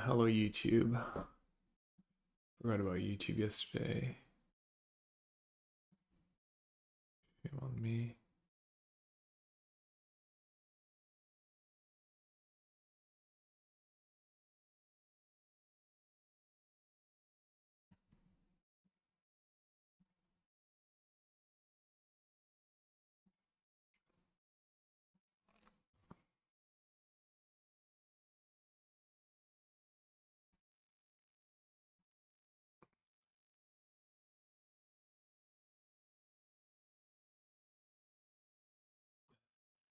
Hello, YouTube. Forgot about YouTube yesterday. Shame on me.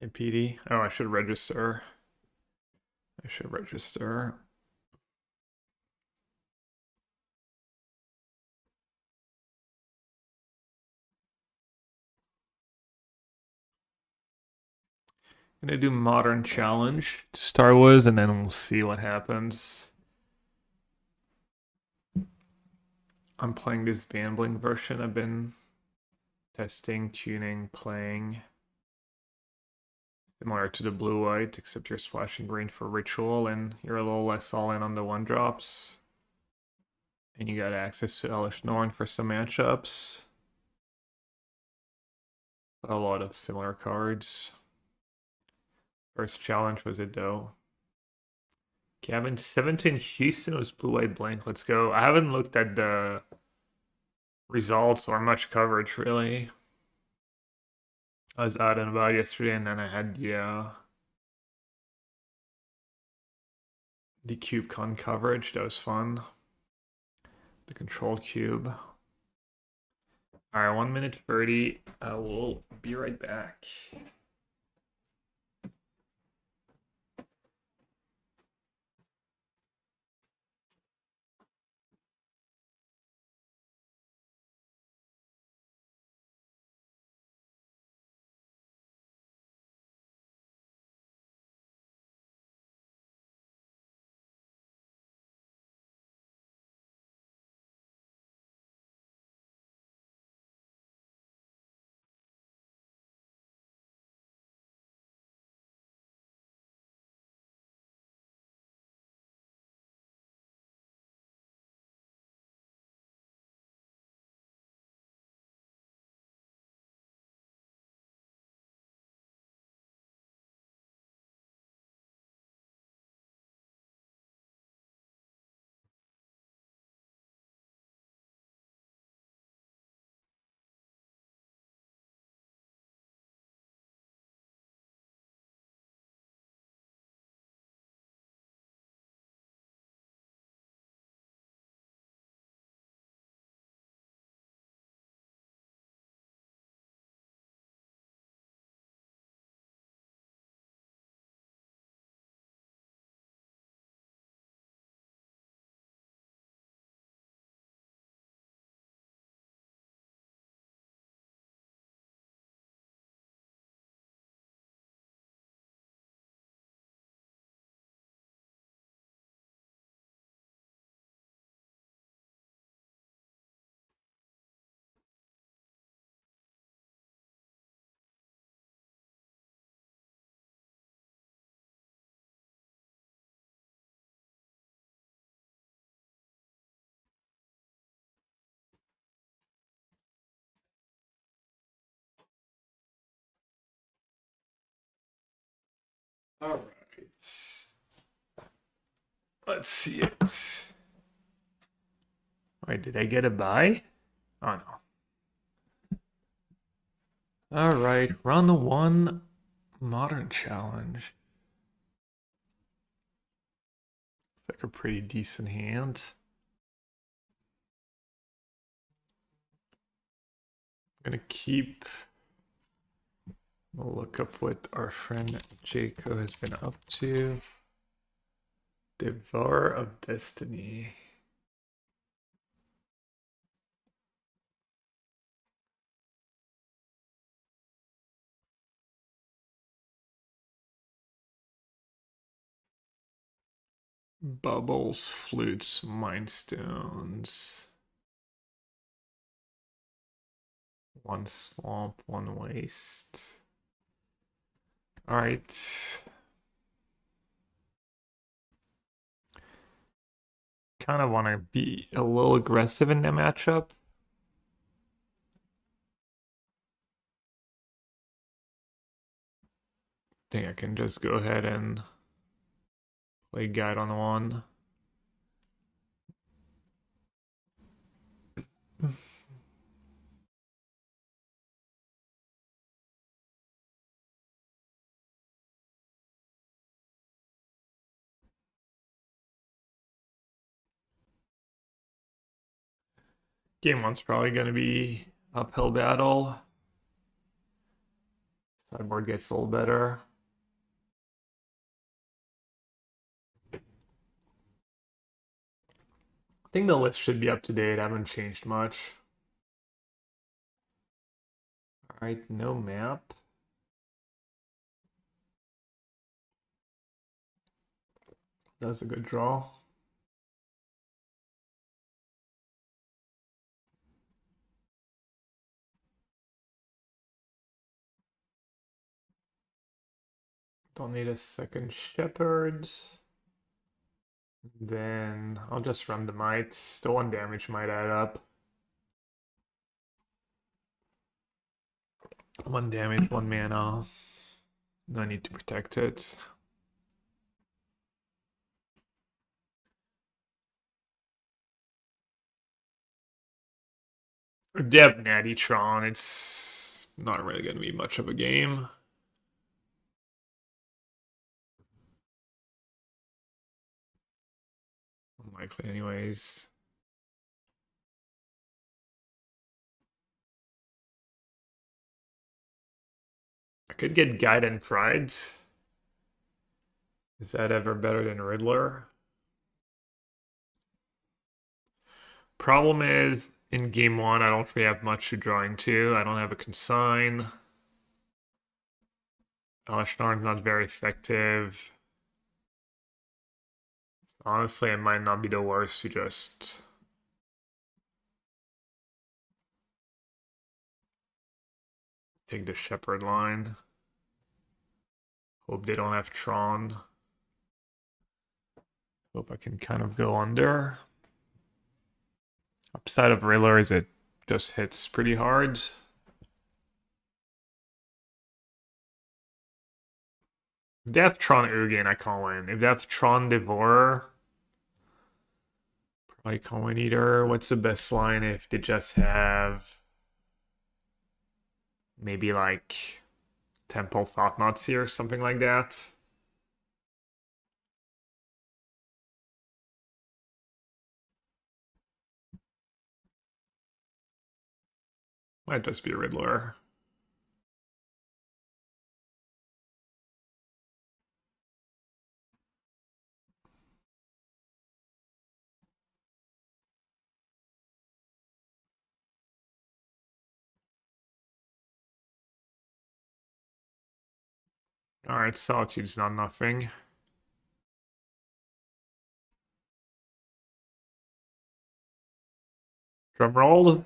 Hey, PD. Oh, I should register. I should register. I'm gonna do Modern Challenge to start with, and then we'll see what happens. I'm playing this gambling version. I've been testing, tuning, playing. Similar to the blue-white, except you're splashing green for ritual, and you're a little less all-in on the one-drops. And you got access to Elish Norn for some matchups. A lot of similar cards. First challenge was it though? Kevin 17 Houston was blue-white blank. Let's go. I haven't looked at the results or much coverage really. I was out and about yesterday, and then I had the CubeCon coverage. That was fun. The control cube. All right, 1 minute 30. I will be right back. All right. Let's see it. Wait, did I get a buy? Oh no. All right, round one, Modern Challenge. It's like a pretty decent hand. I'm gonna keep a look up what our friend Jaco has been up to. Devourer of Destiny. Bubbles, flutes, mind stones. One swamp, one waste. All right. kind of want to be a little aggressive in that matchup. I think I can just go ahead and play guide on one. Game one's probably going to be uphill battle. Sideboard gets a little better. I think the list should be up to date. I haven't changed much. All right, no map. That was a good draw. Don't need a second Shepherds. Then I'll just run the mites. The one damage might add up. One damage, one mana. No need to protect it. They have Natty-tron. It's not really going to be much of a game. Unlikely anyways. I could get Guide and Pride. Is that ever better than Riddler? Problem is, in game one, I don't really have much to draw into. I don't have a consign. Alashtarn's not very effective. Honestly, it might not be the worst to just take the Shepherd line. Hope they don't have Tron. Hope I can kind of go under. Upside of Riddler is it just hits pretty hard. If they have Tron Ugin, I can't win. If they have Tron Devourer, probably can't win either. What's the best line if they just have maybe like Temple Thought Nazi or something like that? Might just be Riddler. Alright, Solitude's not nothing. Drum roll.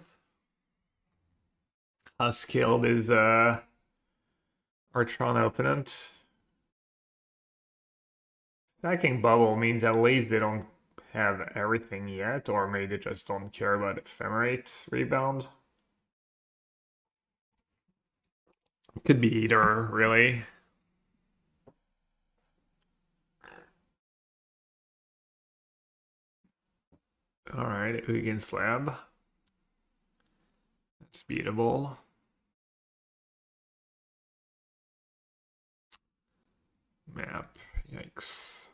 How skilled is our Tron opponent? Stacking Bubble means at least they don't have everything yet, or maybe they just don't care about Ephemerate rebound. Could be either, really. Alright, Ugin Slab. That's beatable. Map. Yikes.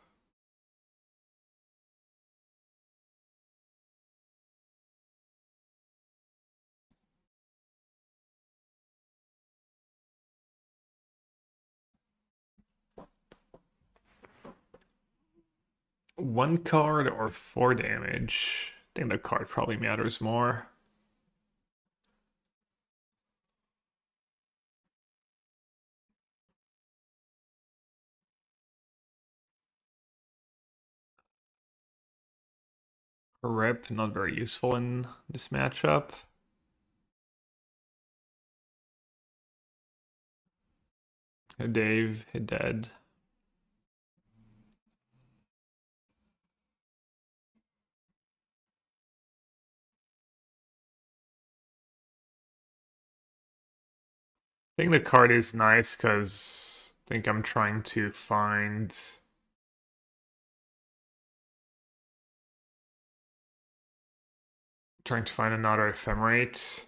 One card or 4 damage? I think the card probably matters more. A rip, not very useful in this matchup. A Dave, hit dead. I think the card is nice because I think I'm trying to find another ephemerate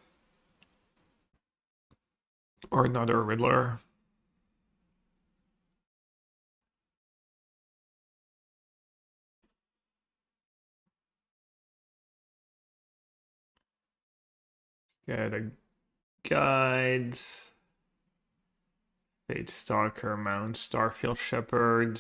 or another Riddler. Get a guides. Fate Stalker, Mount Starfield Shepherd.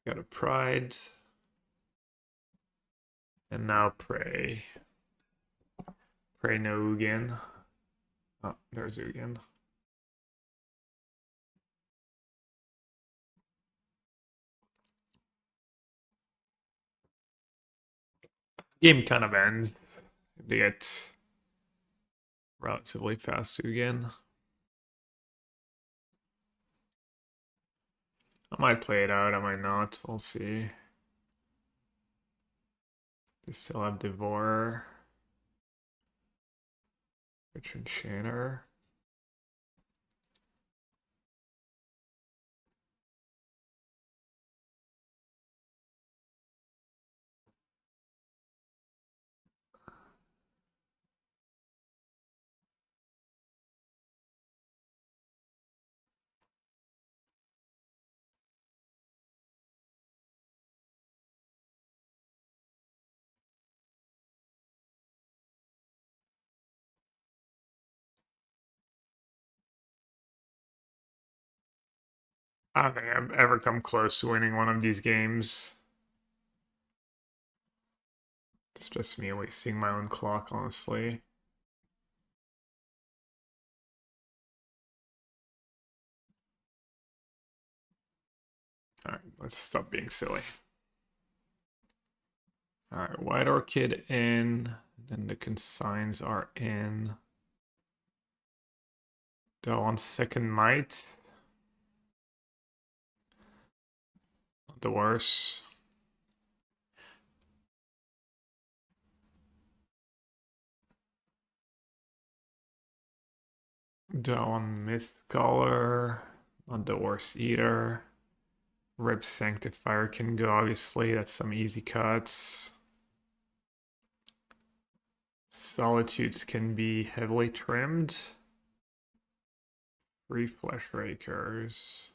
Got a Pride. And now Prey. Prey no Ugin. Oh, there's Ugin. Game kind of ends if they get relatively fast Ugin. I might play it out, I might not. We'll see. They still have Devourer. Rich Enchanter. I don't think I've ever come close to winning one of these games. It's just me wasting my own clock, honestly. Alright, let's stop being silly. Alright, White Orchid in. Then the consigns are in. Do I want second might? Not the worst. Do I want Mist Scholar? Not the worst either. Rip Sanctifier can go, obviously. That's some easy cuts. Solitudes can be heavily trimmed. 3 Flesh Rakers.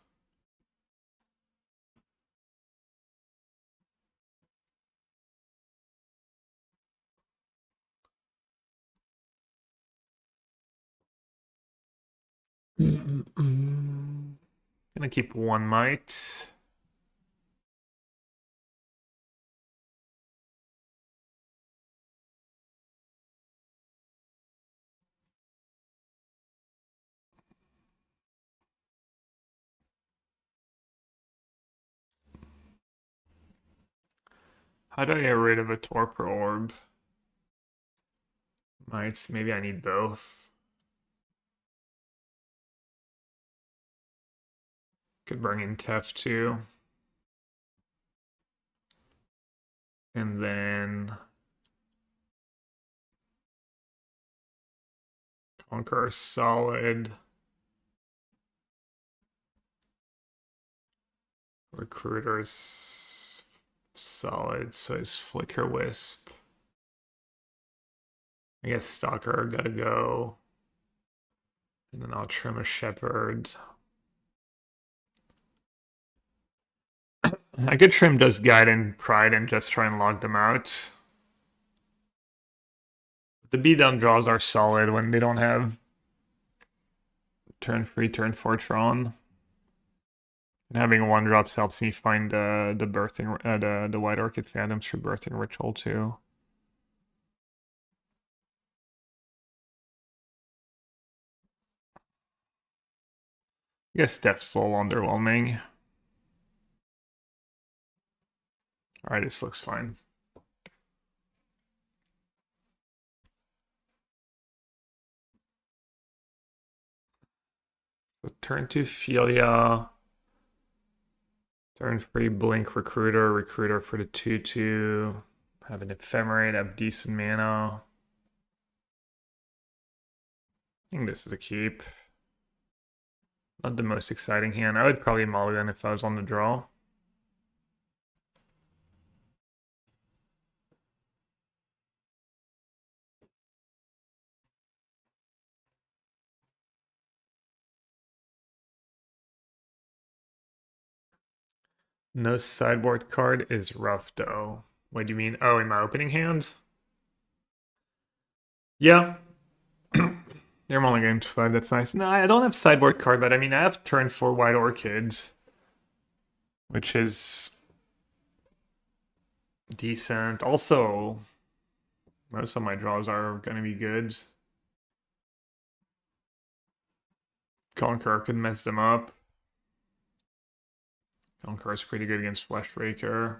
Gonna keep 1 might. How do I get rid of a Torpor Orb? Mites, maybe I need both. Could bring in Tef too. And then Conqueror solid. Recruiter's solid, so is Flicker Wisp. I guess Stalker gotta go. And then I'll trim a Shepherd. I could trim just Guide and Pride and just try and log them out. The beatdown draws are solid when they don't have turn 3, turn 4 Tron. And having 1-drops helps me find the birthing the White Orchid Phantoms for Birthing Ritual too. I guess Death's a little underwhelming. Alright, this looks fine. So turn 2 Philia. Turn 3 Blink Recruiter. Recruiter for the 2/2. Have an Ephemerate, have decent mana. I think this is a keep. Not the most exciting hand. I would probably mulligan if I was on the draw. No sideboard card is rough though. What do you mean? Oh, in my opening hand? Yeah. They're only going to 5, that's nice. No, I don't have sideboard card, but I mean I have turn 4 White Orchids, which is decent. Also, most of my draws are gonna be good. Conqueror could mess them up. Conqueror is pretty good against Fleshbreaker.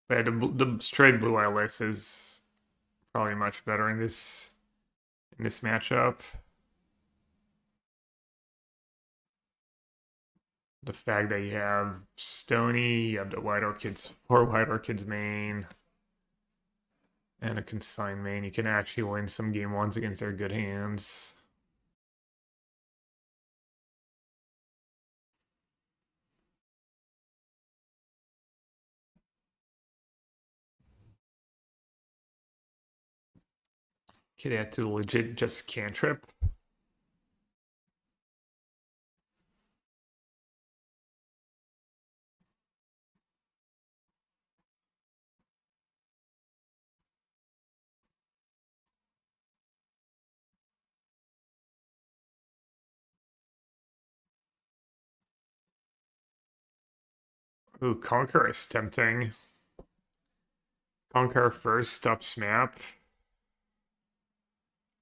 But yeah, the straight blue eye list is probably much better in this matchup. The fact that you have Stony, you have the White Orchids, 4 White Orchids main, and a consigned main, you can actually win some game ones against their good hands. Okay, they had to legit just cantrip. Ooh, Conquer is tempting. Conquer first, up Smap.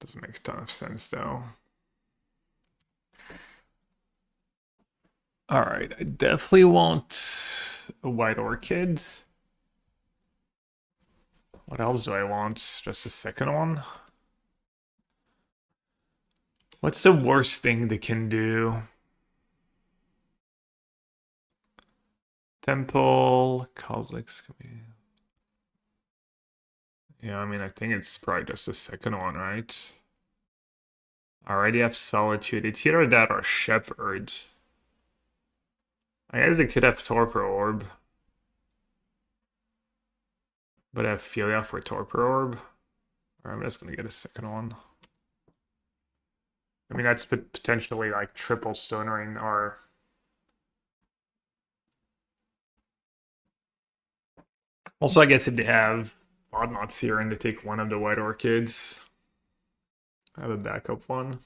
Doesn't make a ton of sense though. Alright, I definitely want a White Orchid. What else do I want? Just a second one? What's the worst thing they can do? Temple, Kozilek's. Yeah, I mean, I think it's probably just the second one, right? I already have Solitude. It's either that or Shepherd. I guess they could have Torpor Orb. But I have Philia for Torpor Orb. Or I'm just gonna get a second one. I mean, that's potentially like triple Stone Ring or... Also, I guess if they have Oddmots here and they take one of the White Orchids, I have a backup one.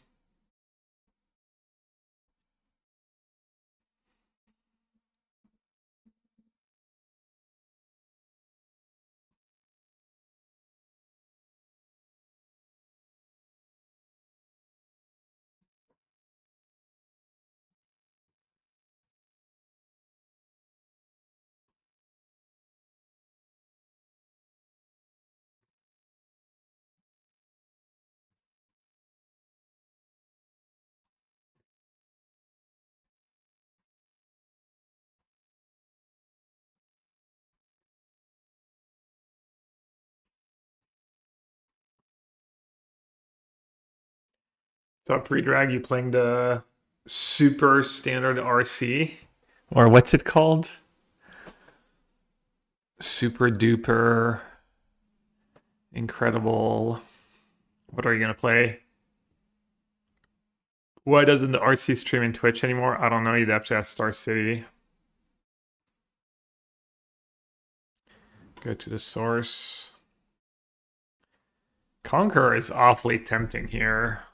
So pre-drag, you playing the super standard RC? Or what's it called? Super duper incredible. What are you gonna play? Why doesn't the RC stream in Twitch anymore? I don't know. You'd have to ask Star City. Go to the source. Conquer is awfully tempting here.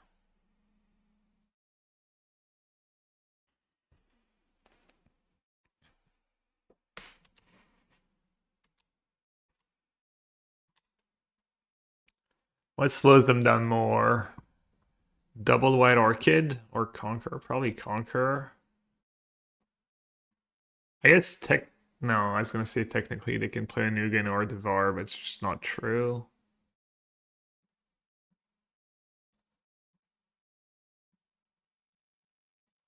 What slows them down more? Double White Orchid or Conquer? Probably Conquer. I guess tech. No, I was gonna say technically they can play a Nugan or a Devar, but it's just not true.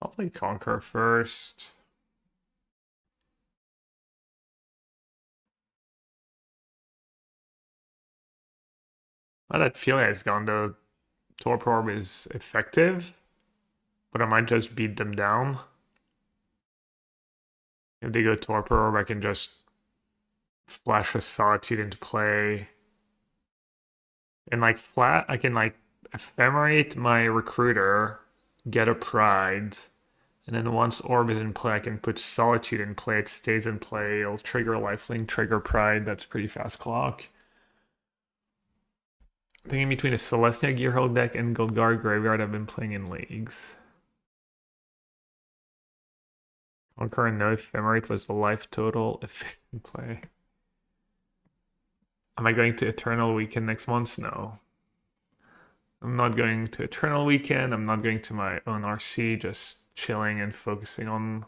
I'll play Conquer first. Now that feeling has gone, the Torpor Orb is effective, but I might just beat them down. If they go Torpor Orb, I can just flash a Solitude into play. And like flat, I can like ephemerate my Recruiter, get a Pride, and then once Orb is in play, I can put Solitude in play. It stays in play. It'll trigger Lifelink, trigger Pride. That's pretty fast clock. Thinking between a Celestia Gearhold deck and Golgari Graveyard I've been playing in leagues. Conquer and no Ephemerate was the life total if in play. Am I going to Eternal Weekend next month? No. I'm not going to Eternal Weekend. I'm not going to my own RC, just chilling and focusing on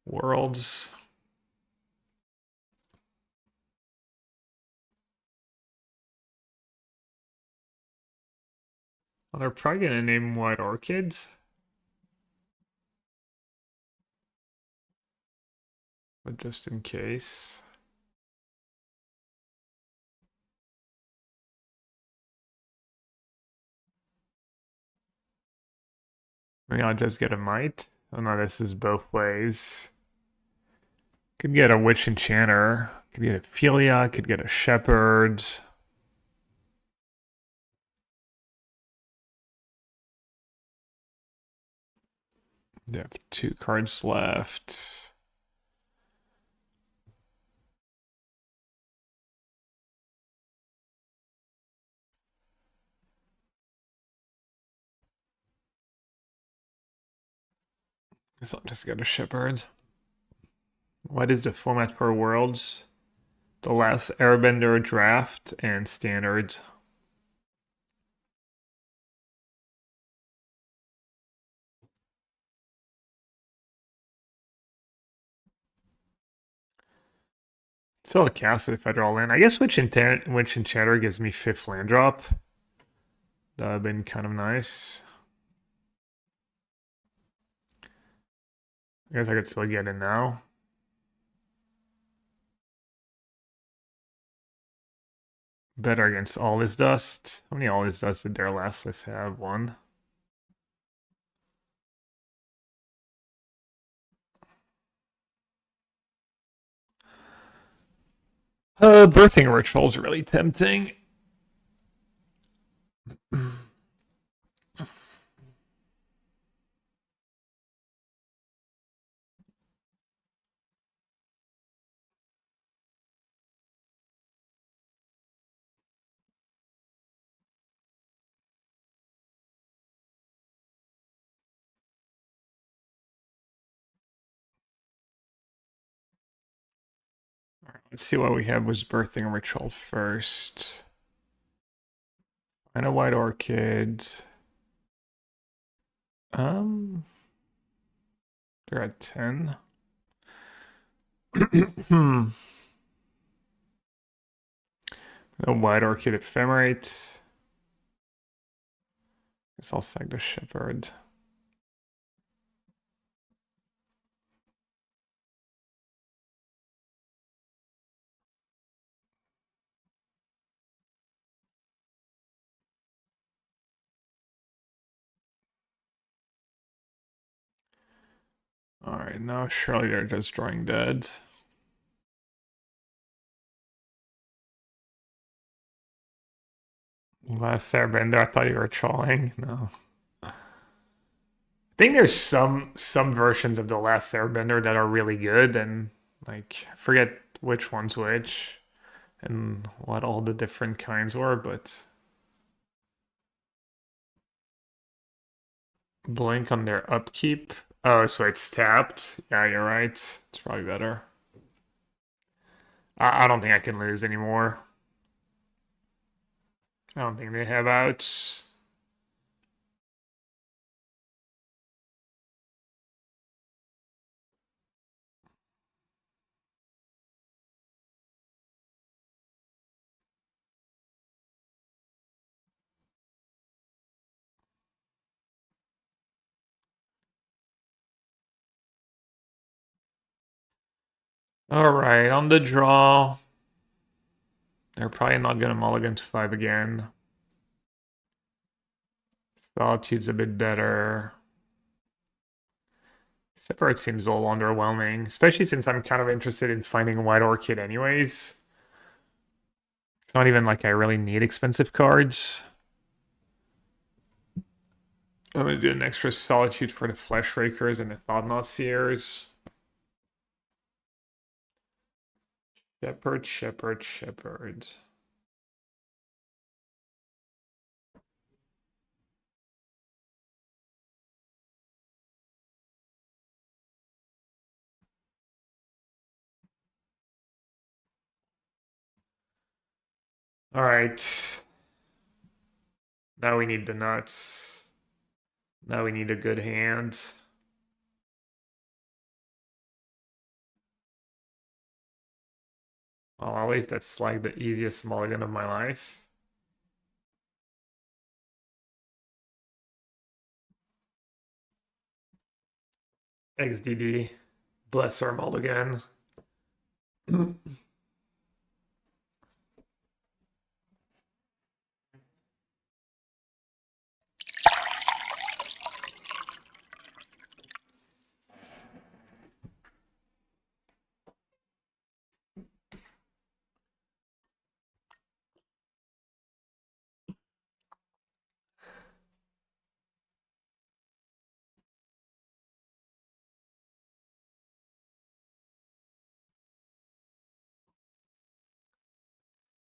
Worlds. Well, they're probably going to name White Orchids. But just in case. Maybe I'll just get a Might. Oh no, this is both ways. Could get a Witch Enchanter. Could get a Philia. Could get a Shepherd. They have 2 cards left. Guess I'll just get a Shepherd. What is the format for Worlds? The Last Airbender Draft and Standard. Still a cast it if I draw land. I guess Witch Enchanter gives me 5th land drop. That would have been kind of nice. I guess I could still get in now. Better against All Is Dust. How many All Is Dust did their last list have? 1. Birthing Ritual is really tempting. Let's see what we have was Birthing Ritual first. And a White Orchid. They're at 10. A White Orchid Ephemerate. Guess I'll sag the Shepherd. Alright, now surely they're just drawing dead. Last Airbender, I thought you were trolling. No. I think there's some versions of the Last Airbender that are really good, and like I forget which one's which and what all the different kinds were, but blink on their upkeep. Oh, so it's tapped. Yeah, you're right. It's probably better. I don't think I can lose anymore. I don't think they have outs. All right, on the draw. They're probably not going to mulligan to 5 again. Solitude's a bit better. Shepherd seems a little underwhelming, especially since I'm kind of interested in finding a White Orchid anyways. It's not even like I really need expensive cards. I'm going to do an extra Solitude for the Flesh Rakers and the Thought-Knot Seers. Shepherd, Shepherd, Shepherd. All right. Now we need the nuts. Now we need a good hand. Well, at least that's like the easiest mulligan of my life. XDD. Bless our mulligan.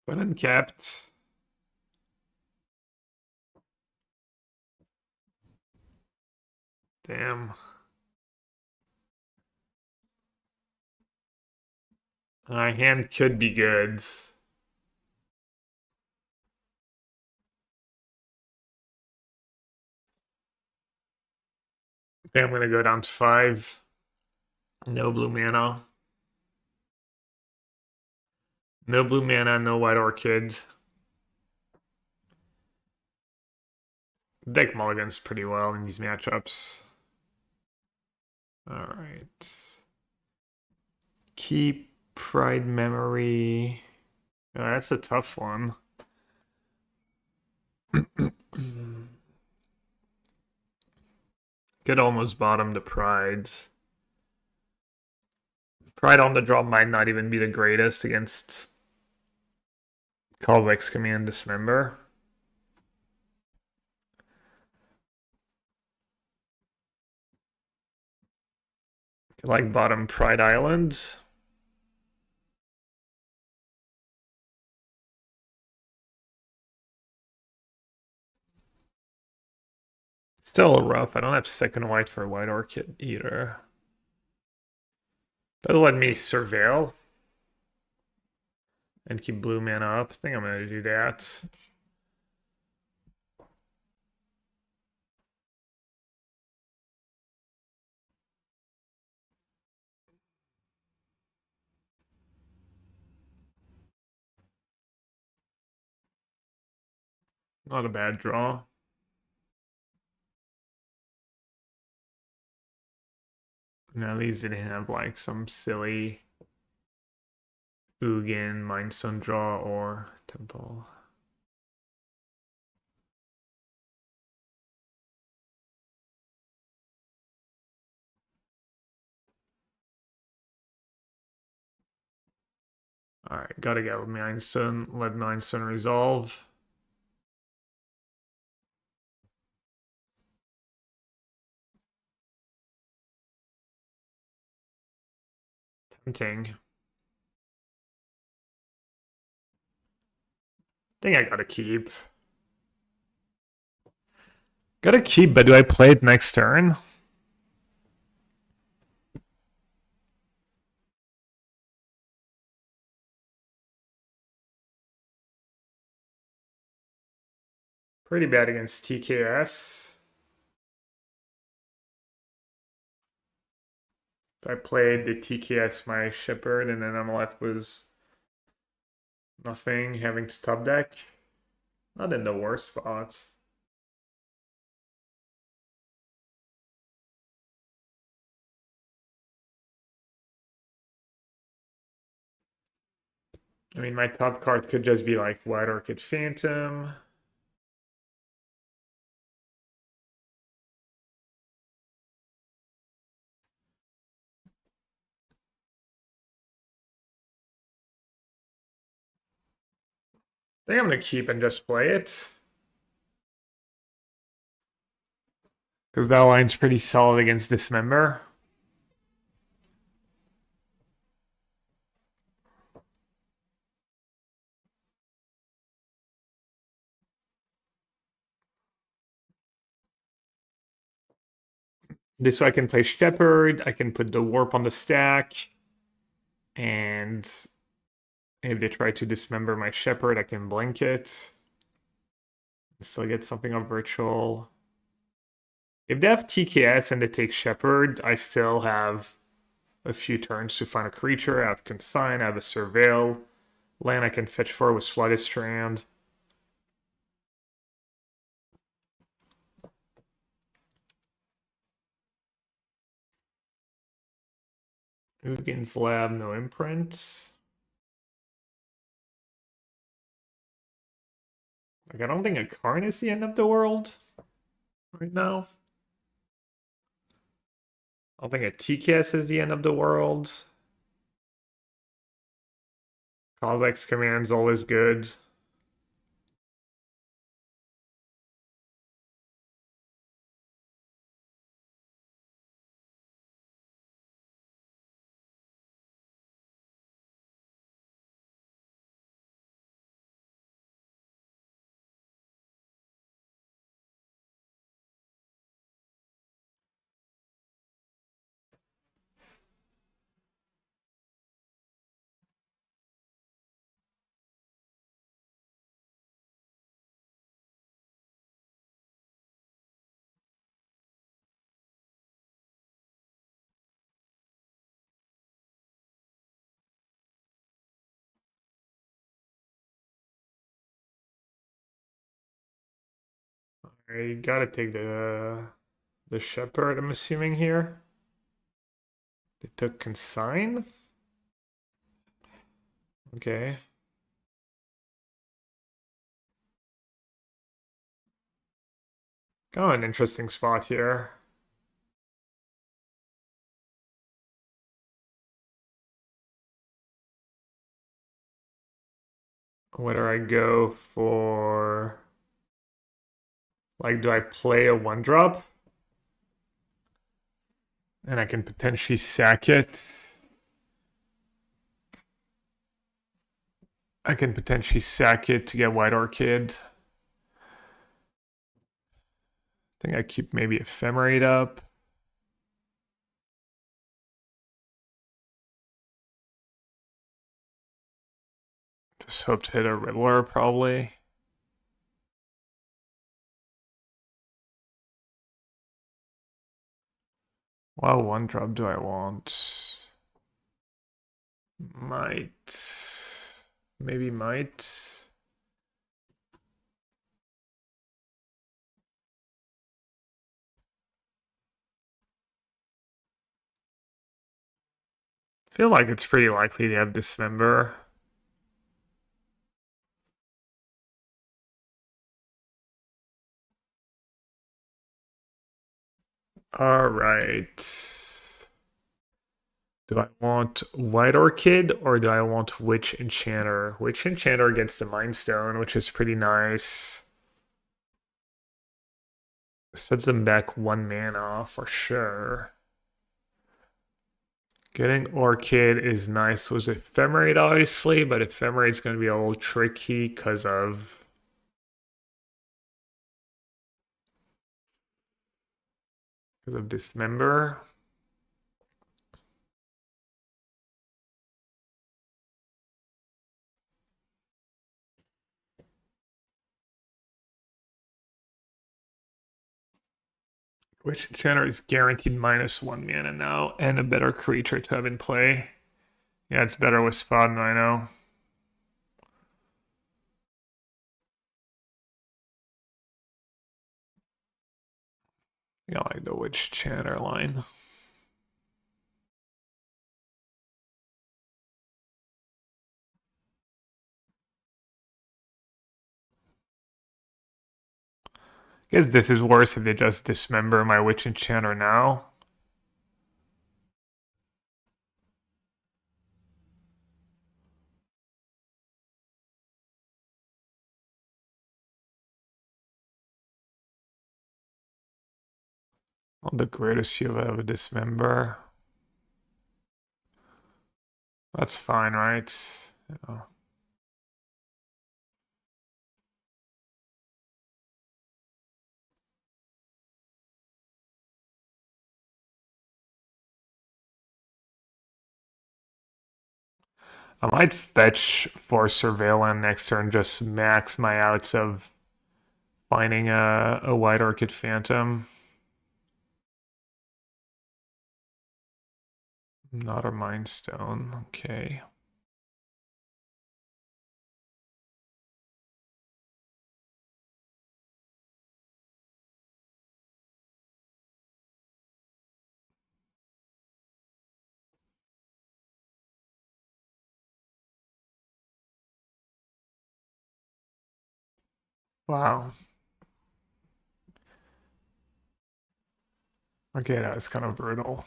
But uncapped. Damn. My hand could be good. I think I'm gonna go down to 5. No blue mana. No blue mana, no white orchid. Deck mulligans pretty well in these matchups. Alright. Keep Pride Memory. Oh, that's a tough one. Could almost bottom the Prides. Pride on the draw might not even be the greatest against Kozak's Command Dismember. Could like bottom Pride Islands. Still rough. I don't have second white for White Orchid either. Does let me surveil and keep blue mana up. I think I'm gonna do that. Not a bad draw. And at least it didn't have like some silly Ugin, Mindstone draw, or Temple. Alright, gotta get Mindstone, let Mindstone resolve. Tempting. I think I gotta keep. Gotta keep, but do I play it next turn? Pretty bad against TKS. I played the TKS my Shepherd, and then I'm left with nothing, having to top deck. Not in the worst spots. I mean, my top card could just be like White Orchid Phantom. I think I'm gonna keep and just play it. Because that line's pretty solid against Dismember. This way I can play Shepherd, I can put the Warp on the stack, and if they try to dismember my Shepherd, I can blink it. Still get something of Virtual. If they have TKS and they take Shepherd, I still have a few turns to find a creature. I have Consign, I have a Surveil. Land I can fetch for with Flooded Strand. Ugins Lab, no imprint. Like, I don't think a Karn is the end of the world right now. I don't think a TKS is the end of the world. Kozak's command's always good. I gotta take the Shepherd, I'm assuming here. They took Consign? Okay. Kind of an interesting spot here. Whether I go for... Like, do I play a 1-drop? And I can potentially sack it. I can potentially sack it to get White Orchid. I think I keep maybe Ephemerate up. Just hope to hit a Riddler, probably. Well, 1-drop do I want? Might. Maybe might. Feel like it's pretty likely to have Dismember. All right. Do I want White Orchid or do I want Witch Enchanter? Witch Enchanter against the Mind Stone, which is pretty nice. Sets them back 1 mana for sure. Getting Orchid is nice with Ephemerate, obviously, but Ephemerate's going to be a little tricky because of Dismember. Which enchanter is guaranteed -1 mana now, and a better creature to have in play. Yeah, it's better with Spawn, I know. Yeah, I like the Witch Chanter line. I guess this is worse if they just dismember my Witch Enchanter now. On the greatest you ever dismember. That's fine, right? Yeah. I might fetch for Surveillance next turn, just max my outs of finding a White Orchid Phantom. Not a Mind Stone, okay. Wow. Okay, that was kind of brutal.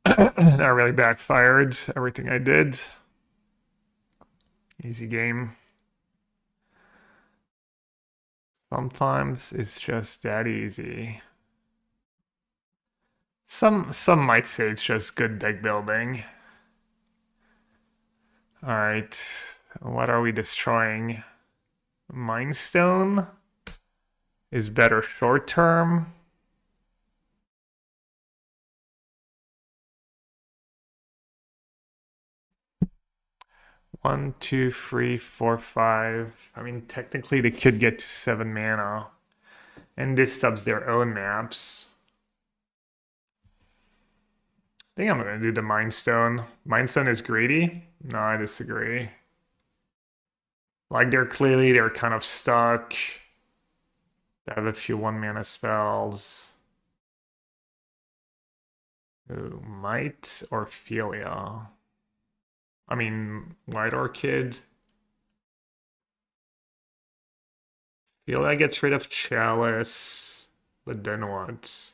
That really backfired, everything I did. Easy game. Sometimes it's just that easy. Some might say it's just good deck building. Alright, what are we destroying? Mind Stone is better short term. One, two, three, four, five. I mean, technically they could get to 7 mana. And this subs their own maps. I think I'm gonna do the Mind Stone. Mind Stone is greedy? No, I disagree. Like they're kind of stuck. They have a few 1 mana spells. Ooh, Might or Philia? I mean, White Orchid. Philia gets rid of Chalice, but then what?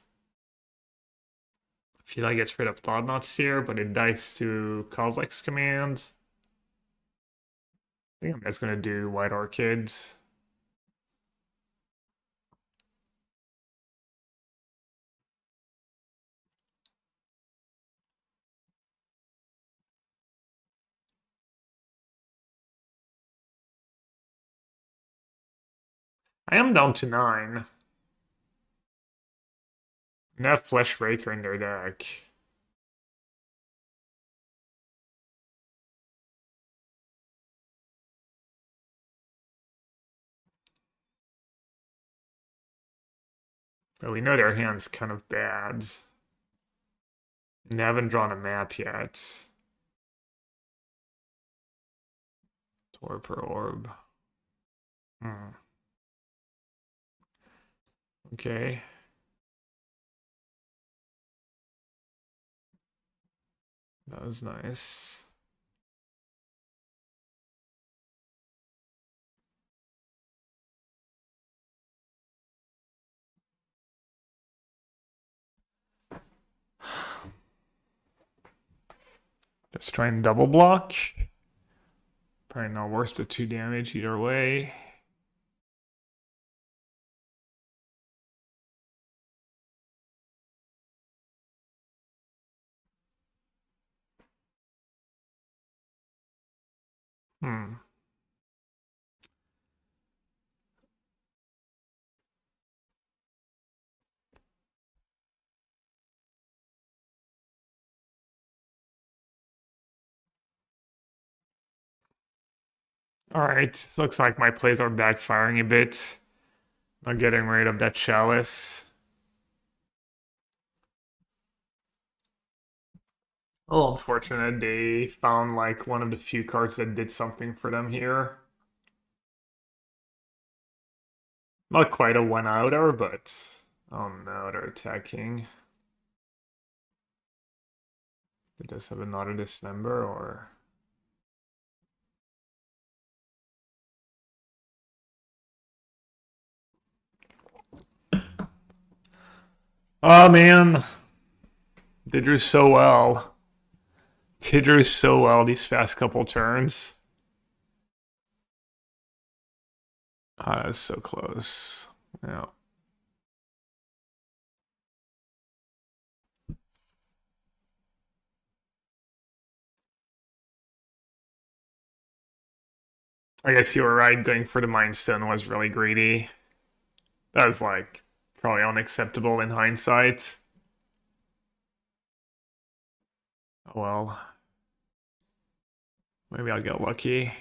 Philia gets rid of Thought Knot Seer, but it dies to Kozilek's command. I think I'm just gonna do White Orchid. I am down to 9. And they have Flesh Raker in their deck. But we know their hand's kind of bad. And they haven't drawn a map yet. Torpor Orb. Hmm. Okay. That was nice. Just try and double block. Probably not worth the 2 damage either way. Hmm. Alright, looks like my plays are backfiring a bit. Not getting rid of that Chalice. Oh, unfortunate. They found like one of the few cards that did something for them here. Not quite a one-outer, but oh no, they're attacking. They just have another dismember or oh man, they drew so well. They drew so well these past couple turns. Ah, that's so close. Yeah. I guess you were right. Going for the Mind Stone was really greedy. That was like probably unacceptable in hindsight. Oh well, maybe I'll get lucky.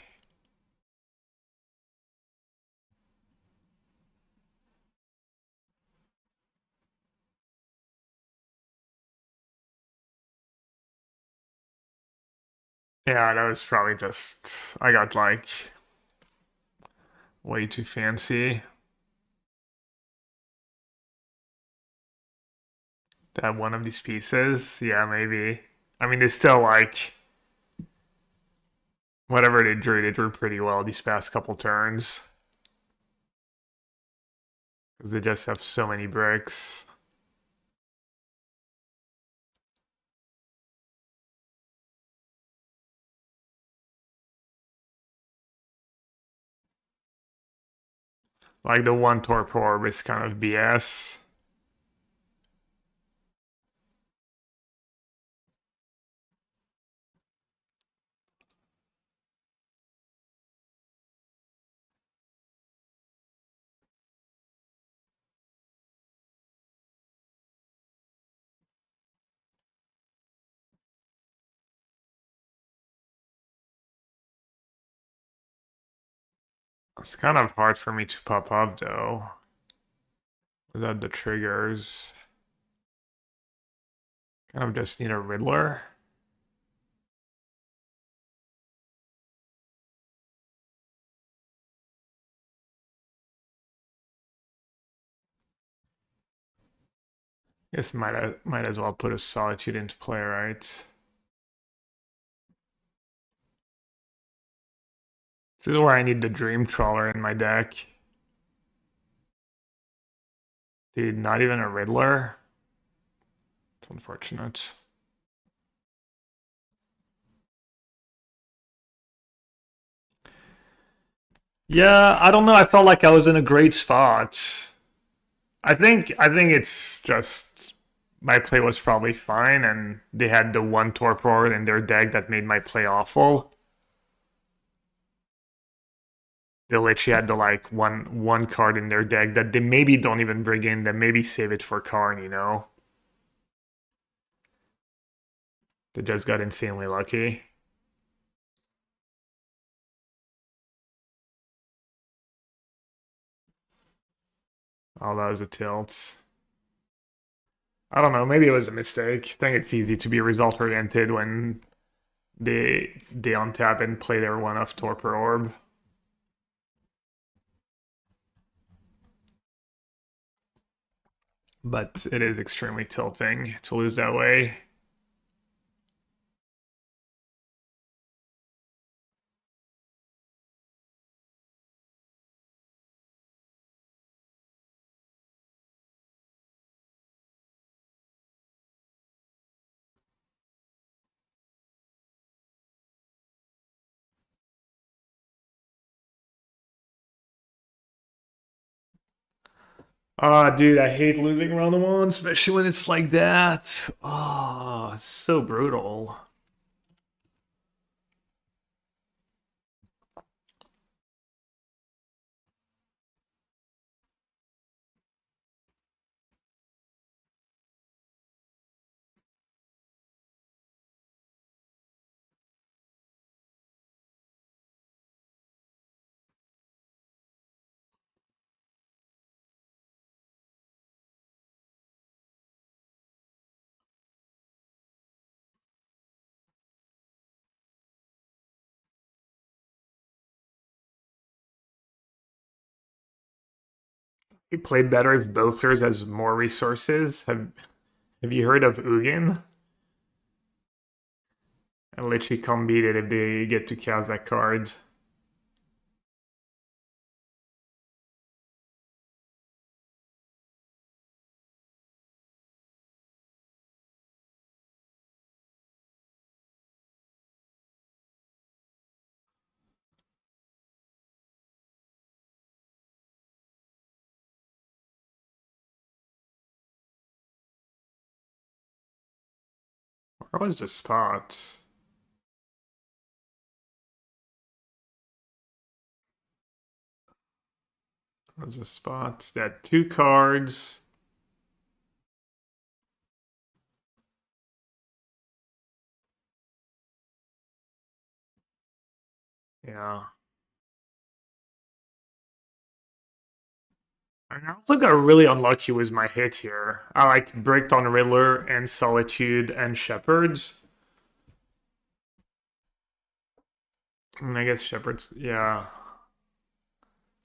Yeah, that was probably just I got like way too fancy. To have one of these pieces. Yeah, maybe. I mean, they still like whatever they drew pretty well these past couple turns because they just have so many bricks. Like the one torp orb is kind of BS. It's kind of hard for me to pop up though without the triggers. Kind of just need a Riddler. Guess might as well put a Solitude into play, right? This is where I need the Dream Trawler in my deck. Dude, not even a Riddler. It's unfortunate. Yeah, I don't know. I felt like I was in a great spot. I think it's just my play was probably fine, and they had the one torpor in their deck that made my play awful. They literally had the like one card in their deck that they maybe don't even bring in, that maybe save it for Karn, you know? They just got insanely lucky. Oh, that was a tilt. I don't know, maybe it was a mistake. I think it's easy to be result oriented when they untap and play their one off torpor orb. But it is extremely tilting to lose that way. Ah, dude, I hate losing round one, especially when it's like that. Oh, it's so brutal. it play better if both players has more resources. Have you heard of Ugin? I literally can't beat it if they get to cast that card. Where was the spot? Where was the spot? That two cards. Yeah. I also got really unlucky with my hit here. I like bricked on Riddler and Solitude and Shepherds. And I guess Shepherds, yeah.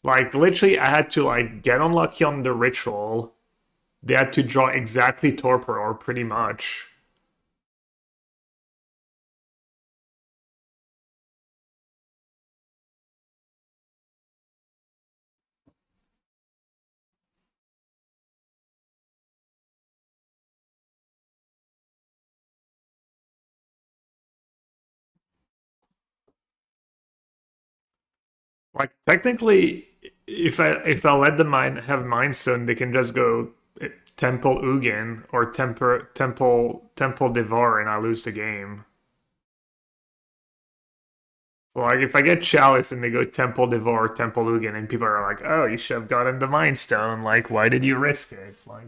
Like literally I had to like get unlucky on the ritual. They had to draw exactly Torpor or pretty much. Like technically, if I let them have Mind Stone, they can just go Temple Ugin or Temple Devour, and I lose the game. So like if I get Chalice and they go Temple Devour, Temple Ugin, and people are like, "Oh, you should have gotten the Mind Stone. Like, why did you risk it?" Like,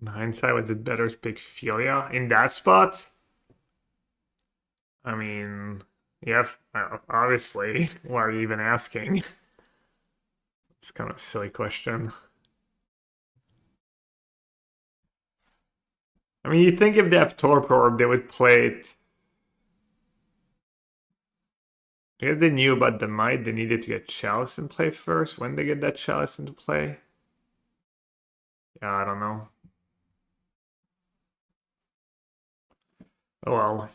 in hindsight, was it better to pick Philia in that spot? I mean, yeah, obviously. Why are you even asking? It's kind of a silly question. I mean, you'd think if they have Torpor Orb, they would play it. Because they knew about the Might, they needed to get Chalice in play first. When they get that Chalice into play? Yeah, I don't know. Oh well.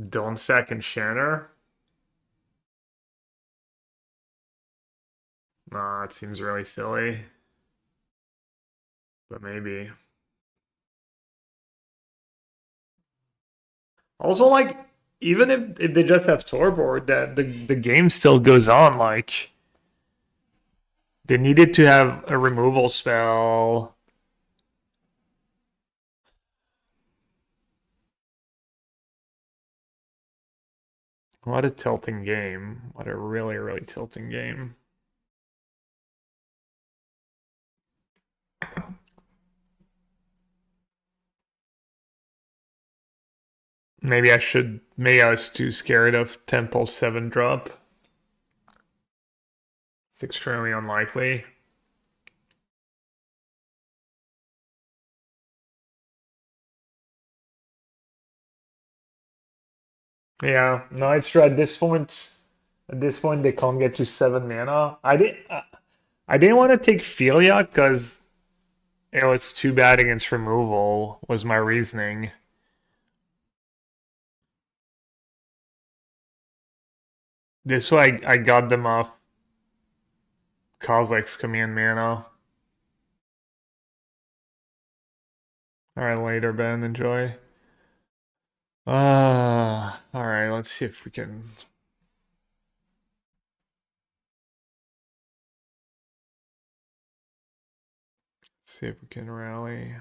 Don't sack Enchanter? Nah, it seems really silly. But maybe. Also, like, even if they just have Torpor, that the game still goes on. Like, they needed to have a removal spell. What a tilting game. What a really, really tilting game. Maybe I was too scared of Temple 7 drop. It's extremely unlikely. Yeah, no, it's true. At this point, they can't get to 7 mana. I didn't want to take Philia because it was too bad against removal, was my reasoning. This way I got them off Kozilek's command mana. Alright, later, Ben. Enjoy. Alright, let's see if we can rally.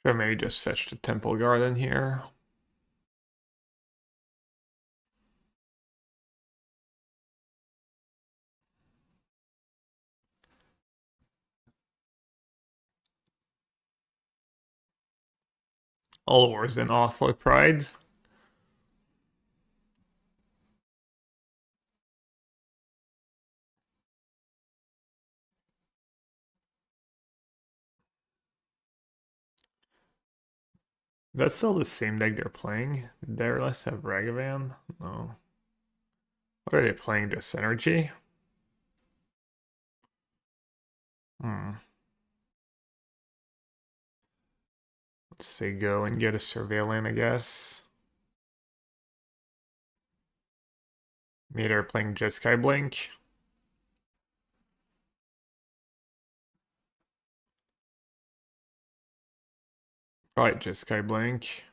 Or maybe just fetch the Temple Garden here. All wars in Oslo Pride. That's still the same deck they're playing. Did let's have Ragavan? No. What are they playing? Just Energy? Hmm. Let's say go and get a Surveillant, I guess. Maybe they're playing Jeskai Blink. Probably Jeskai Blink.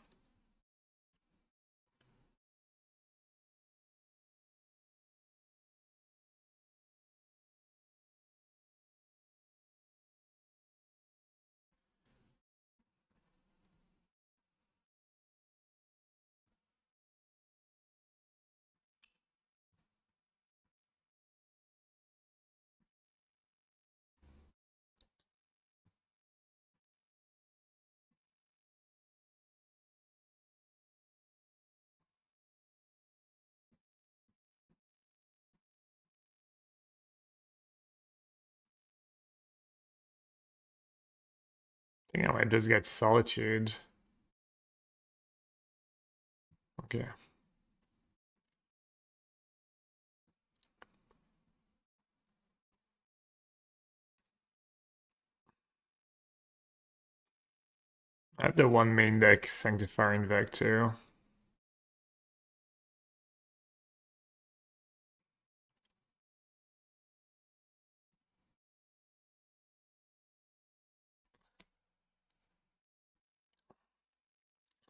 I think I might just get Solitude. Okay. I have the one main deck, Sanctifying Vec too.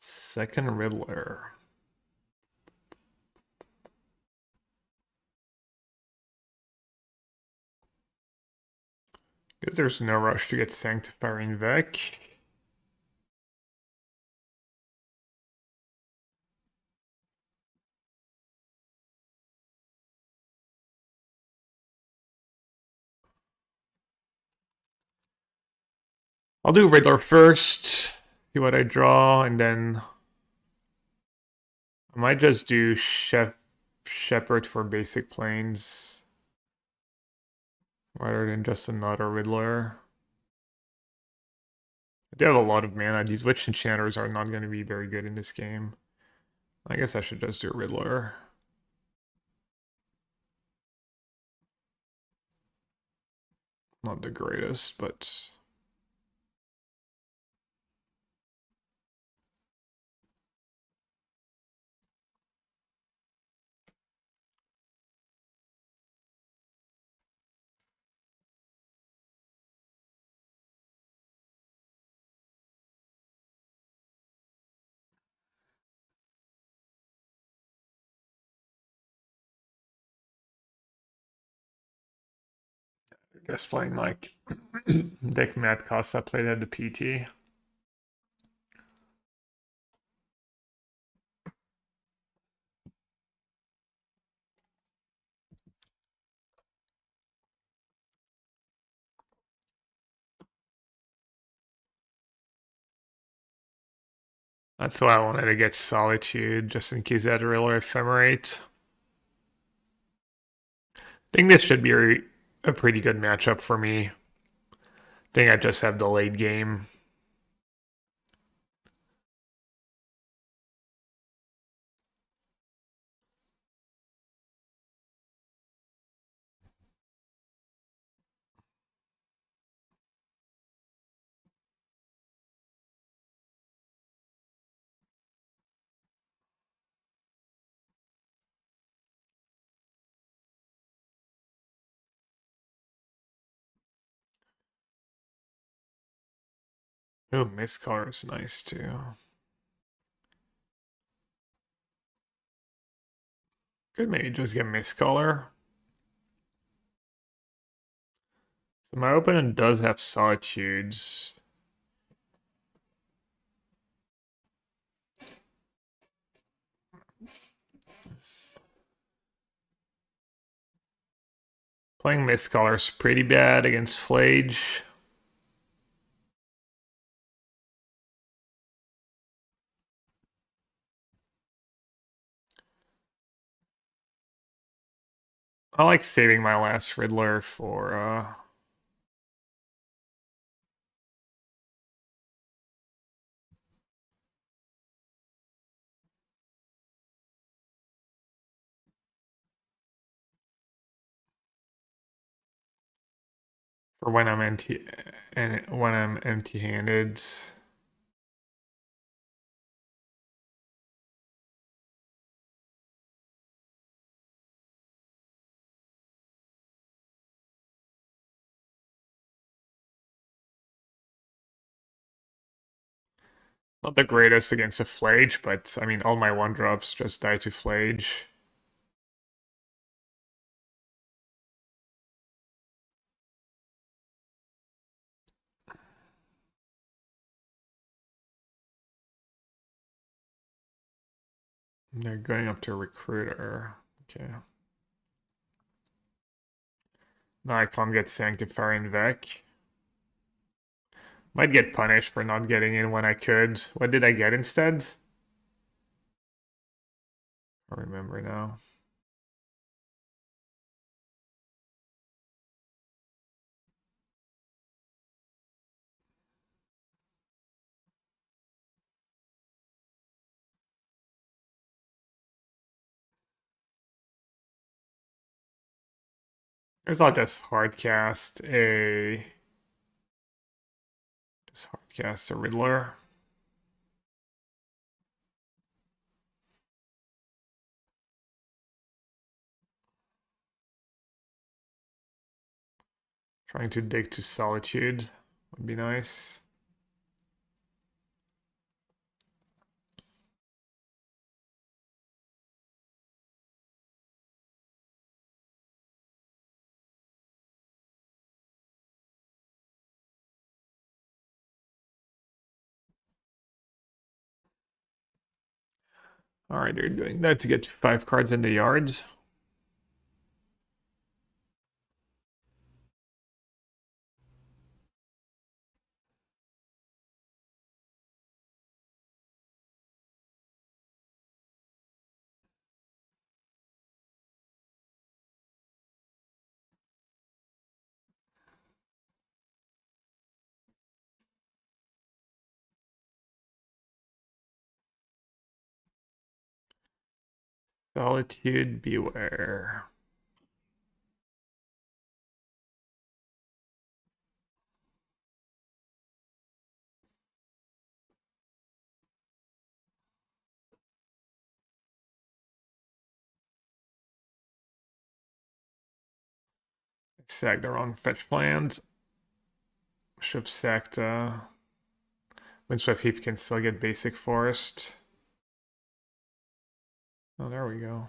Second Riddler. Guess there's no rush to get Sanctifying Vec. I'll do Riddler first, see what I draw, and then I might just do Shepherd for basic planes rather than just another Riddler. I do have a lot of mana. These Witch Enchanters are not going to be very good in this game. I guess I should just do Riddler. Not the greatest, but... I guess playing like deck Matt Costa played at the PT. That's why I wanted to get Solitude, just in case that Riddler Ephemerate. I think this should be a pretty good matchup for me. I think I just have the late game. Oh, Mist Color is nice too. Could maybe just get Mist Color. So my opponent does have Solitudes. Playing Mistcaller is pretty bad against Flage. I like saving my last Riddler for when I'm empty-handed. Not the greatest against a Flage, but I mean all my one drops just die to Flage. They're going up to Recruiter. Okay. Now I can't get Sanctifier and Vec. Might get punished for not getting in when I could. What did I get instead? I don't remember now. Guess I'll just hardcast a Riddler. Trying to dig to Solitude would be nice. Alright, they're doing that to get 5 cards in the yards. Solitude, beware. Sacked the wrong fetch land. Should have sacked Windswept Heap can still get basic forest. Oh, there we go.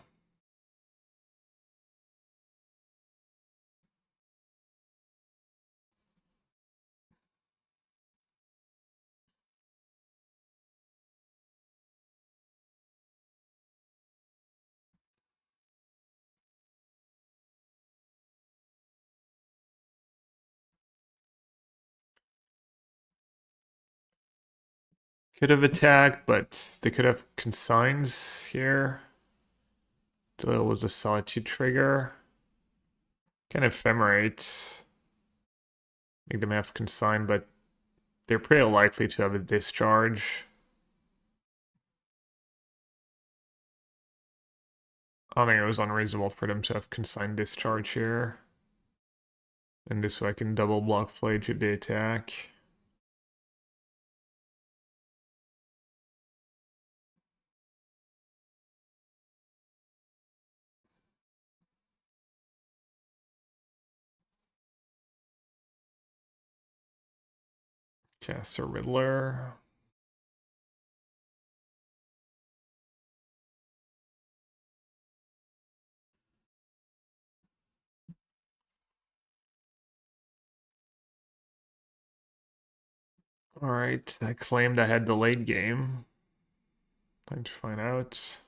Could have attacked, but they could have consigns here. It was a Solitude trigger. Can ephemerate. Make them have consign, but they're pretty likely to have a discharge. I don't think it was unreasonable for them to have consigned discharge here. And this way I can double block Flage with the attack. Cast a Riddler. Alright, I claimed I had the late game. Time to find out.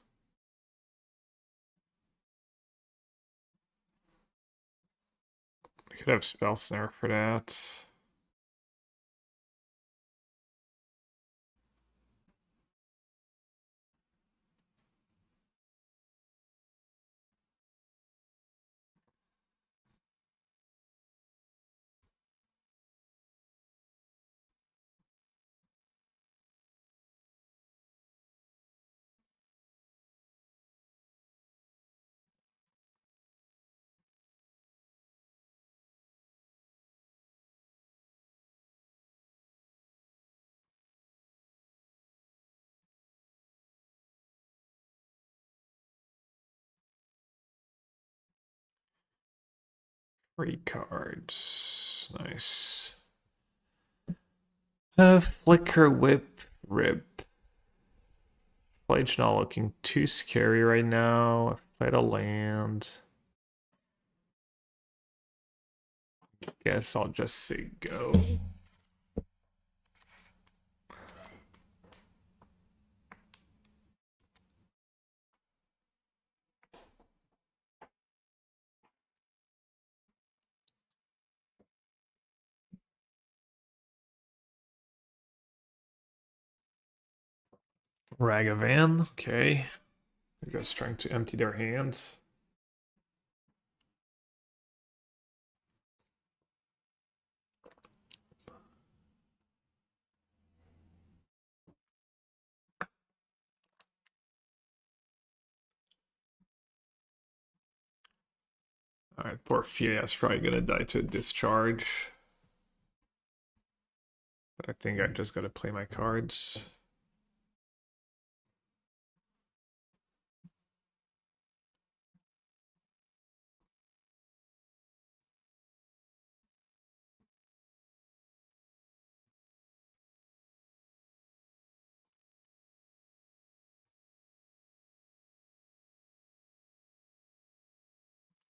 Could have spell snare for that. Three cards. Nice. Flicker, whip, rip. Plague's not looking too scary right now. I've played a land. Guess I'll just say go. Ragavan, okay. They're just trying to empty their hands. Alright, poor Phineas probably gonna die to a discharge. But I think I just gotta play my cards.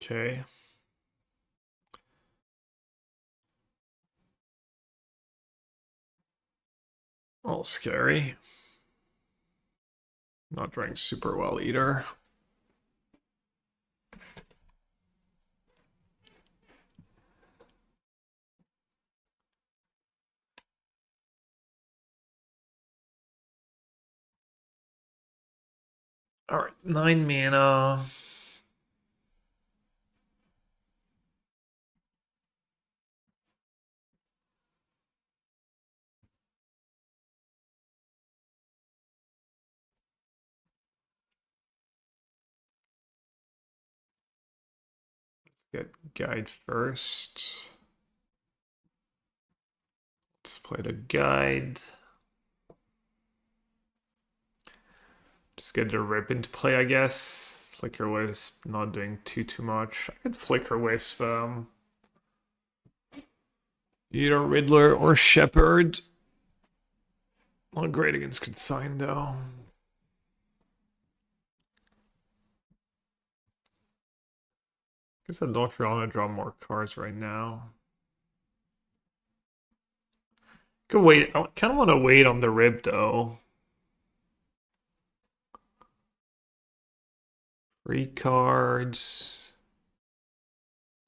Okay. All scary. Not doing super well either. Alright, 9 mana. Get guide first. Let's play the guide. Just get the rip into play, I guess. Flicker Wisp, not doing too much. I could Flicker Wisp either Riddler or Shepherd. Not great against Consign though. Guess I don't really want to draw more cards right now. Could wait. I kind of want to wait on the rib though. Three cards.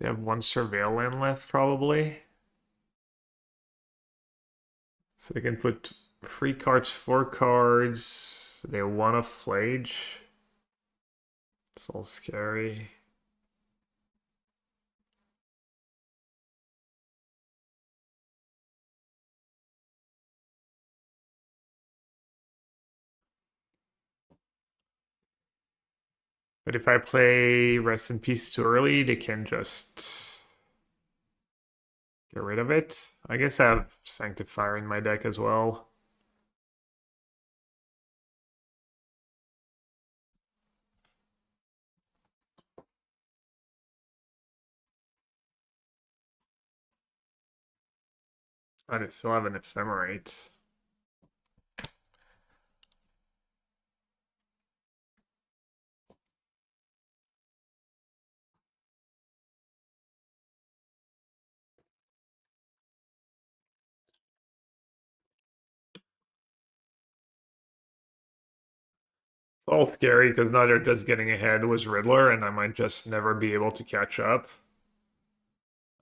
They have one Surveil land left probably. So they can put 3 cards, 4 cards. They want a Flage. It's all scary. But if I play Rest in Peace too early, they can just get rid of it. I guess I have Sanctifier in my deck as well. I still have an Ephemerate. It's all scary because now they're just getting ahead with Riddler, and I might just never be able to catch up.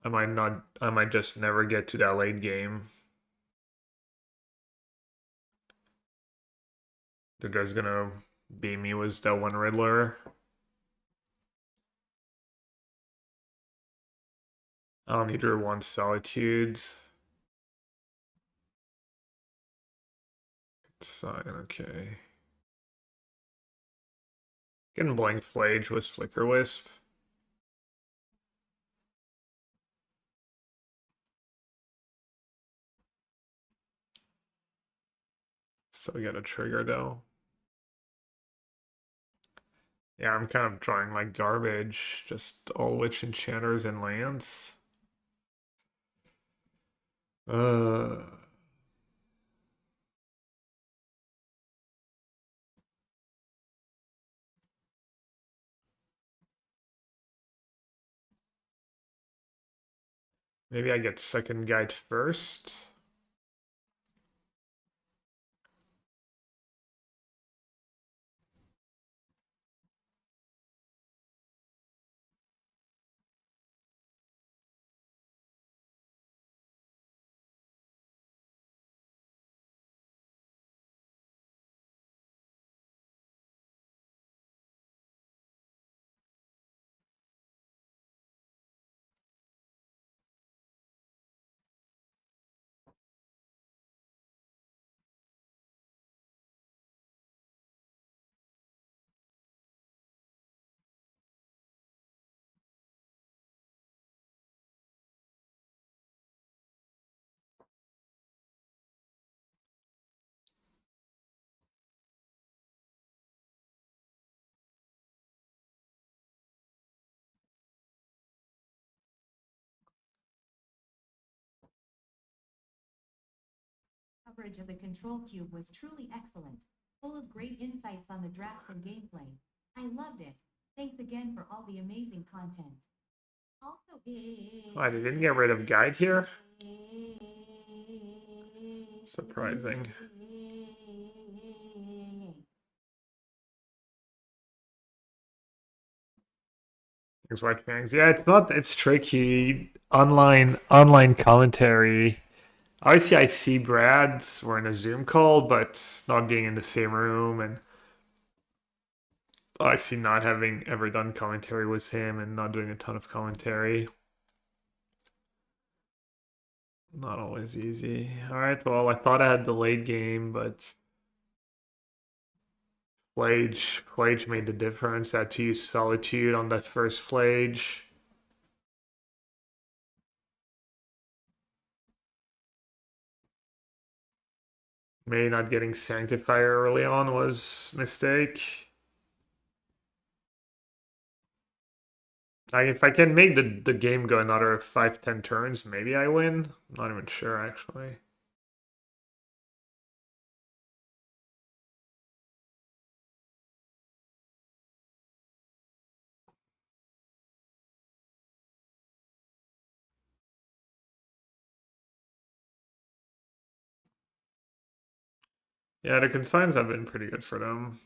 I might just never get to that late game. They're just gonna beat me with that one Riddler. I don't need to one Solitude. Sign, okay. Getting Blank Flage with Flicker Wisp. So we got a trigger though. Yeah, I'm kind of drawing like garbage. Just all witch enchanters and lands. Uh Maybe I get second guide first. Coverage of the control cube was truly excellent, full of great insights on the draft and gameplay. I loved it. Thanks again for all the amazing content. Also, Oh, they didn't get rid of guide here? Surprising. Thanks, White Fangs. Yeah, it's tricky. Online commentary. Obviously, I see Brad's. We're in a Zoom call, but not being in the same room, and obviously not having ever done commentary with him, and not doing a ton of commentary. Not always easy. All right, well, I thought I had the late game, but Flage made the difference. I had to use Solitude on that first Flage. Maybe not getting Sanctifier early on was a mistake. If I can make the game go another 5-10 turns, maybe I win. I'm not even sure, actually. Yeah, the consigns have been pretty good for them.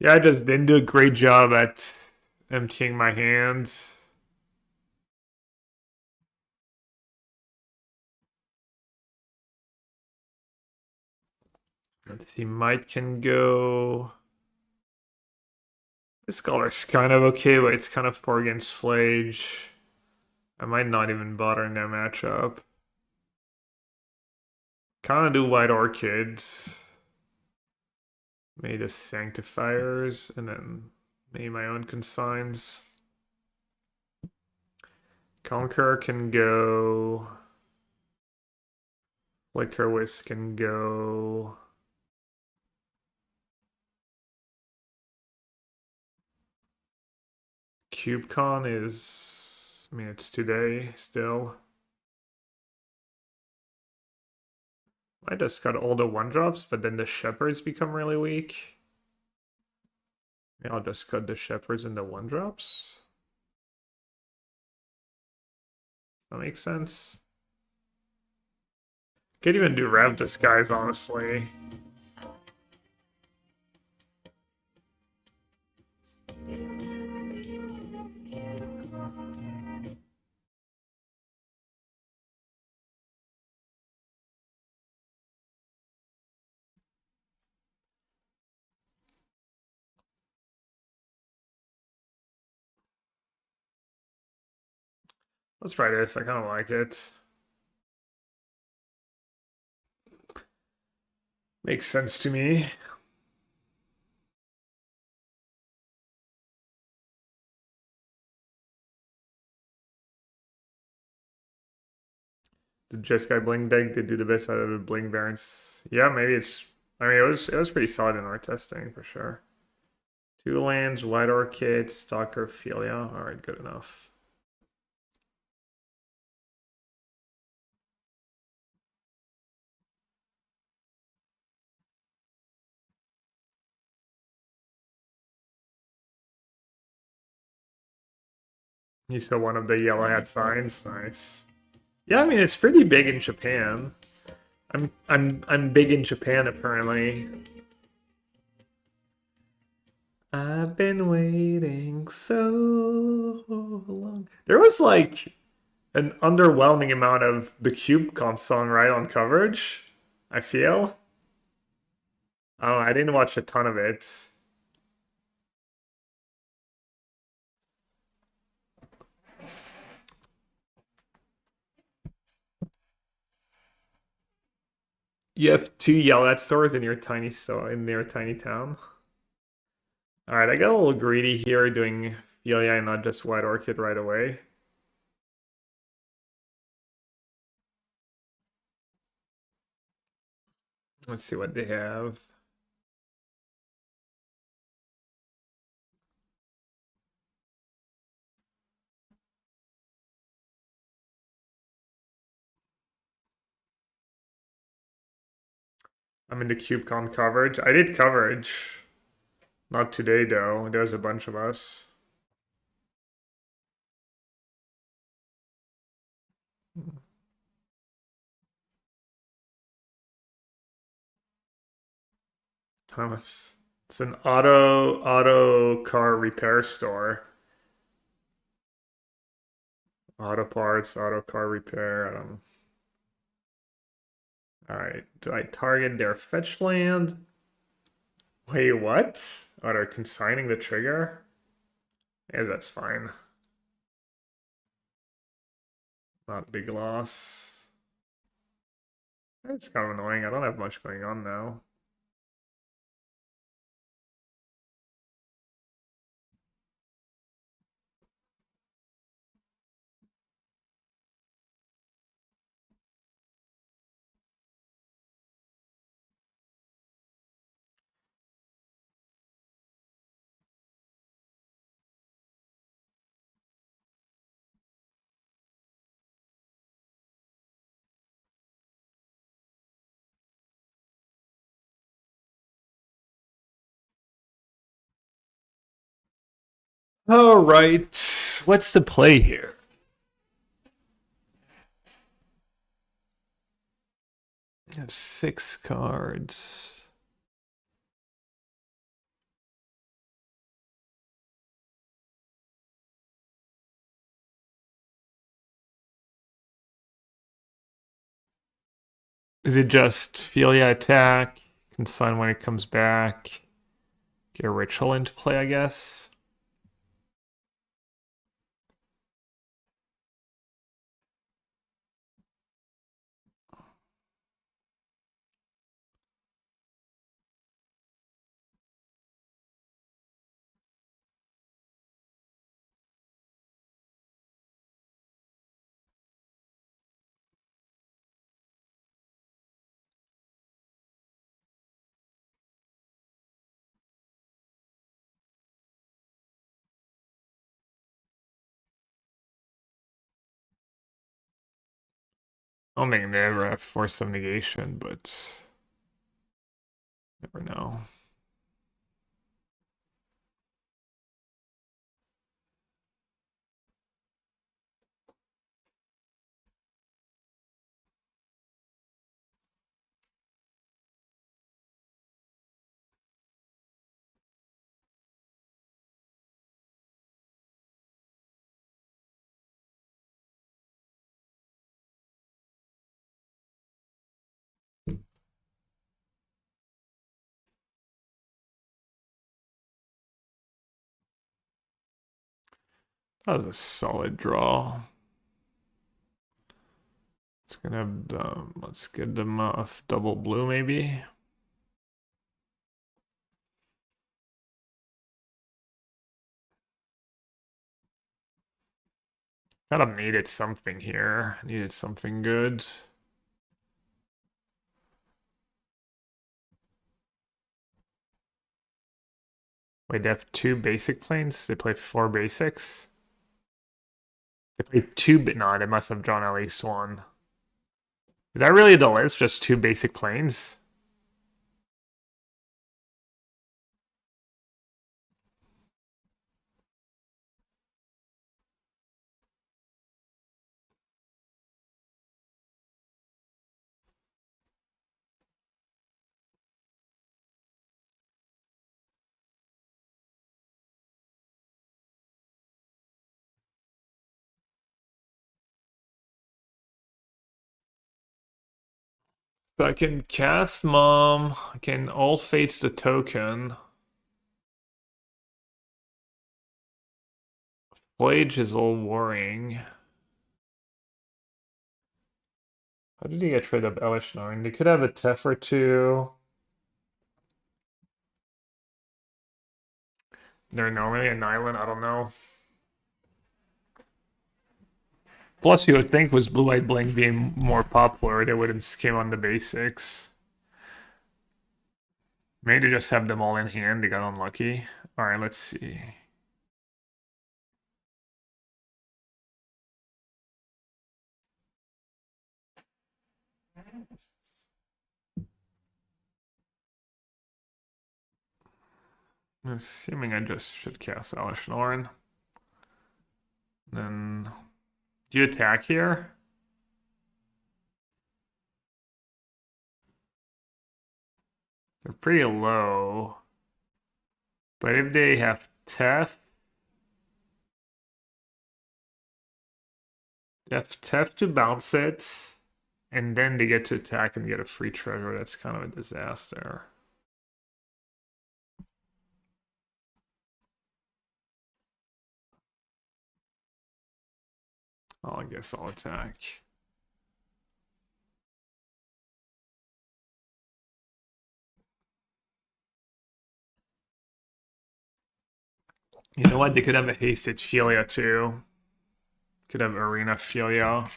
Yeah, I just didn't do a great job at emptying my hands. Let's see, Might can go. This color's kind of okay, but it's kind of poor against Flage. I might not even bother in that matchup. Kind of do White Orchids. Maybe the Sanctifiers, and then maybe my own consigns. Conqueror can go. Flicker Wisp can go. CubeCon is. I mean, it's today still. I just got all the 1-drops, but then the Shepherds become really weak. Maybe I'll just cut the Shepherds and the 1-drops. That makes sense. Could even do Rev Disguise, honestly. Let's try this. I kind of like it. Makes sense to me. The Jeskai Bling deck did do the best out of the Bling variants. Yeah, maybe it's. I mean, it was pretty solid in our testing for sure. Two lands, White Orchid, Stalker, Philia. All right, good enough. You saw one of the yellow hat signs. Nice. Yeah, I mean it's pretty big in Japan. I'm big in Japan apparently. I've been waiting so long. There was like an underwhelming amount of the CubeCon song right on coverage. I feel. I don't know, I didn't watch a ton of it. You have two Yell at stores in your tiny store in your tiny town. All right, I got a little greedy here doing Philia and not just White Orchid right away. Let's see what they have. I'm into CubeCon coverage. I did coverage. Not today though. There's a bunch of us. Thomas. It's an auto car repair store. Auto parts, auto car repair. All right. Do I target their fetch land? Wait, what? Oh, they're consigning the trigger? Yeah, that's fine. Not a big loss. It's kind of annoying. I don't have much going on now. All right. What's the play here? I have 6 cards. Is it just Philia attack? Consign when it comes back. Get a ritual into play, I guess. I don't think they ever have force some negation, but never know. That was a solid draw. Let's get them off double blue maybe. Kind of needed something here. Needed something good. Wait, they have two basic planes? They play four basics? They play two, but no, they must have drawn at least one. Is that really the list? Just two basic planes? So I can cast Mom. I can All Fates the token. Flage is all worrying. How did he get rid of Elishnorn? They could have a Tef or two. They're normally an island, I don't know. Plus, you would think with Blue-White Bling being more popular, they wouldn't skim on the basics. Maybe just have them all in hand, they got unlucky. Alright, let's see. Assuming I just should cast Elishnorn. Then, do you attack here? They're pretty low. But if they have Tef, they have Tef to bounce it, and then they get to attack and get a free treasure. That's kind of a disaster. Oh, I guess I'll attack. You know what? They could have a hasted Philia too. Could have Arena Philia.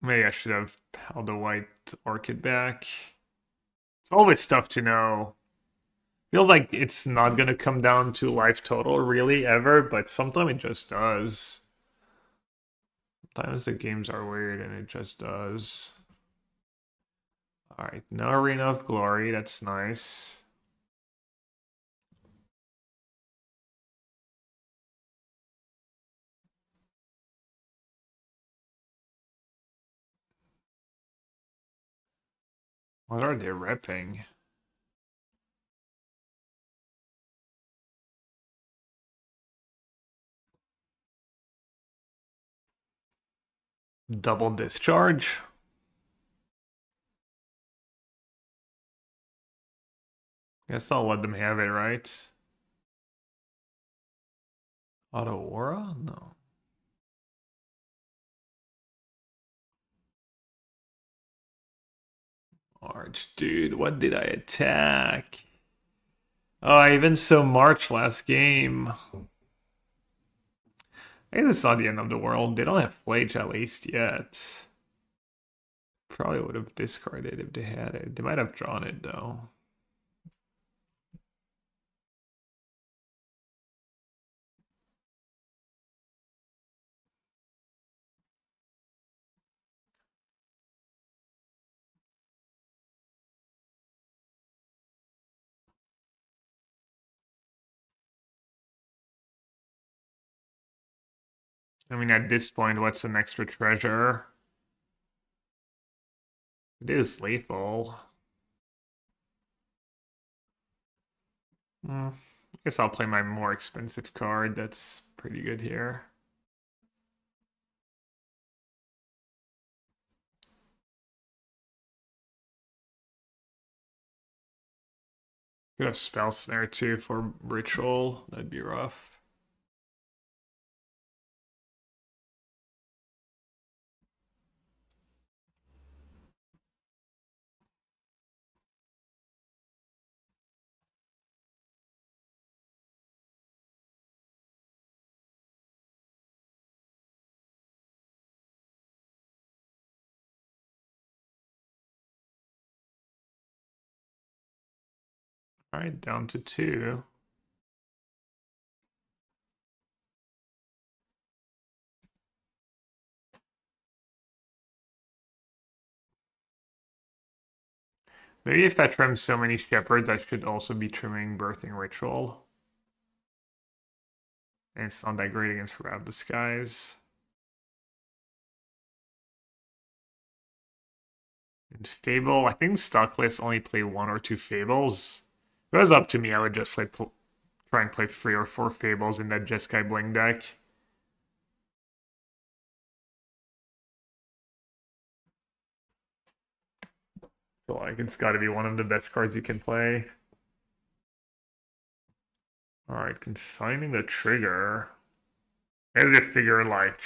Maybe I should have held the white orchid back. It's always tough to know. Feels like it's not gonna come down to life total really ever, but sometimes it just does. Sometimes the games are weird and it just does. Alright, no Arena of Glory, that's nice. What are they repping? Double discharge? Guess I'll let them have it, right? Auto Aura? No. March, dude, what did I attack? Oh, I even saw March last game. I guess it's not the end of the world. They don't have Flage at least yet. Probably would have discarded if they had it. They might have drawn it though. I mean, at this point, what's an extra treasure? It is lethal. I guess I'll play my more expensive card. That's pretty good here. Could have Spell Snare too for Ritual. That'd be rough. Alright, down to 2. Maybe if I trim so many shepherds, I should also be trimming birthing ritual. And it's not that great against Wrath Disguise. And Fable, I think stock lists only play 1 or 2 Fables. If it was up to me, I would just try and play 3 or 4 Fables in that Jeskai Bling deck. Feel like it's got to be one of the best cards you can play. Alright, consigning the trigger. As if figure like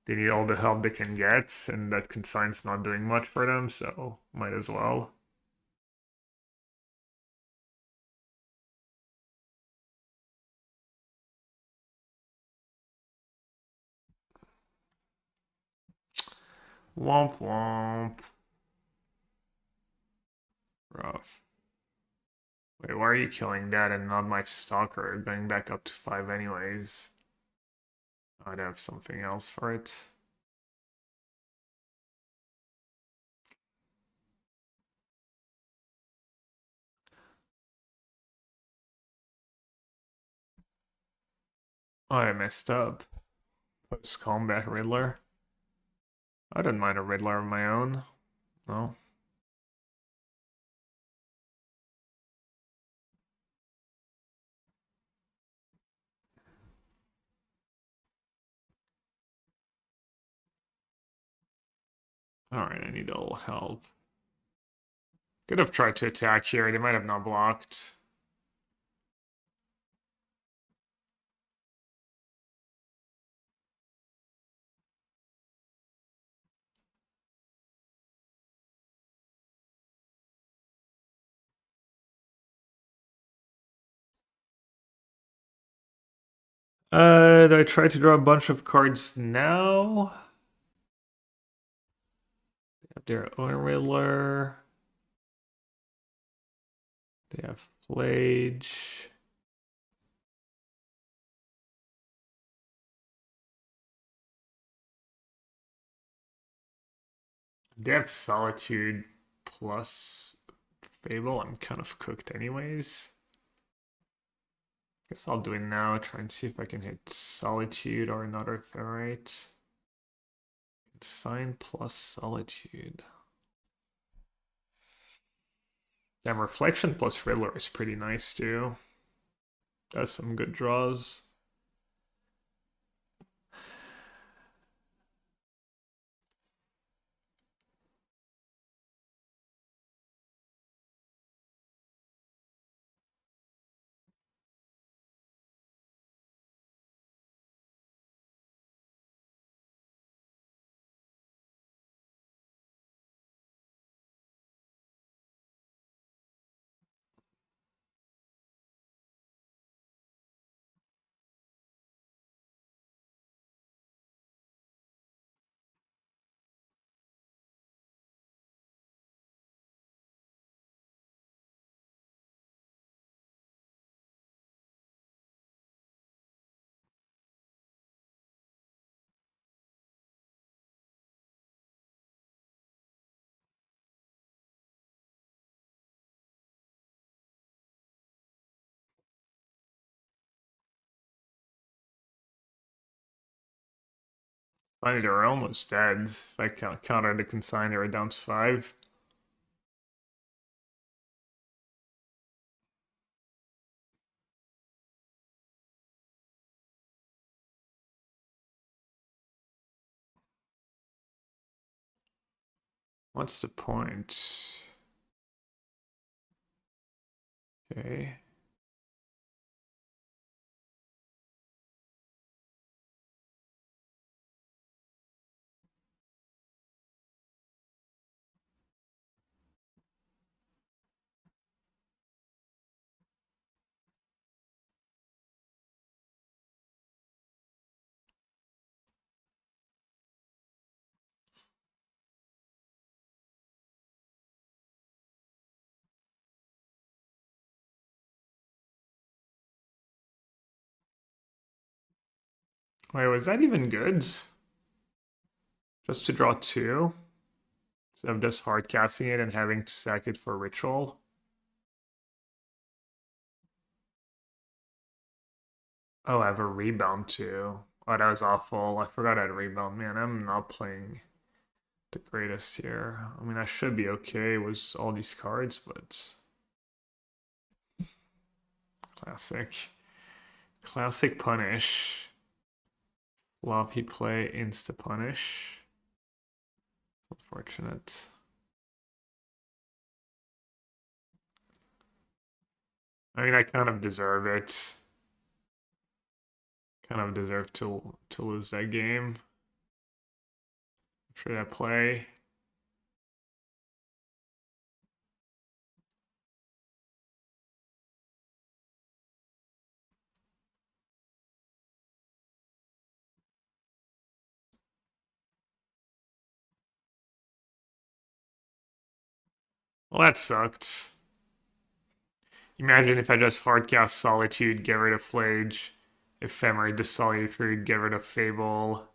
they need all the help they can get, and that consign's not doing much for them, so might as well. Womp womp. Rough. Wait, why are you killing that and not my stalker? Going back up to 5 anyways. I'd have something else for it. Oh, I messed up. Post-combat Riddler. I don't mind a Riddler of my own. No. Alright, I need a little help. Could have tried to attack here, they might have not blocked. Do I try to draw a bunch of cards now? They have their own Riddler. They have Flage. They have Solitude plus Fable. I'm kind of cooked anyways. Guess I'll do it now. Try and see if I can hit Solitude or another Ferrite. Sign plus Solitude. Damn, Reflection plus Riddler is pretty nice too. Does some good draws. Finally, they're almost dead. If I counter the consign, they're down to 5. What's the point? Okay. Wait, was that even good? Just to draw two? Instead of just hard casting it and having to sack it for ritual? Oh, I have a rebound too. Oh, that was awful. I forgot I had a rebound. Man, I'm not playing the greatest here. I mean, I should be okay with all these cards, but classic. Classic punish. Floppy play, insta punish. Unfortunate. I mean, I kind of deserve it. Kind of deserve to lose that game. After that play. Well, that sucked. Imagine if I just hardcast Solitude, get rid of Flage, Ephemerate to Solitude, get rid of Fable.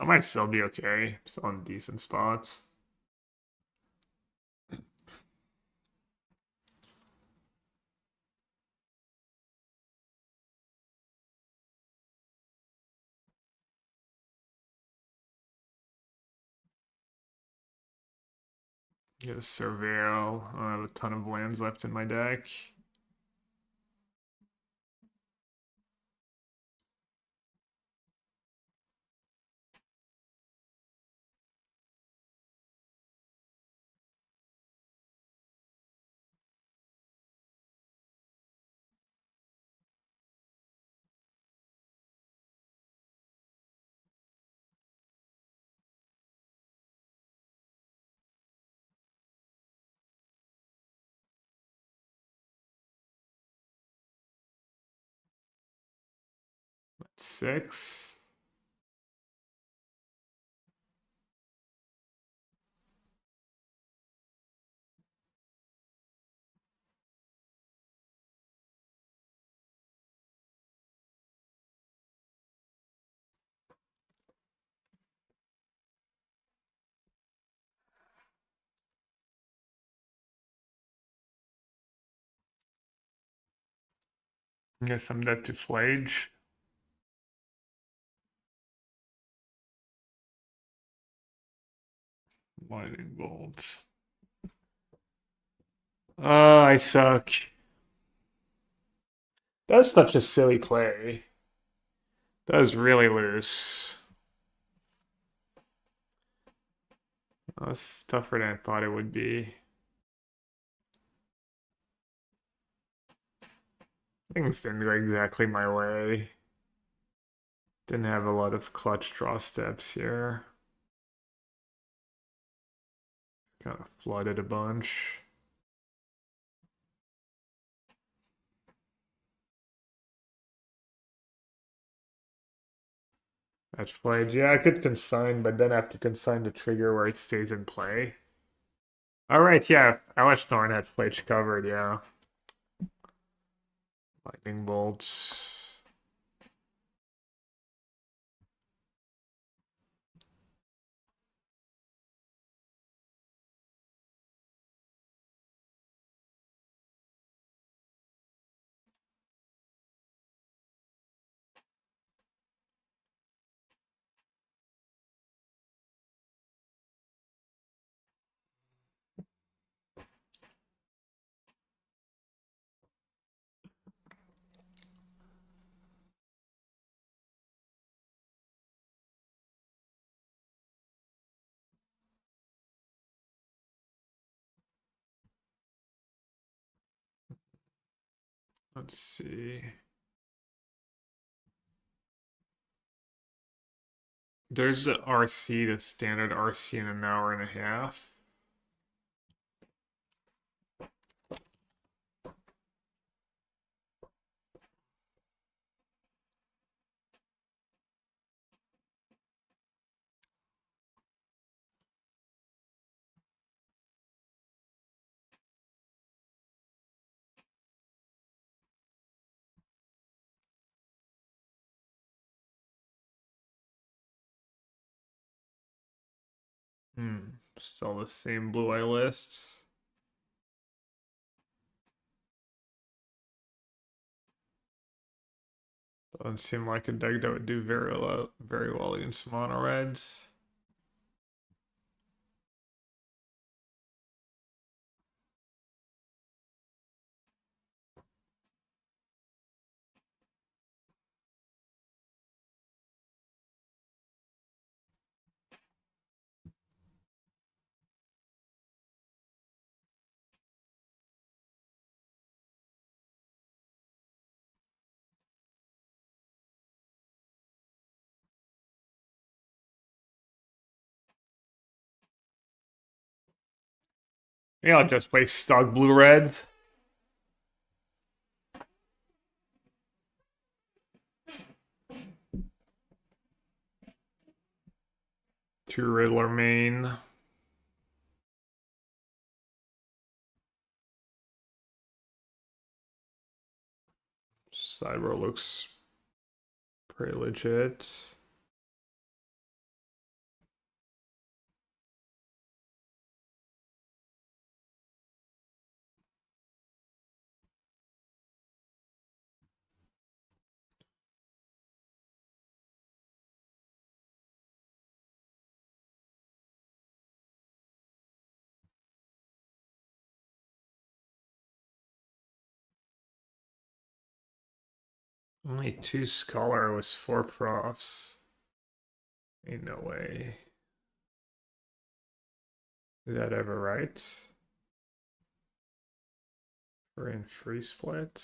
I might still be okay. Still in decent spots. Get a Surveil. I have a ton of lands left in my deck. Six. Guess I'm dead to Flage. Lightning bolt. Oh, I suck. That's such a silly play. That was really loose. That's tougher than I thought it would be. Things didn't go exactly my way. Didn't have a lot of clutch draw steps here. Kind of flooded a bunch. That's played. Yeah, I could consign, but then I have to consign the trigger where it stays in play. Alright, yeah. LH Norn had Fletch covered, yeah. Lightning bolts. Let's see. There's the RC, the standard RC in an hour and a half. Still the same blue eye lists. Doesn't seem like a deck that would do very well against mono reds. Yeah, I'll just play stock blue reds. Two Riddler main. Sideboard looks pretty legit. Only 2 Scholar was 4 profs. Ain't no way. Is that ever right? We're in free split.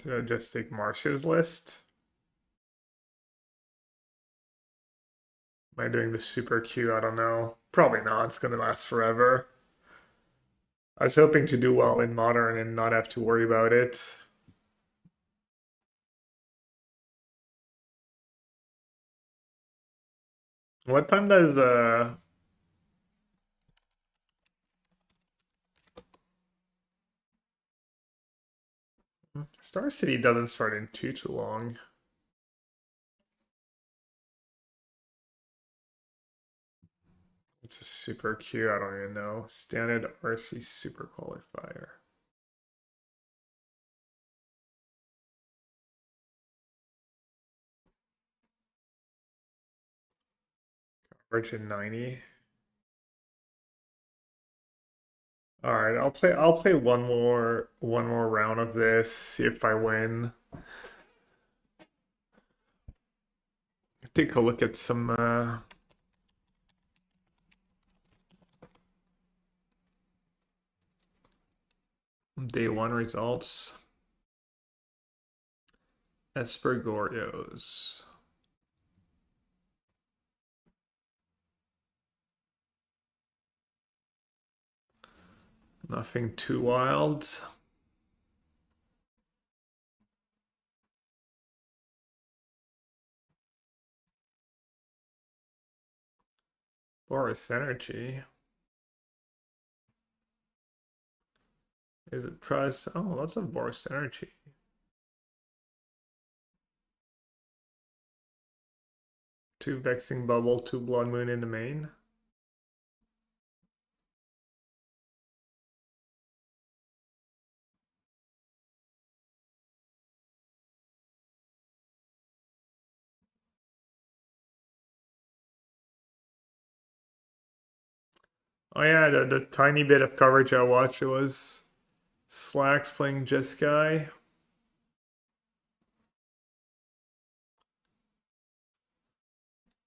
Did I just take Marcia's list? Am I doing the super Q? I don't know. Probably not. It's gonna last forever. I was hoping to do well in modern and not have to worry about it. What time does Star City doesn't start in too long. It's a super Q, I don't even know. Standard RC super qualifier. Virgin 90. Alright, I'll play one more round of this, see if I win. Take a look at some day one results. Espergorios. Nothing too wild. Boris Energy. Is it price? Oh, lots of Boris Energy. Two Vexing Bubble, two Blood Moon in the main. Oh yeah, the tiny bit of coverage I watched, it was Slacks playing Jeskai.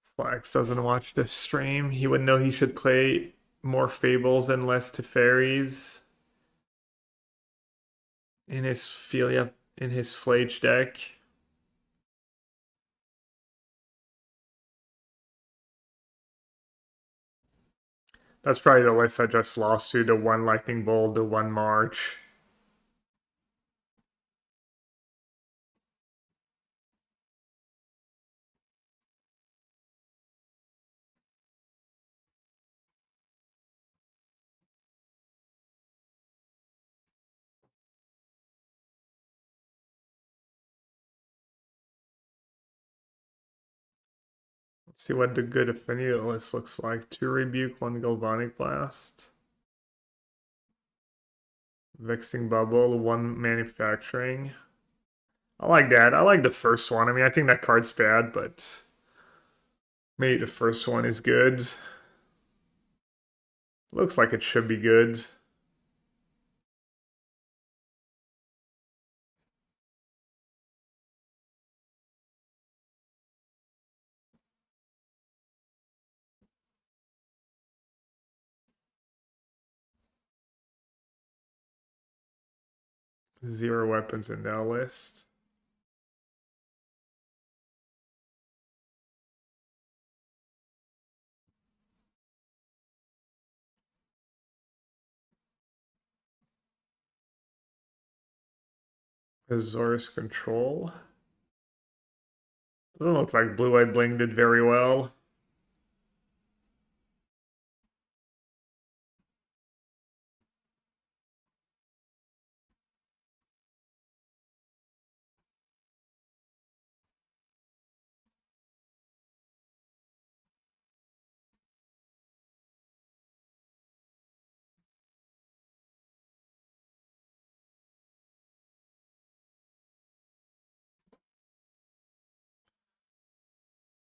Slacks doesn't watch the stream. He would know he should play more Fables and less Teferis in his Philia in his Flage deck. That's probably the list I just lost to, the one Lightning Bolt, the one March. Let's see what the good affinity list looks like. 2 Rebuke, 1 Galvanic Blast. Vexing Bubble, 1 Manufacturing. I like that. I like the first one. I mean, I think that card's bad, but maybe the first one is good. Looks like it should be good. Zero weapons in that list. Azorus Control. Doesn't look like Blue-Eyed Bling did very well.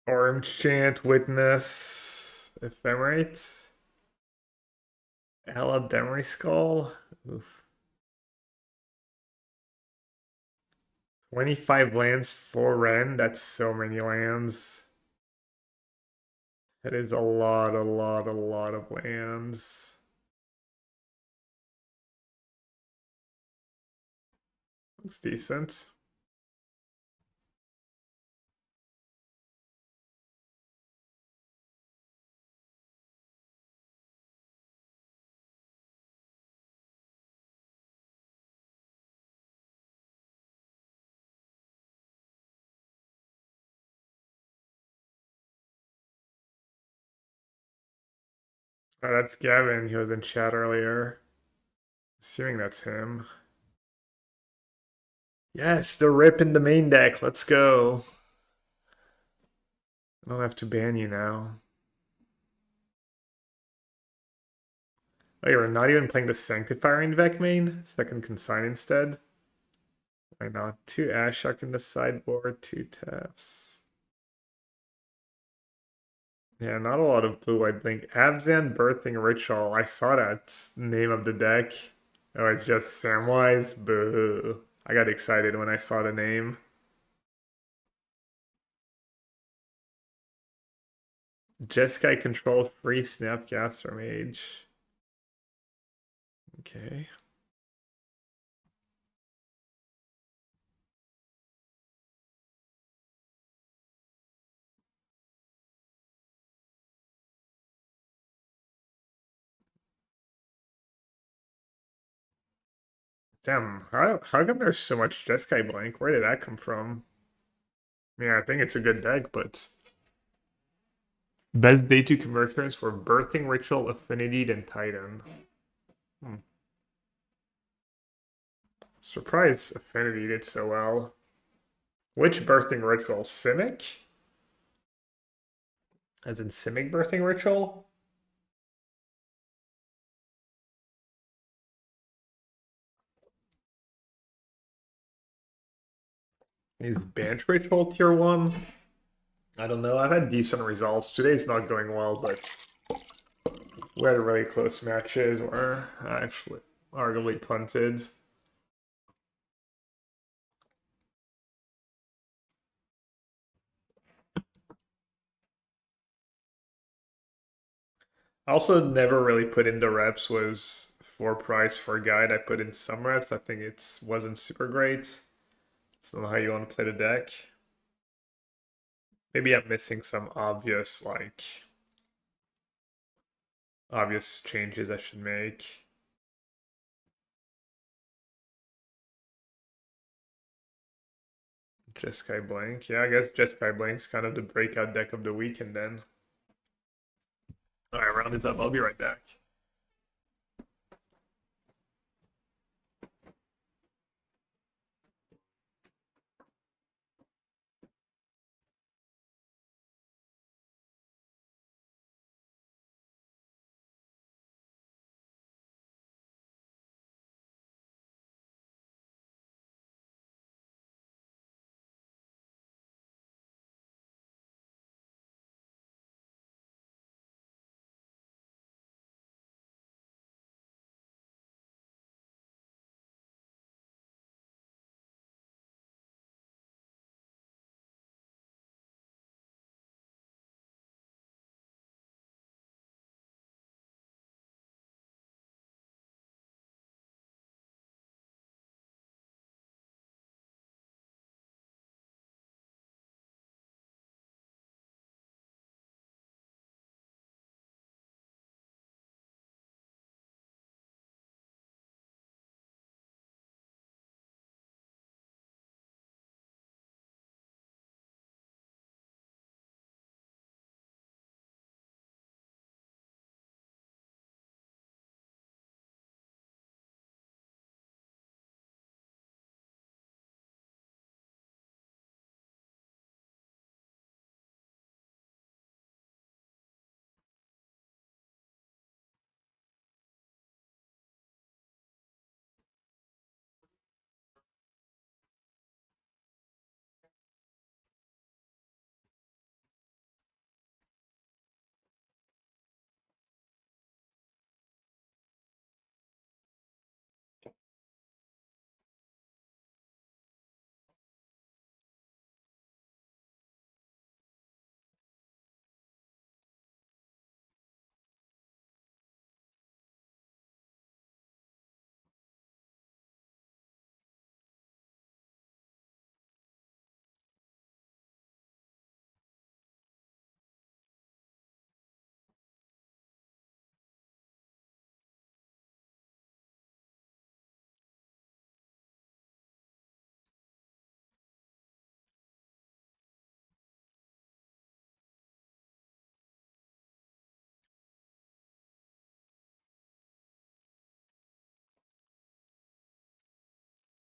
Orange Chant, Witness, Ephemerate. Ella Demery Skull. Oof. 25 lands for Ren. That's so many lands. That is a lot of lands. Looks decent. Oh, that's Gavin. He was in chat earlier. Assuming that's him. Yes, the rip in the main deck. Let's go. I don't have to ban you now. Oh, you're not even playing the Sanctifier in Vec main? Second Consign instead? Why not? 2 Ashok in the sideboard, 2 taps. Yeah, not a lot of blue-white blink. Abzan Birthing Ritual. I saw that name of the deck. Oh, it's just Samwise? Boo. I got excited when I saw the name. Jeskai control free Snapcaster Mage. Okay. Damn, how come there's so much Jeskai blank? Where did that come from? Yeah, I think it's a good deck, but best day 2 conversions for Birthing Ritual, Affinity, then Titan. Hmm. Surprised Affinity did so well. Which Birthing Ritual? Simic? As in Simic Birthing Ritual? Is Bant Ritual tier 1? I don't know. I've had decent results. Today's not going well, but we had really close matches where I actually arguably punted. I also never really put in the reps was for price for guide. I put in some reps. I think it wasn't super great. It's not how you want to play the deck. Maybe I'm missing some obvious like obvious changes I should make. Jeskai Blank. Yeah, I guess Jeskai Blank's kind of the breakout deck of the weekend then. Alright, round is up. I'll be right back.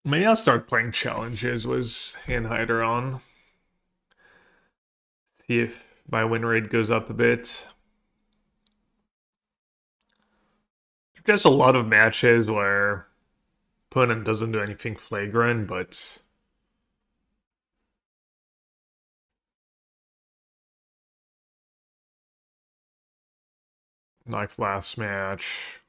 Maybe I'll start playing challenges with Handhider on. See if my win rate goes up a bit. There's a lot of matches where opponent doesn't do anything flagrant, but like last match,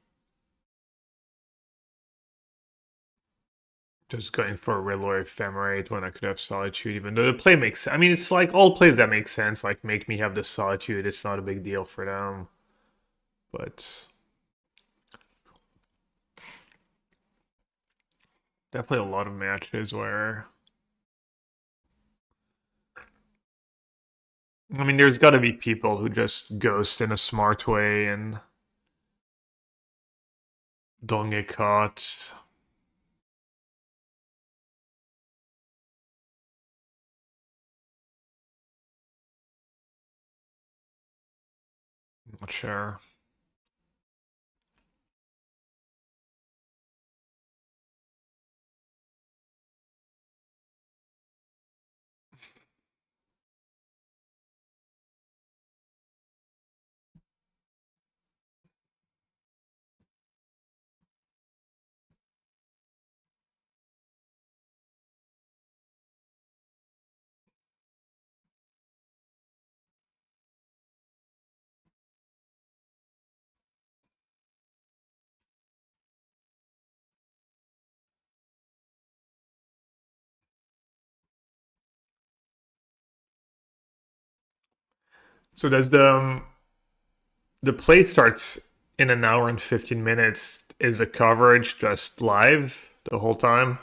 just going for a real or ephemerate when I could have solitude, even though the play makes, I mean, it's like all plays that make sense, like make me have the solitude, it's not a big deal for them. But definitely a lot of matches where, I mean, there's got to be people who just ghost in a smart way and don't get caught. Not sure. So does the play starts in an hour and 15 minutes? Is the coverage just live the whole time?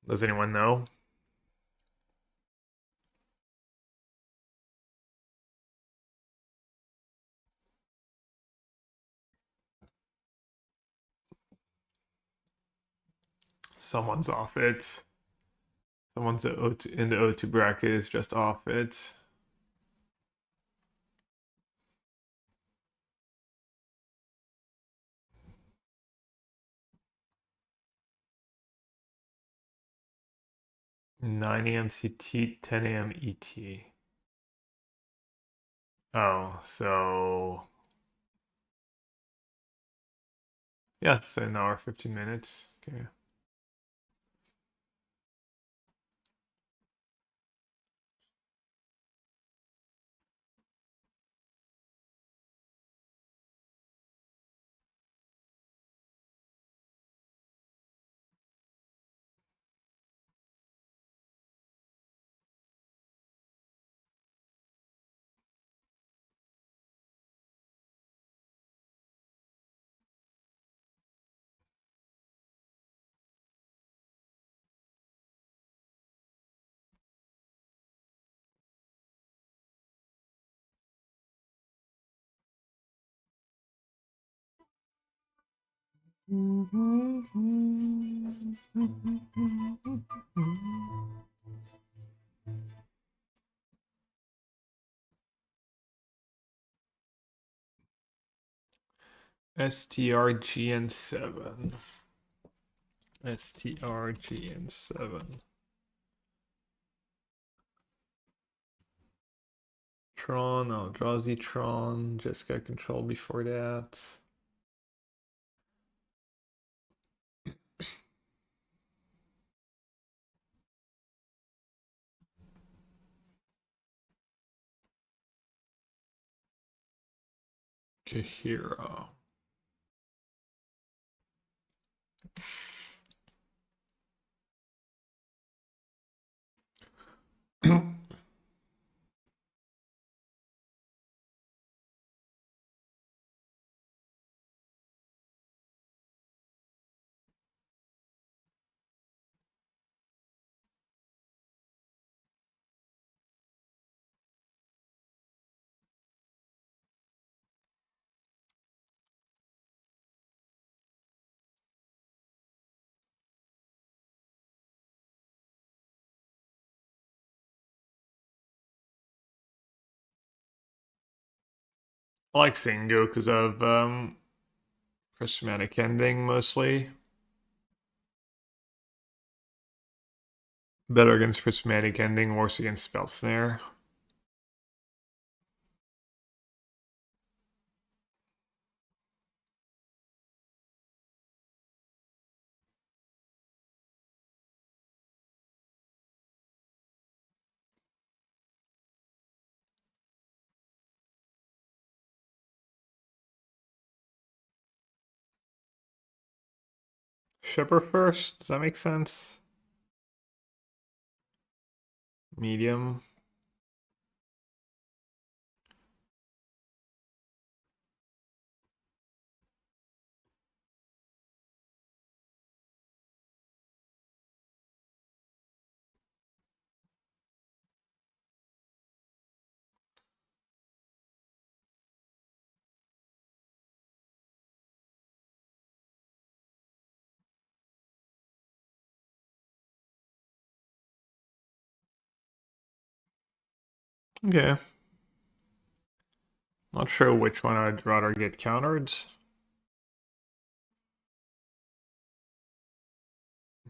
Does anyone know? Someone's off it. Someone's in the O2 bracket is just off it. Nine AM CT, 10 AM ET. Oh, so yeah, so an hour 15 minutes. Okay. STRGN7. STRGN7. Tron, Eldrazi Tron, just got control before that. Kahira. I like Singo because of prismatic ending mostly. Better against prismatic ending, worse against spell snare. Shipper first, does that make sense? Medium. Okay. Not sure which one I'd rather get countered.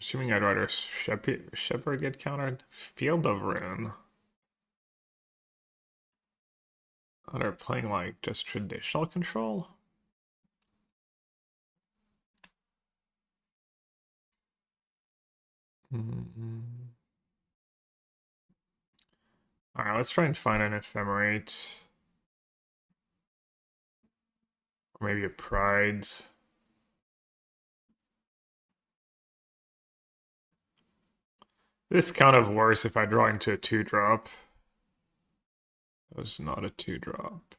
Assuming I'd rather Shepherd get countered. Field of Ruin. Oh, they're playing like just traditional control. Alright, let's try and find an ephemerate. Or maybe a pride. This kind of worse if I draw into a 2-drop. That was not a 2-drop.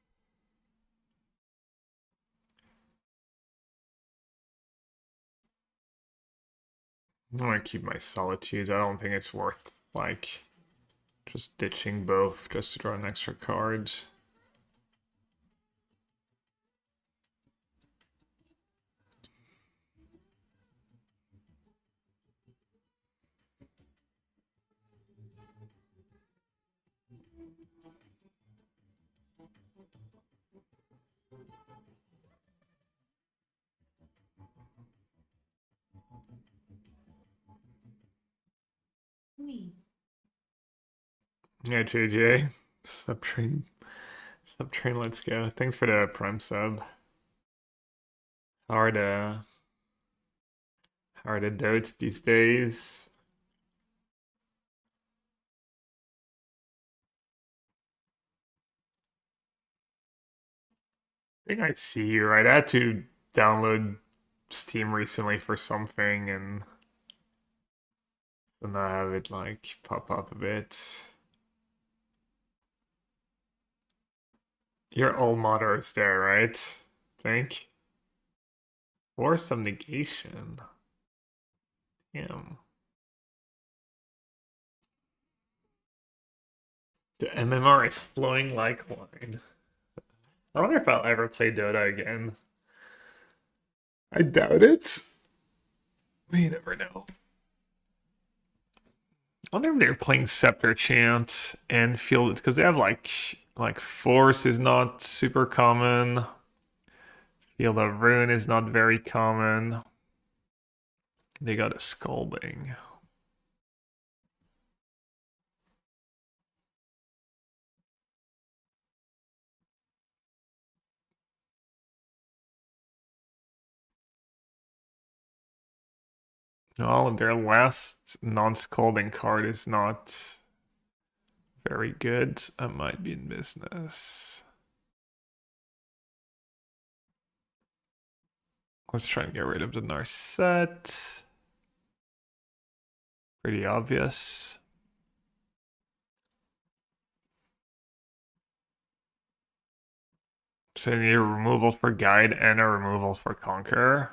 I want to keep my Solitude. I don't think it's worth, like, just ditching both just to draw an extra card. Oui. Yeah, JJ. Subtrain. Subtrain, let's go. Thanks for the prime sub. Hard hard to dotes these days. I think I see you, right? I had to download Steam recently for something and then I have it like pop up a bit. Your old motto is there, right? Think. Or some negation. Damn. The MMR is flowing like wine. I wonder if I'll ever play Dota again. I doubt it. We never know. I wonder if they're playing Scepter Chant and Field because they have like Force is not super common. Field of Ruin is not very common. They got a Scalding. Oh, their last non-Scalding card is not very good. I might be in business. Let's try and get rid of the Narset. Pretty obvious. So you need a removal for Guide and a removal for Conquer.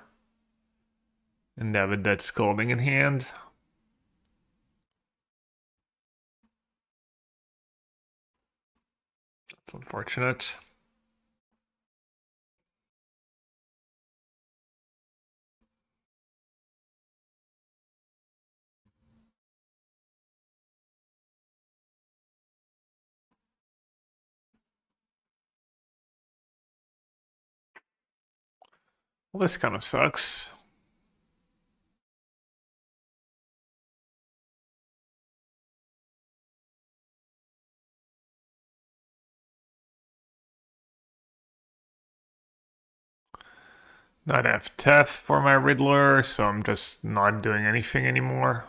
And have a dead Scolding in hand. That's unfortunate. Well, this kind of sucks. Not have Tef for my Riddler, so I'm just not doing anything anymore.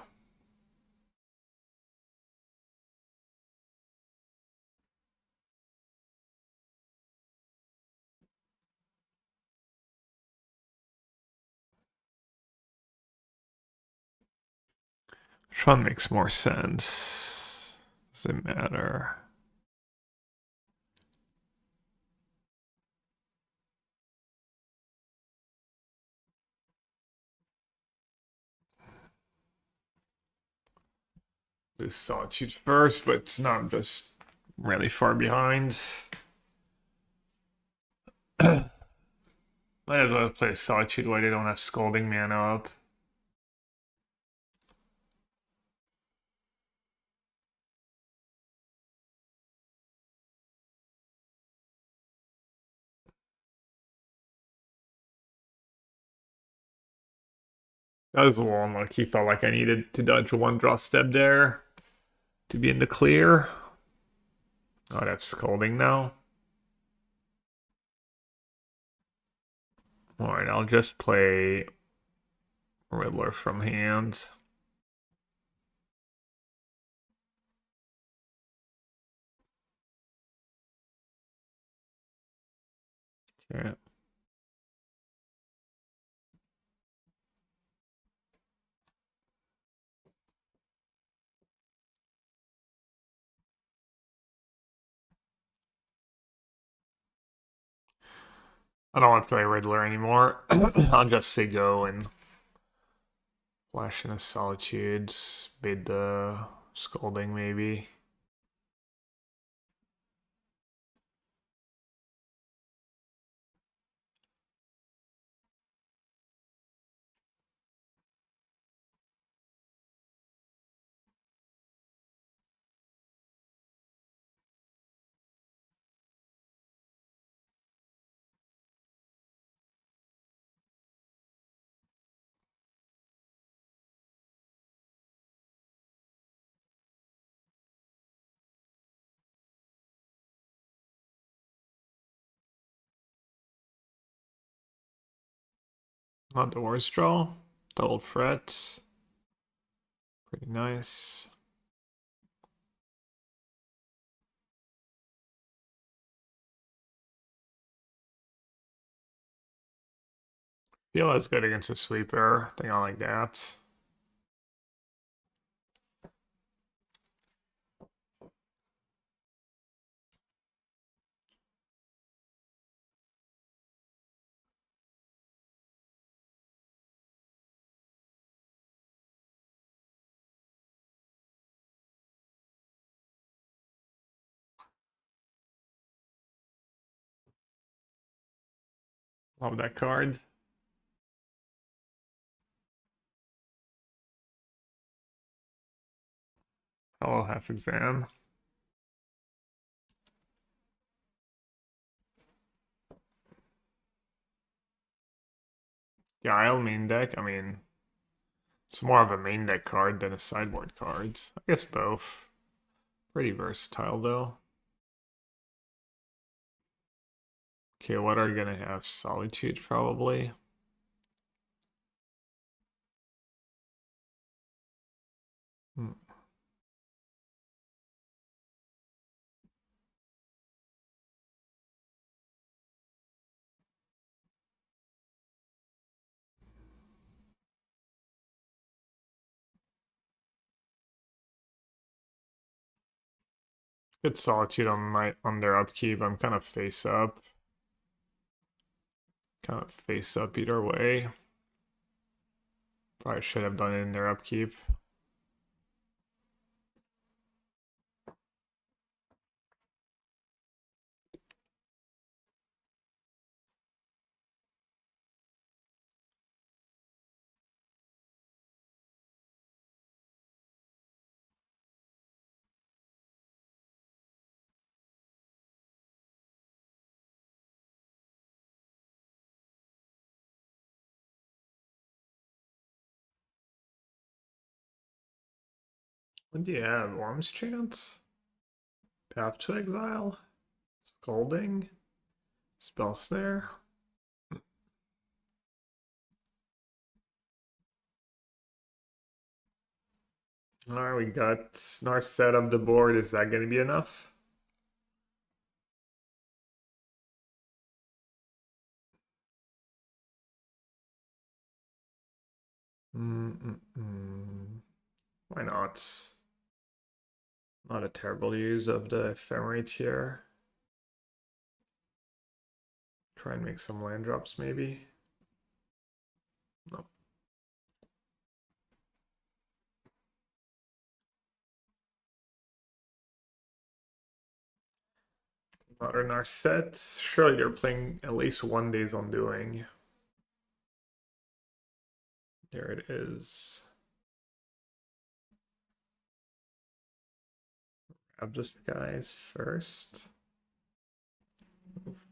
Which one makes more sense? Does it matter? Do Solitude first, but now I'm just really far behind. Might as well play Solitude while they don't have Scolding mana up. That was one like he felt like I needed to dodge one draw step there to be in the clear. I'd have Scolding now. Alright, I'll just play Riddler from hand. Okay. I don't want to play Riddler anymore. I'll just say go and flash in a Solitudes, bid the Scolding maybe. Not the worst draw. Double threat. Pretty nice. Feel that's good against a sweeper. Thing I like that. Love that card. Hello, half exam. Guile main deck. I mean, it's more of a main deck card than a sideboard card. I guess both. Pretty versatile though. Okay, what are you gonna have? Solitude probably. Hmm. Good solitude on their upkeep. I'm kind of face up. Kind of face up either way. Probably should have done it in their upkeep. What do you have? Worm's Chance? Path to Exile? Scolding? Spell Snare? Alright, we got Narset up the board. Is that gonna be enough? Mm-mm-mm. Why not? Not a terrible use of the Ephemerate here. Try and make some land drops maybe. No. Modern Narset. Surely they're playing at least one Days Undoing. There it is. Grab this guys first. Oof.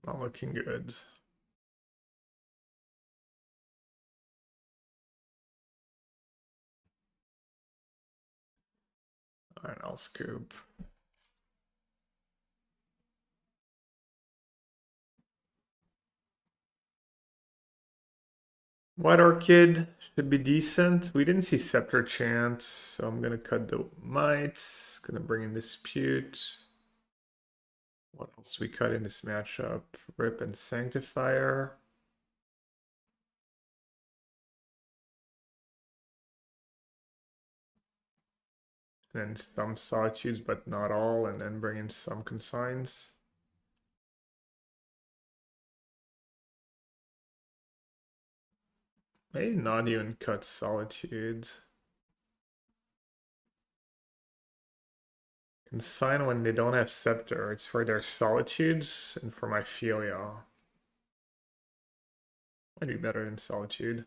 Not looking good. Alright, I'll scoop. White Orchid should be decent. We didn't see Scepter Chance, so I'm gonna cut the Mites. Gonna bring in Dispute. What else we cut in this matchup? Rip and Sanctifier. And some Solitudes, but not all, and then bring in some Consigns. Maybe not even cut Solitudes. And sign when they don't have scepter. It's for their solitudes and for my Filia. I do better than solitude.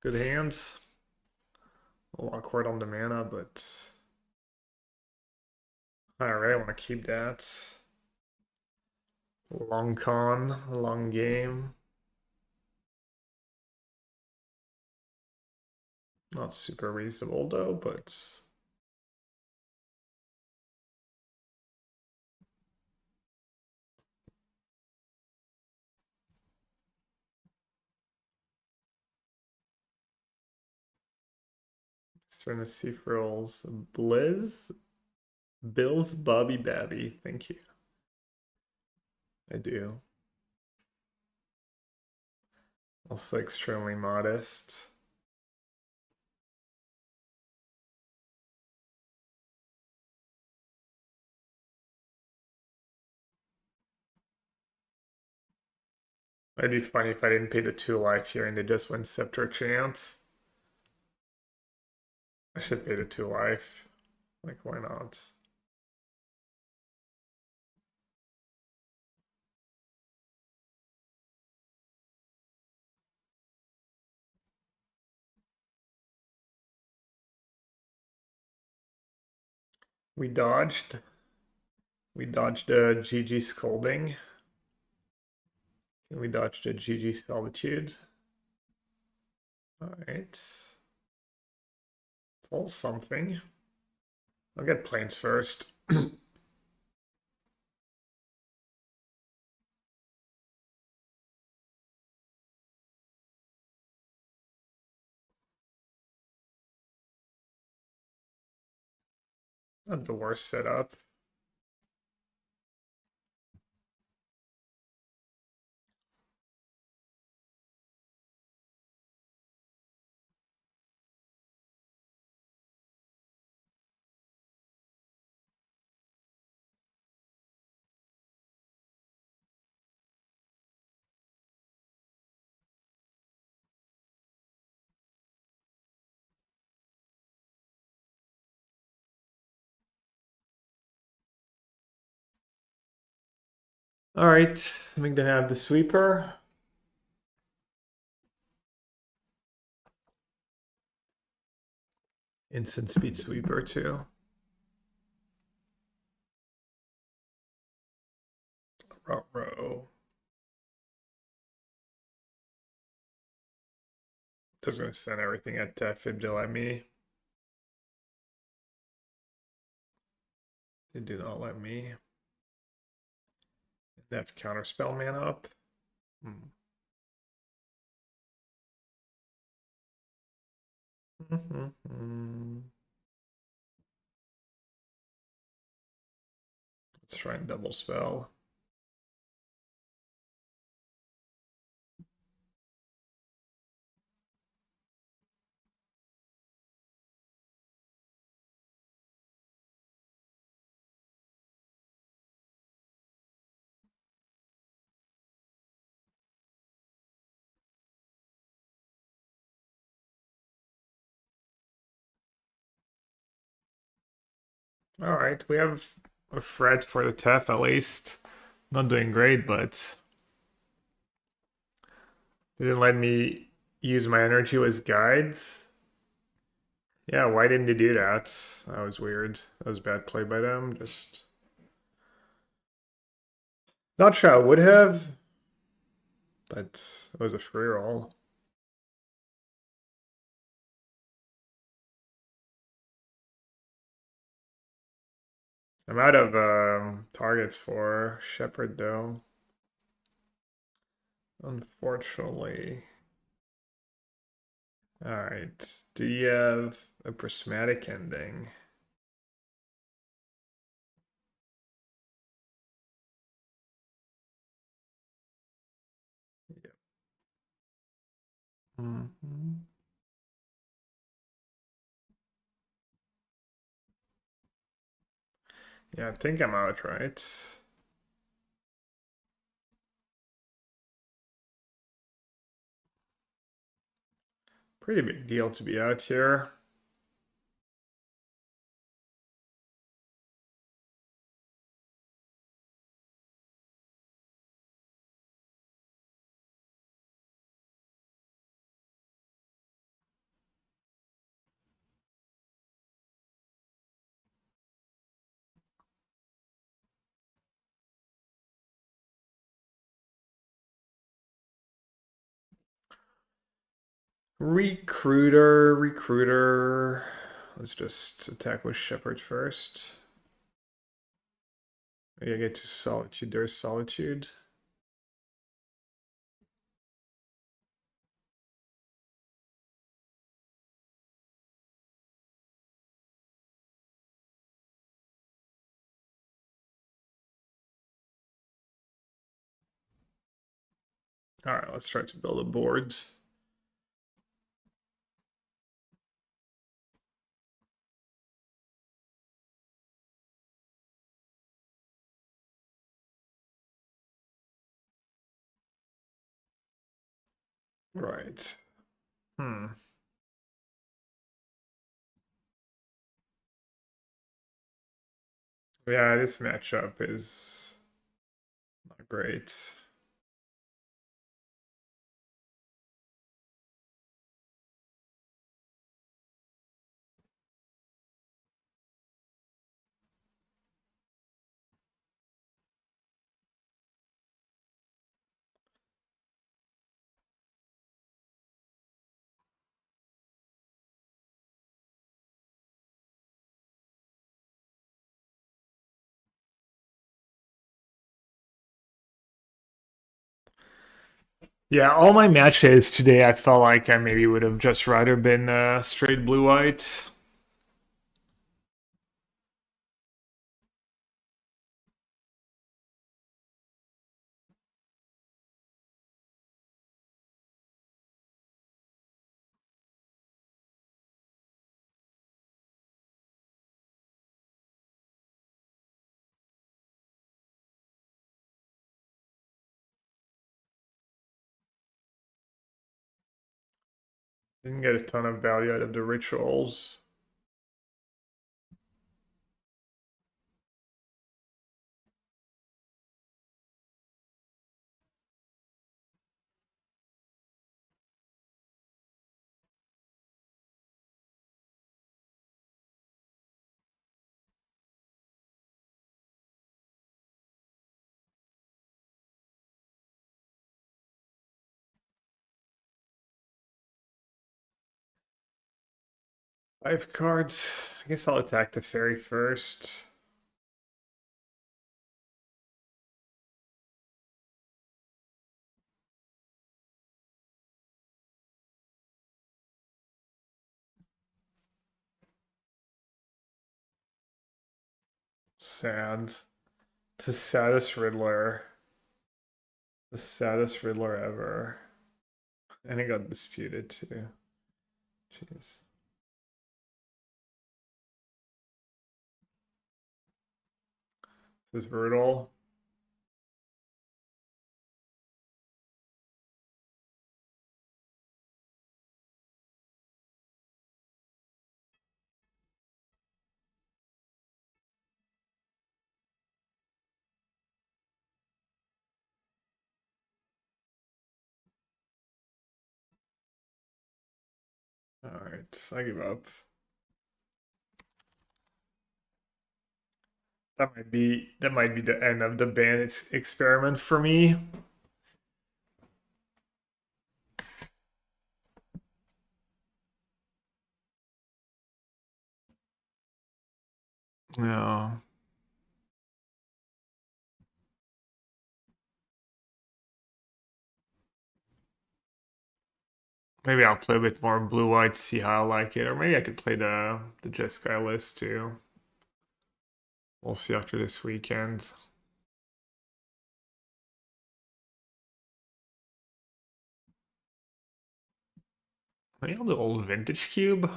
Good hands. A little awkward on the mana, but alright, I want to keep that. Long con, long game. Not super reasonable though, but starting to see for rolls. Blizz, Bills, Bobby Babby. Thank you. I do. Also extremely modest. It'd be funny if I didn't pay the 2 life here and they just went Scepter Chance. I should pay the 2 life. Like, why not? We dodged. We dodged a GG Scolding. And we dodged a GG Solitude. Alright. It's all something. I'll get planes first. Not the worst setup. Alright, I'm gonna have the sweeper. Instant speed sweeper too. Row. Just gonna send everything at fib to let me. They do not let me. They have counterspell mana up. Let's try and double spell. All right, we have a threat for the TEF at least. Not doing great, but they didn't let me use my energy as guides. Yeah, why didn't they do that? That was weird. That was bad play by them. Just not sure I would have, but it was a free roll. I'm out of targets for Shepherd though. Unfortunately. Alright. Do you have a prismatic ending? Yep. Yeah, I think I'm out, right? Pretty big deal to be out here. Recruiter. Let's just attack with Shepherd first. Maybe I get to Solitude. There's Solitude. All right, let's try to build a board. Right. Hmm. Yeah, this matchup is not great. Yeah, all my matches today, I felt like I maybe would have just rather been straight blue-white. Didn't get a ton of value out of the rituals. Five cards. I guess I'll attack the fairy first. Sad. The saddest Riddler. The saddest Riddler ever. And it got disputed too. Jeez. This is brutal. Alright, I give up. That might be the end of the Bant experiment for me. No. Maybe I'll play a bit more blue-white, see how I like it. Or maybe I could play the Jeskai list too. We'll see after this weekend. Maybe I'll do old vintage cube.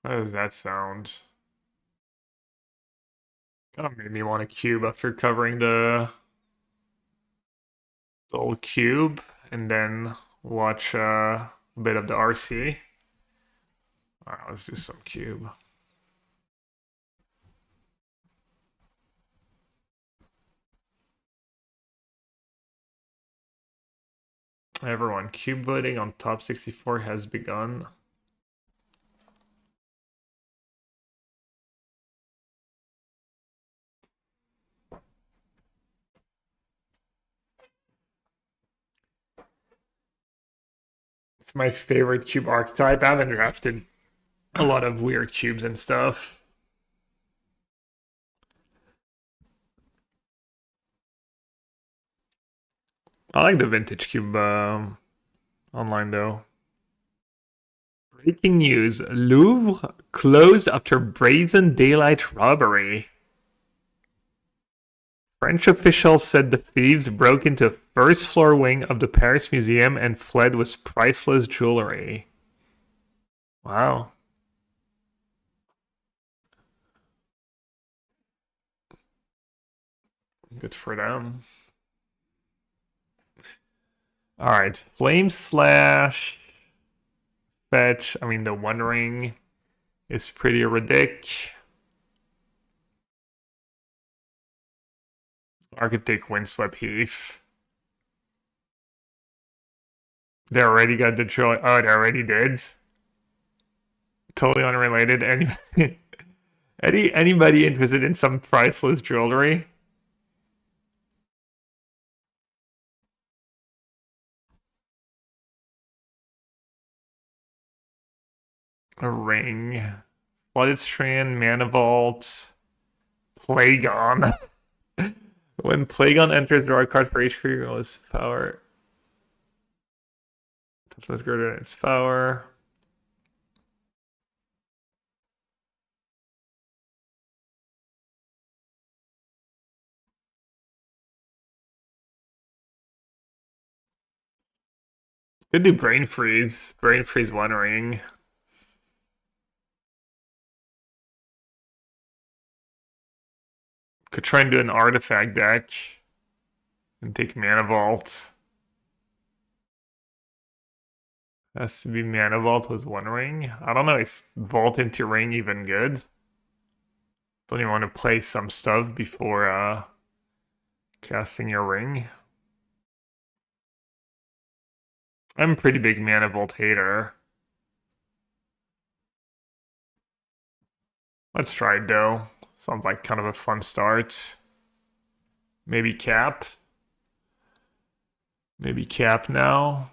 How does that sound? Kind of made me want a cube after covering the old cube, and then watch a bit of the RC. All right, let's do some cube. Everyone, cube voting on top 64 has begun. It's my favorite cube archetype. I haven't drafted a lot of weird cubes and stuff. I like the vintage cube online though. Breaking news: Louvre closed after brazen daylight robbery. French officials said the thieves broke into the first floor wing of the Paris Museum and fled with priceless jewelry. Wow. Good for them. Alright, Flame Slash. Fetch. I mean, the One Ring is pretty ridiculous. I could take Windswept Heath. They already got the joy. Oh, they already did. Totally unrelated. Anybody interested in some priceless jewelry? A ring. Flooded Strand, Mana Vault, Plagon. When Plagon enters, draw a card for each creature with its power. Touchless greater than its power. Could do Brain Freeze. Brain Freeze One Ring. Could try and do an artifact deck. And take Mana Vault. Has to be Mana Vault with One Ring. I don't know, is Vault into Ring even good? Don't you want to play some stuff before casting your ring? I'm a pretty big Mana Vault hater. Let's try it though. Sounds like kind of a fun start. Maybe cap. Maybe cap now.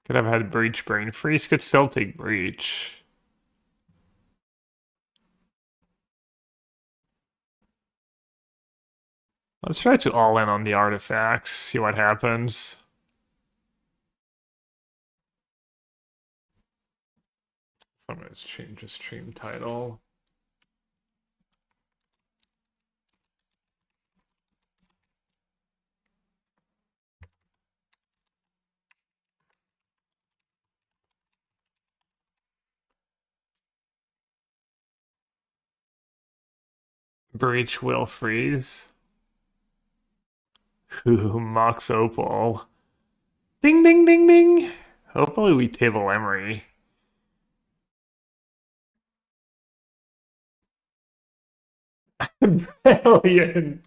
Could have had Breach, Brain Freeze. Could still take Breach. Let's try to all in on the artifacts. See what happens. So I'm gonna change the stream title. Breach will freeze. Ooh, Mox Opal. Ding, ding, ding, ding. Hopefully we table Emery. Brilliant.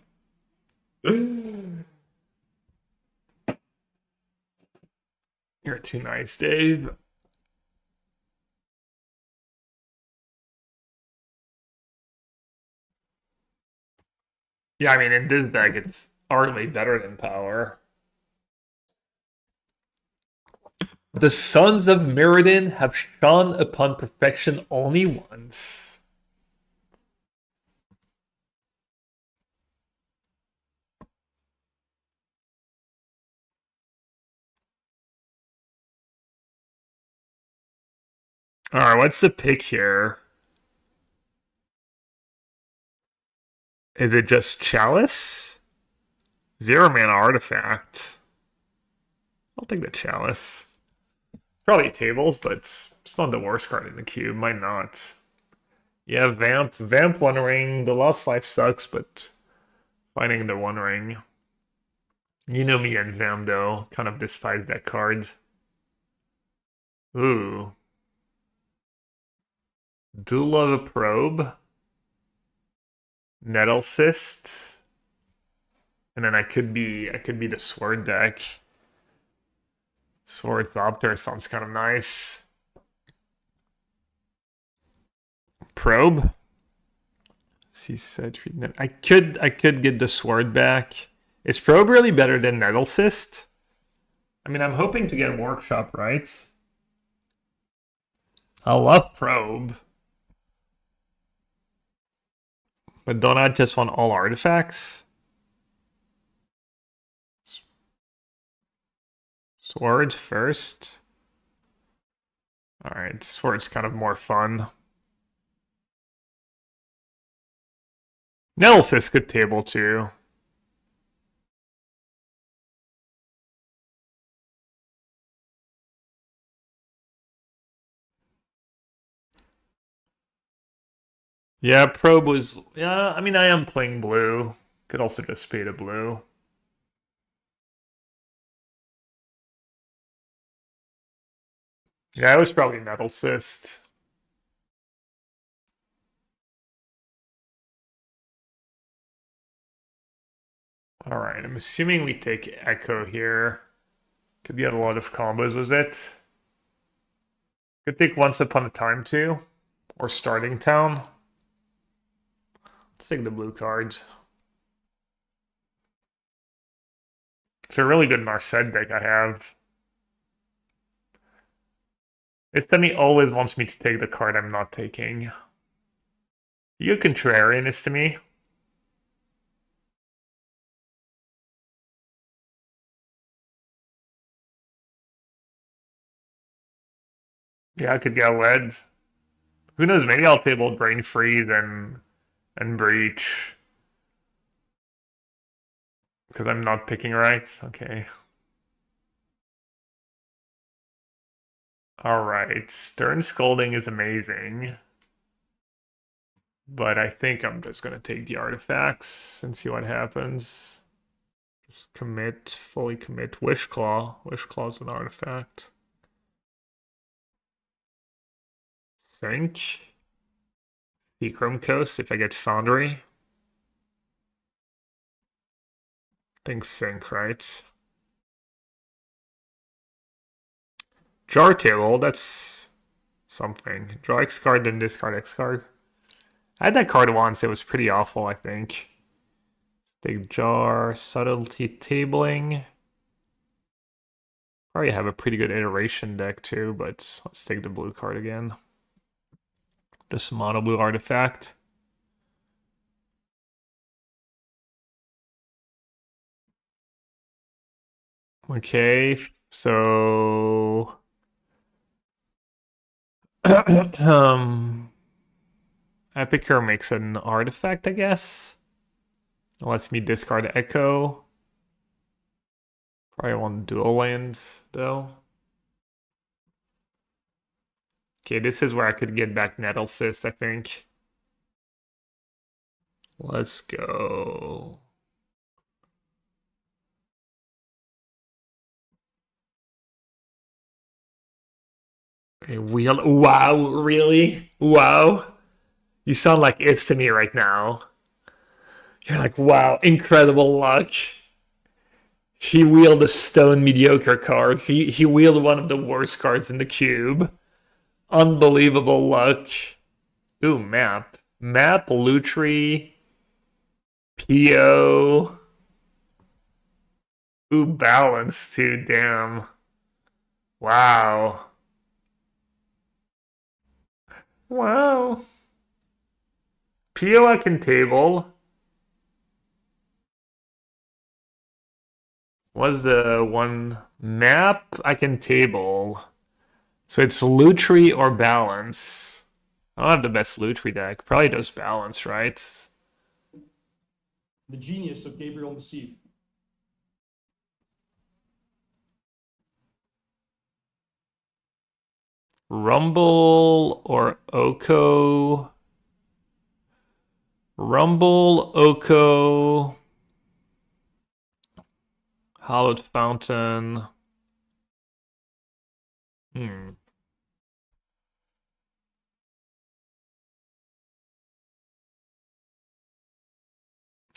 You're too nice, Dave. Yeah, I mean, in this deck, it's arguably better than Power. The sons of Mirrodin have shone upon perfection only once. Alright, what's the pick here? Is it just Chalice? 0-mana artifact. I'll take the Chalice. Probably tables, but it's not the worst card in the cube. Might not. Yeah, Vamp. Vamp One Ring. The Lost Life sucks, but Finding the One Ring. You know me and Vamdo. Kind of despise that card. Ooh. Duel of a Probe. Nettle Cyst. And then I could be the Sword deck. Sword Thopter sounds kind of nice. Probe. She said treatment. I could get the sword back. Is Probe really better than Nettle Cyst? I mean, I'm hoping to get Workshop, right? I love Probe. But don't I just want all artifacts? Sword first. Alright, sword's kind of more fun. Nettle Cyst could table too. Yeah, Probe was... Yeah, I mean, I am playing blue. Could also just pay to blue. Yeah, it was probably Nettle Cyst. Alright, I'm assuming we take Echo here. Could get a lot of combos with it. Could take Once Upon a Time too. Or Starting Town. Let's take the blue cards. It's a really good Narset deck I have. It's Destiny always wants me to take the card I'm not taking. You contrarian is to me. Yeah, I could get led. Who knows? Maybe I'll table Brain Freeze and Breach because I'm not picking right. Okay. All right. Stern Scolding is amazing, but I think I'm just gonna take the artifacts and see what happens. Just commit, fully commit. Wish Claw. Wish Claw's an artifact. Sink. Seachrome Coast if I get Foundry. I think Sink, right? Jar Table, that's something. Draw X card, then discard X card. I had that card once, it was pretty awful, I think. Take Jar, Subtlety Tabling. Probably have a pretty good iteration deck too, but let's take the blue card again. Just mono blue artifact. Okay, so Epicure makes an artifact, I guess. It lets me discard Echo. Probably want dual lands though. Okay, this is where I could get back Nettle Cyst, I think. Let's go. Okay, wheel. Wow, really? Wow. You sound like it's to me right now. You're like, wow, incredible luck. He wheeled a stone mediocre card. He wheeled one of the worst cards in the cube. Unbelievable luck. Ooh, map. Map, Lutri, PO. Ooh, balance too, damn. Wow. Wow. PO I can table. Was the one map I can table? So it's Lutri or balance. I don't have the best Lutri deck. Probably does balance, right? The genius of Gabriel Massif. Rumble or Oko? Rumble, Oko. Hallowed Fountain. Hmm.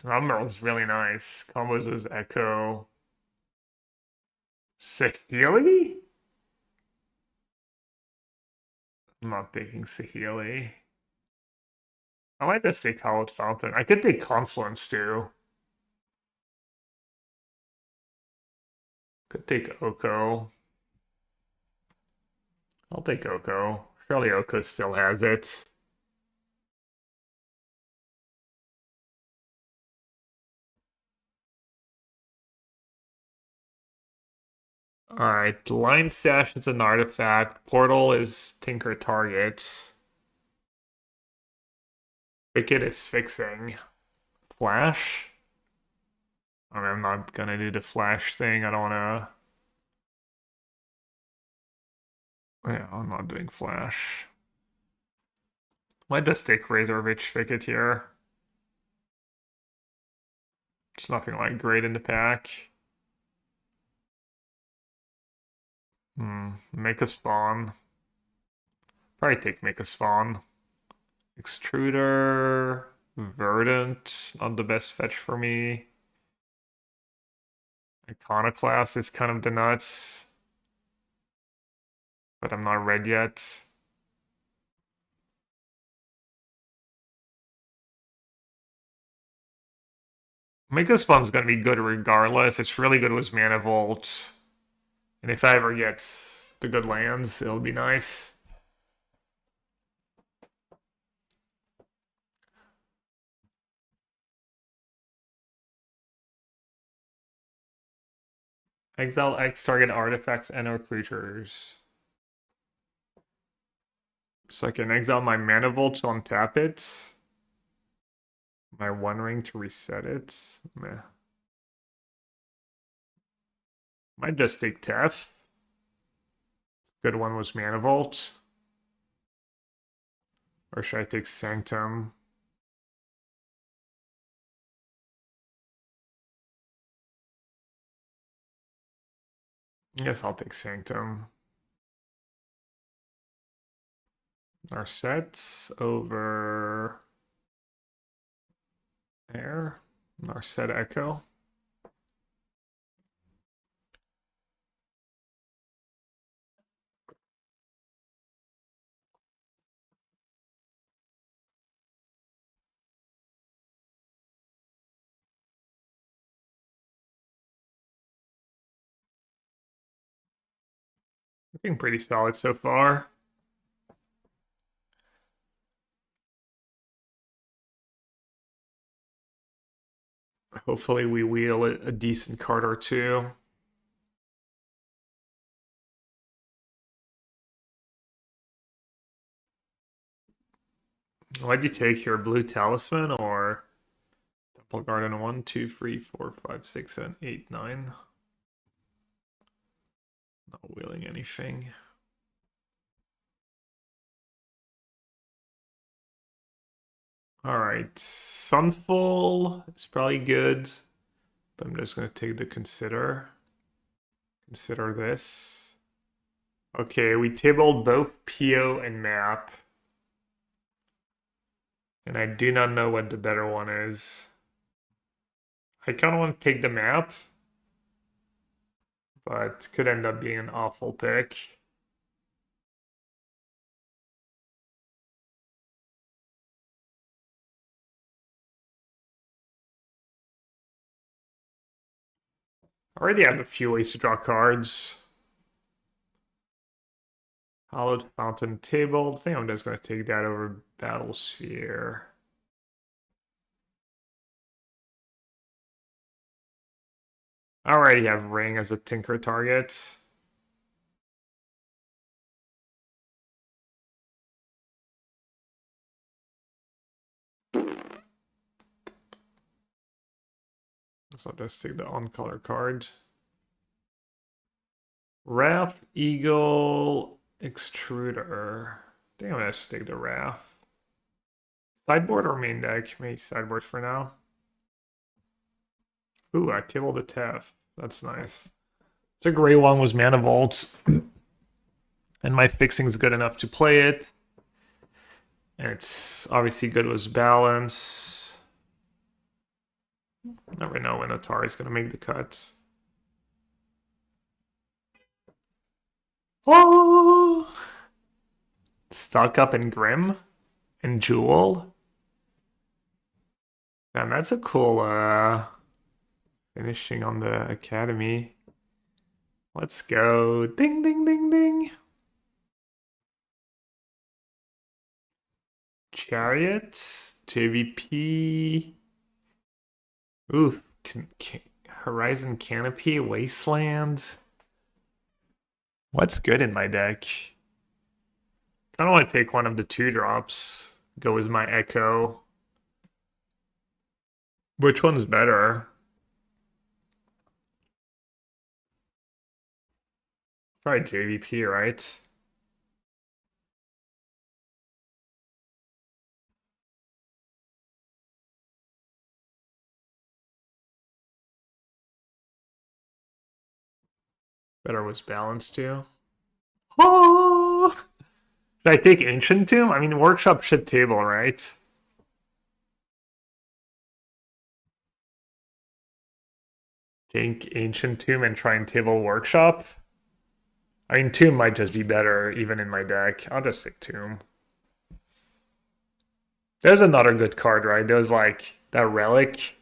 Admiral's really nice. Combos is Echo. Sahili? I'm not taking Sahili. I might just take Hallowed Fountain. I could take Confluence too. Could take Oko. I'll take Oko. Surely Oko still has it. Alright, Line Sash is an artifact. Portal is Tinker Target. Wicked is fixing. Flash? I mean, I'm not gonna do the flash thing. I don't wanna. Yeah, I'm not doing flash. Might just take Razorvich Thicket here. It's nothing like great in the pack. Make a spawn. Probably take make a spawn. Extruder. Verdant. Not the best fetch for me. Iconoclast is kind of the nuts. But I'm not red yet. Mega Spawn's gonna be good regardless. It's really good with Mana Vault. And if I ever get the good lands, it'll be nice. Exile X target artifacts and or creatures. So I can exile my Mana Vault to untap it. My One Ring to reset it. Meh. Might just take Tef. Good one was Mana Vault. Or should I take Sanctum? I guess I'll take Sanctum. Our sets over there. Our set Echo. Looking pretty solid so far. Hopefully we wheel a decent card or two. Why'd you take your blue talisman or Temple Garden 1, 2, 3, 4, 5, 6, 7, 8, 9? Not wheeling anything. Alright, Sunfall is probably good, but I'm just gonna take the consider. Consider this. Okay, we tabled both PO and map. And I do not know what the better one is. I kind of want to take the map, but could end up being an awful pick. I already have a few ways to draw cards. Hollowed Fountain tabled. I think I'm just going to take that over Battle Sphere. I already have Ring as a Tinker target. So I'll just take the on-color card. Wrath, Eagle, Extruder. I think I'm going to take the Wrath. Sideboard or main deck? Maybe sideboard for now. Ooh, I tabled a Tef. That's nice. So gray one was Mana Vault. And my fixing's good enough to play it. And it's obviously good with balance. Never know when Atari's gonna make the cuts. Oh! Stock up in Grim and Jewel. Man, that's a cool finishing on the Academy. Let's go. Ding, ding, ding, ding. Chariots, JVP. Ooh, Horizon Canopy, Wasteland. What's good in my deck? I don't want to take one of the 2-drops. Go as my Echo. Which one's better? Probably JVP, right? Better was balanced too. Oh! Should I take Ancient Tomb? I mean, Workshop should table, right? Take Ancient Tomb and try and table Workshop. I mean, Tomb might just be better even in my deck. I'll just take Tomb. There's another good card, right? There's like that Relic.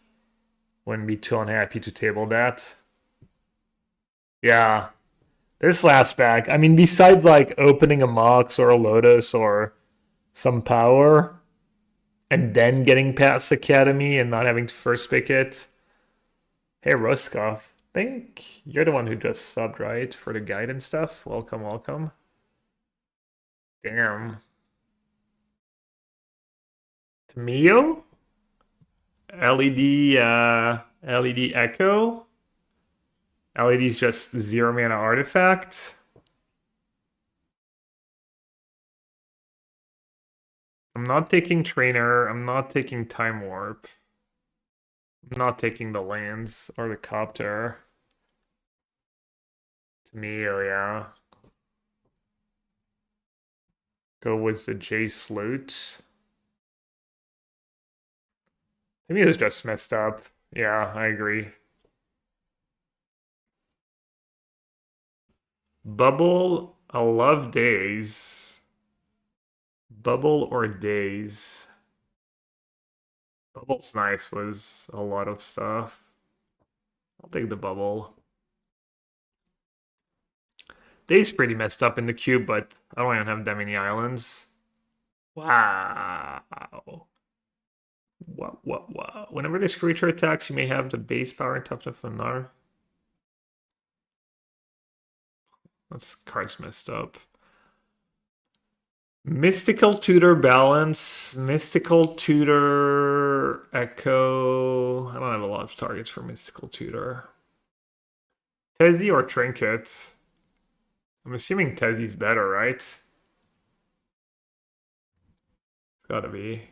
Wouldn't be too unhappy to table that. Yeah. This last back, I mean, besides like opening a Mox or a Lotus or some power, and then getting past Academy and not having to first pick it. Hey, Roskov, I think you're the one who just subbed, right? For the guide and stuff. Welcome, welcome. Damn. Tamio? LED Echo? LED's just 0 mana artifact. I'm not taking Trainer. I'm not taking Time Warp. I'm not taking the lands or the Copter. Tamio, yeah. Go with the J Sloot. Maybe it was just messed up. Yeah, I agree. Bubble, I love Days. Bubble or Days? Bubble's nice, was a lot of stuff. I'll take the Bubble. Days pretty messed up in the cube, but I don't even have that many islands. Wow. Wow. Whenever this creature attacks, you may have the base power and toughness of another. That's card's messed up. Mystical Tutor Balance, Mystical Tutor Echo. I don't have a lot of targets for Mystical Tutor. Tezzy or Trinket? I'm assuming Tezzy's better, right? It's gotta be.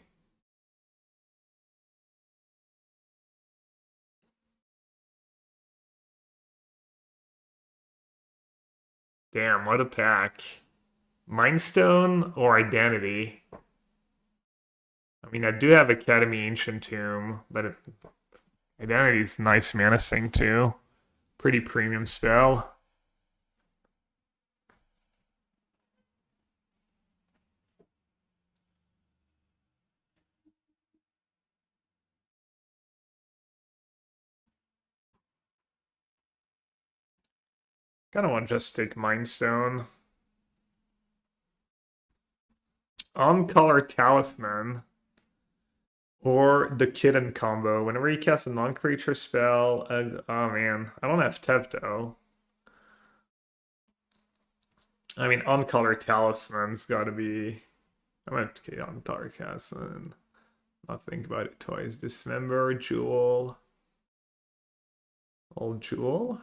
Damn, what a pack. Mindstone or Identity? I mean, I do have Academy Ancient Tomb, but Identity's nice mana sink too. Pretty premium spell. Kinda want to just take Mindstone. On-color Talisman. Or the Kitten combo. Whenever you cast a non-creature spell, oh man, I don't have Tev though. I mean, on-color Talisman's gotta be. I'm gonna take on-color Talisman. Not think about it twice. Dismember, Jewel. Old Jewel.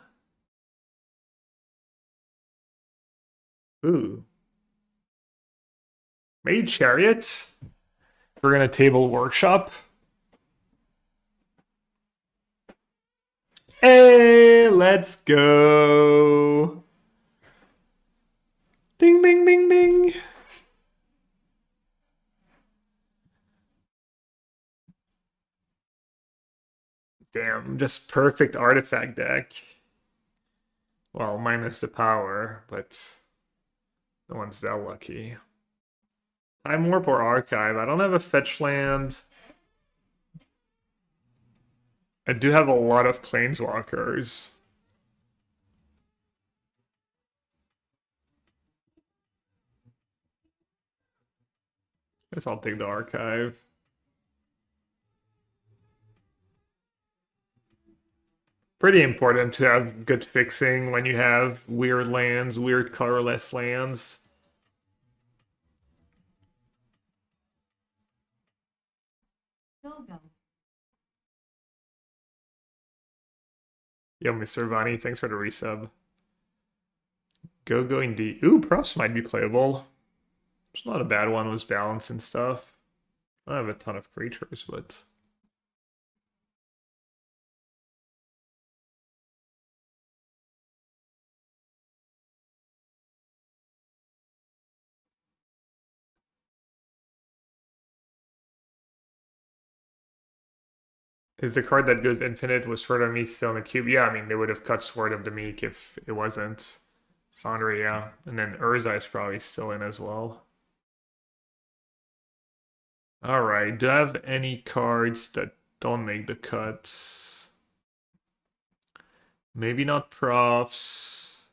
Ooh. Maybe Chariot. We're gonna table Workshop. Hey, let's go. Ding, ding, ding, ding. Damn, just perfect artifact deck. Well, minus the power, but no one's that lucky. Time Warp or Archive. I don't have a fetch land. I do have a lot of Planeswalkers. Guess I'll take the Archive. Pretty important to have good fixing when you have weird lands, weird colorless lands. Go go. Yo, Mr. Vani, thanks for the resub. Go indeed. Ooh, Profs might be playable. It's not a bad one with balance and stuff. I don't have a ton of creatures, but is the card that goes infinite was Sword of Meek still in the cube? Yeah, I mean they would have cut Sword of the Meek if it wasn't Foundry, yeah. And then Urza is probably still in as well. Alright, do I have any cards that don't make the cuts? Maybe not Profs.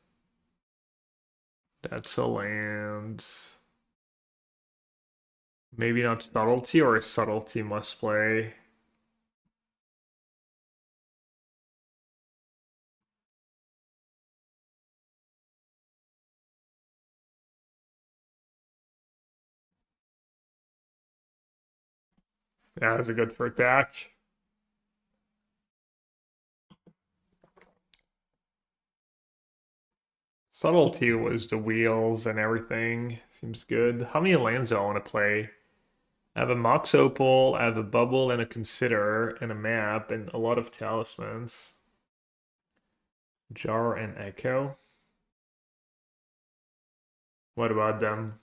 That's a land. Maybe not Subtlety, or Subtlety must play. Yeah, that's a good for attack. Subtlety was the wheels and everything. Seems good. How many lands do I want to play? I have a Mox Opal, I have a Bubble and a Consider and a map and a lot of talismans. Jar and Echo. What about them?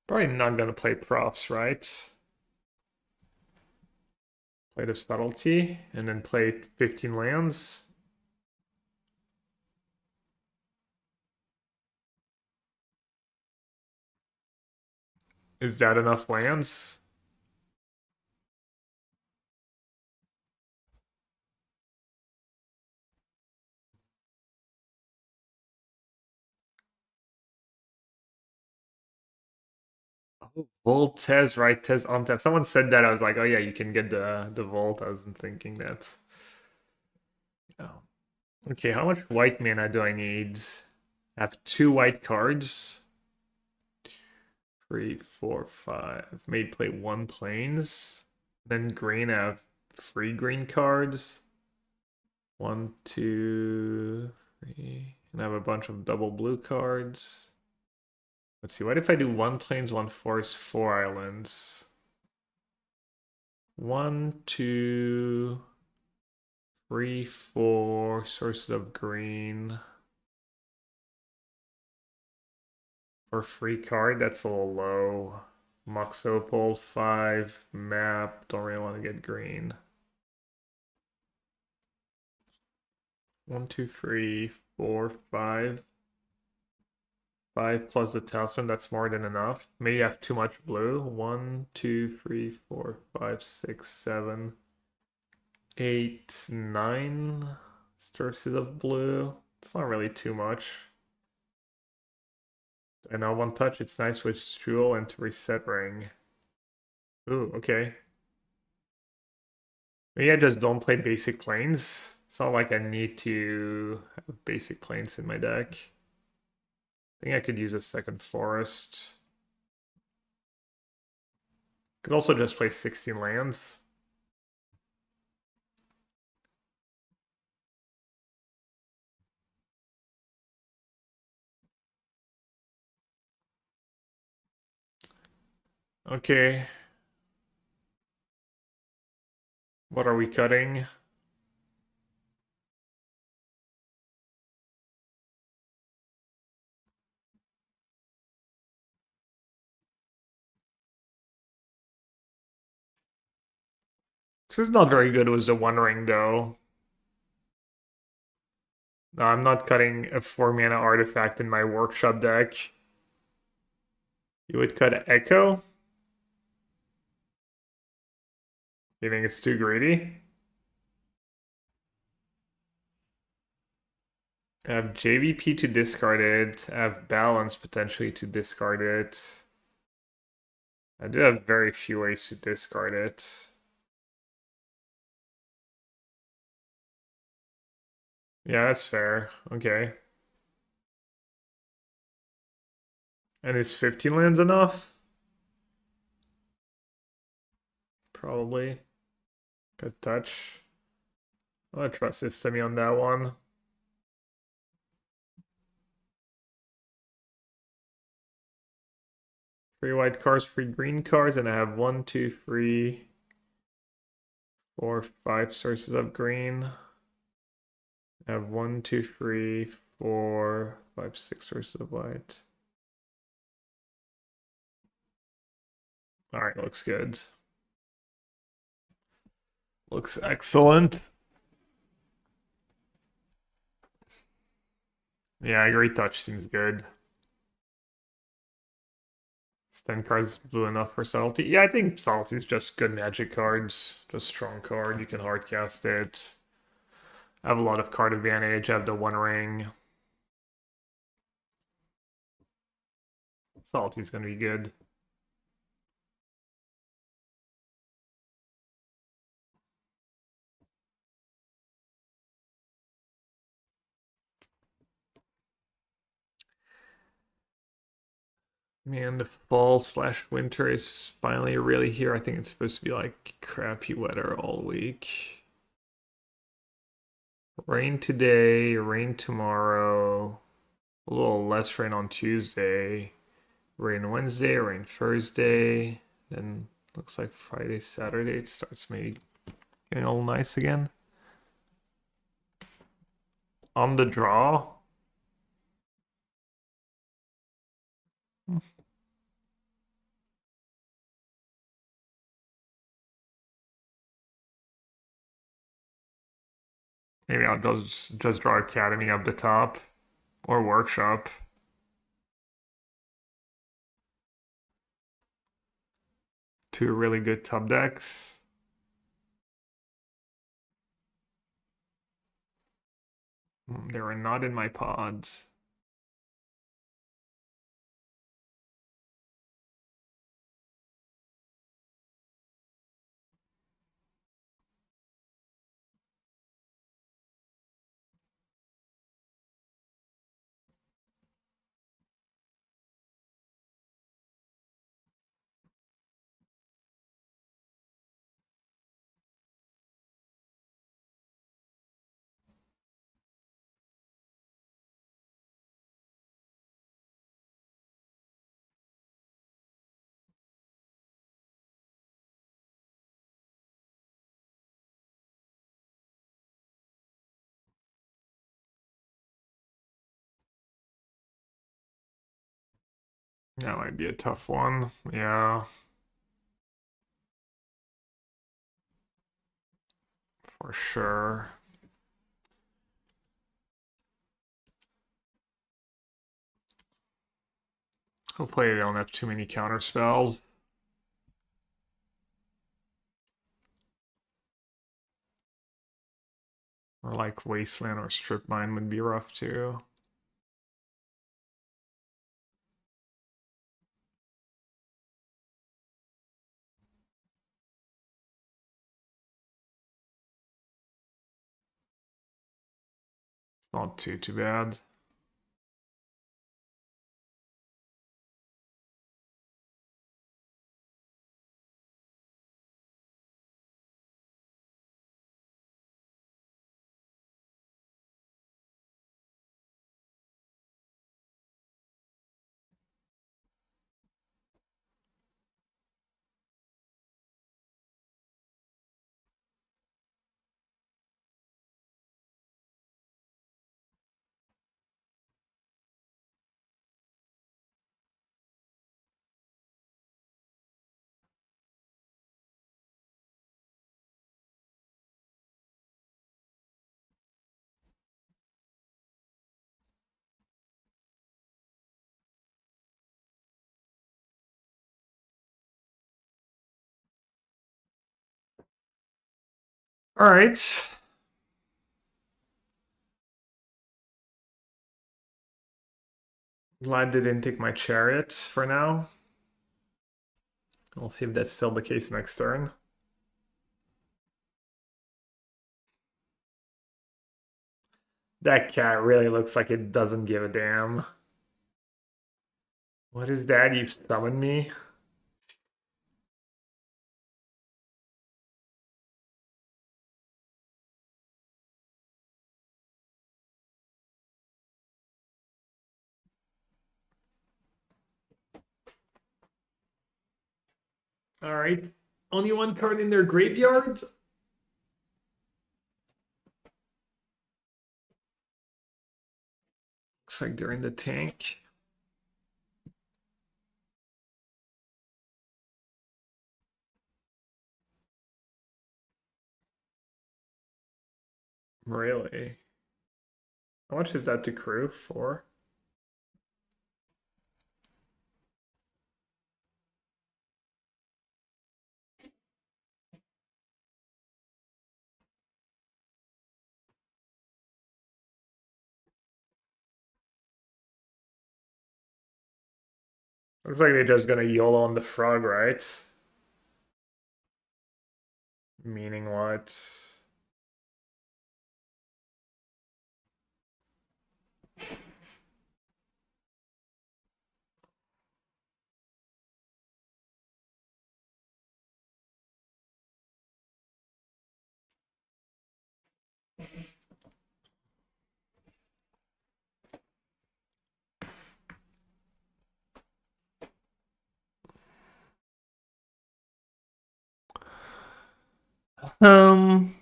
Probably not gonna play Profs, right? Play the Subtlety and then play 15 lands. Is that enough lands? Oh, Volt Tez, right? Tez on tap. Someone said that. I was like, oh yeah, you can get the Volt. I wasn't thinking that. Oh. Okay, how much white mana do I need? I have 2 white cards. 3, 4, 5. May play 1 planes. Then green, I have 3 green cards. 1, 2, 3. And I have a bunch of double blue cards. Let's see, what if I do 1 planes, 1 forest, 4 islands? 1, 2, 3, 4 sources of green. For free card, that's a little low. Mox Opal, 5, map, don't really want to get green. 1, 2, 3, 4, 5. 5 plus the talisman, that's more than enough. Maybe I have too much blue. 1, 2, 3, 4, 5, 6, 7, 8, 9 sources of blue. It's not really too much. And now 1 touch, it's nice with Strul and to reset ring. Ooh, okay. Maybe I just don't play basic planes. It's not like I need to have basic planes in my deck. I think I could use a second forest. Could also just play 16 lands. Okay. What are we cutting? This is not very good with the One Ring, though. No, I'm not cutting a 4-mana artifact in my workshop deck. You would cut Echo? You think it's too greedy? I have JVP to discard it. I have Balance potentially to discard it. I do have very few ways to discard it. Yeah, that's fair. Okay. And is 15 lands enough? Probably. Good touch. I'm gonna trust this to me on that one. Free white cards, free green cards, and I have 1, 2, 3, 4, 5 sources of green. I have 1, 2, 3, 4, 5, 6 sources of white. Alright, looks good. Looks excellent. Yeah, great touch seems good. It's 10 cards blue enough for subtlety. Yeah, I think subtlety is just good magic cards. Just strong card. You can hard cast it. I have a lot of card advantage. I have the One Ring. Subtlety's gonna be good. Man, the fall/winter is finally really here. I think it's supposed to be like crappy weather all week. Rain today, rain tomorrow, a little less rain on Tuesday, rain Wednesday, rain Thursday, then looks like Friday, Saturday it starts maybe getting all nice again. On the draw. Maybe I'll just draw Academy up the top or Workshop. Two really good tub decks. They were not in my pods. That might be a tough one. Yeah, for sure. Hopefully they don't have too many counter spells. Or like Wasteland or Strip Mine would be rough too. It's not too bad. All right. Glad they didn't take my chariots for now. We'll see if that's still the case next turn. That cat really looks like it doesn't give a damn. What is that? You summoned me? All right. Only one card in their graveyard? Looks like they're in the tank. Really? How much is that to crew for? Looks like they're just gonna YOLO on the frog, right? Meaning what? Um,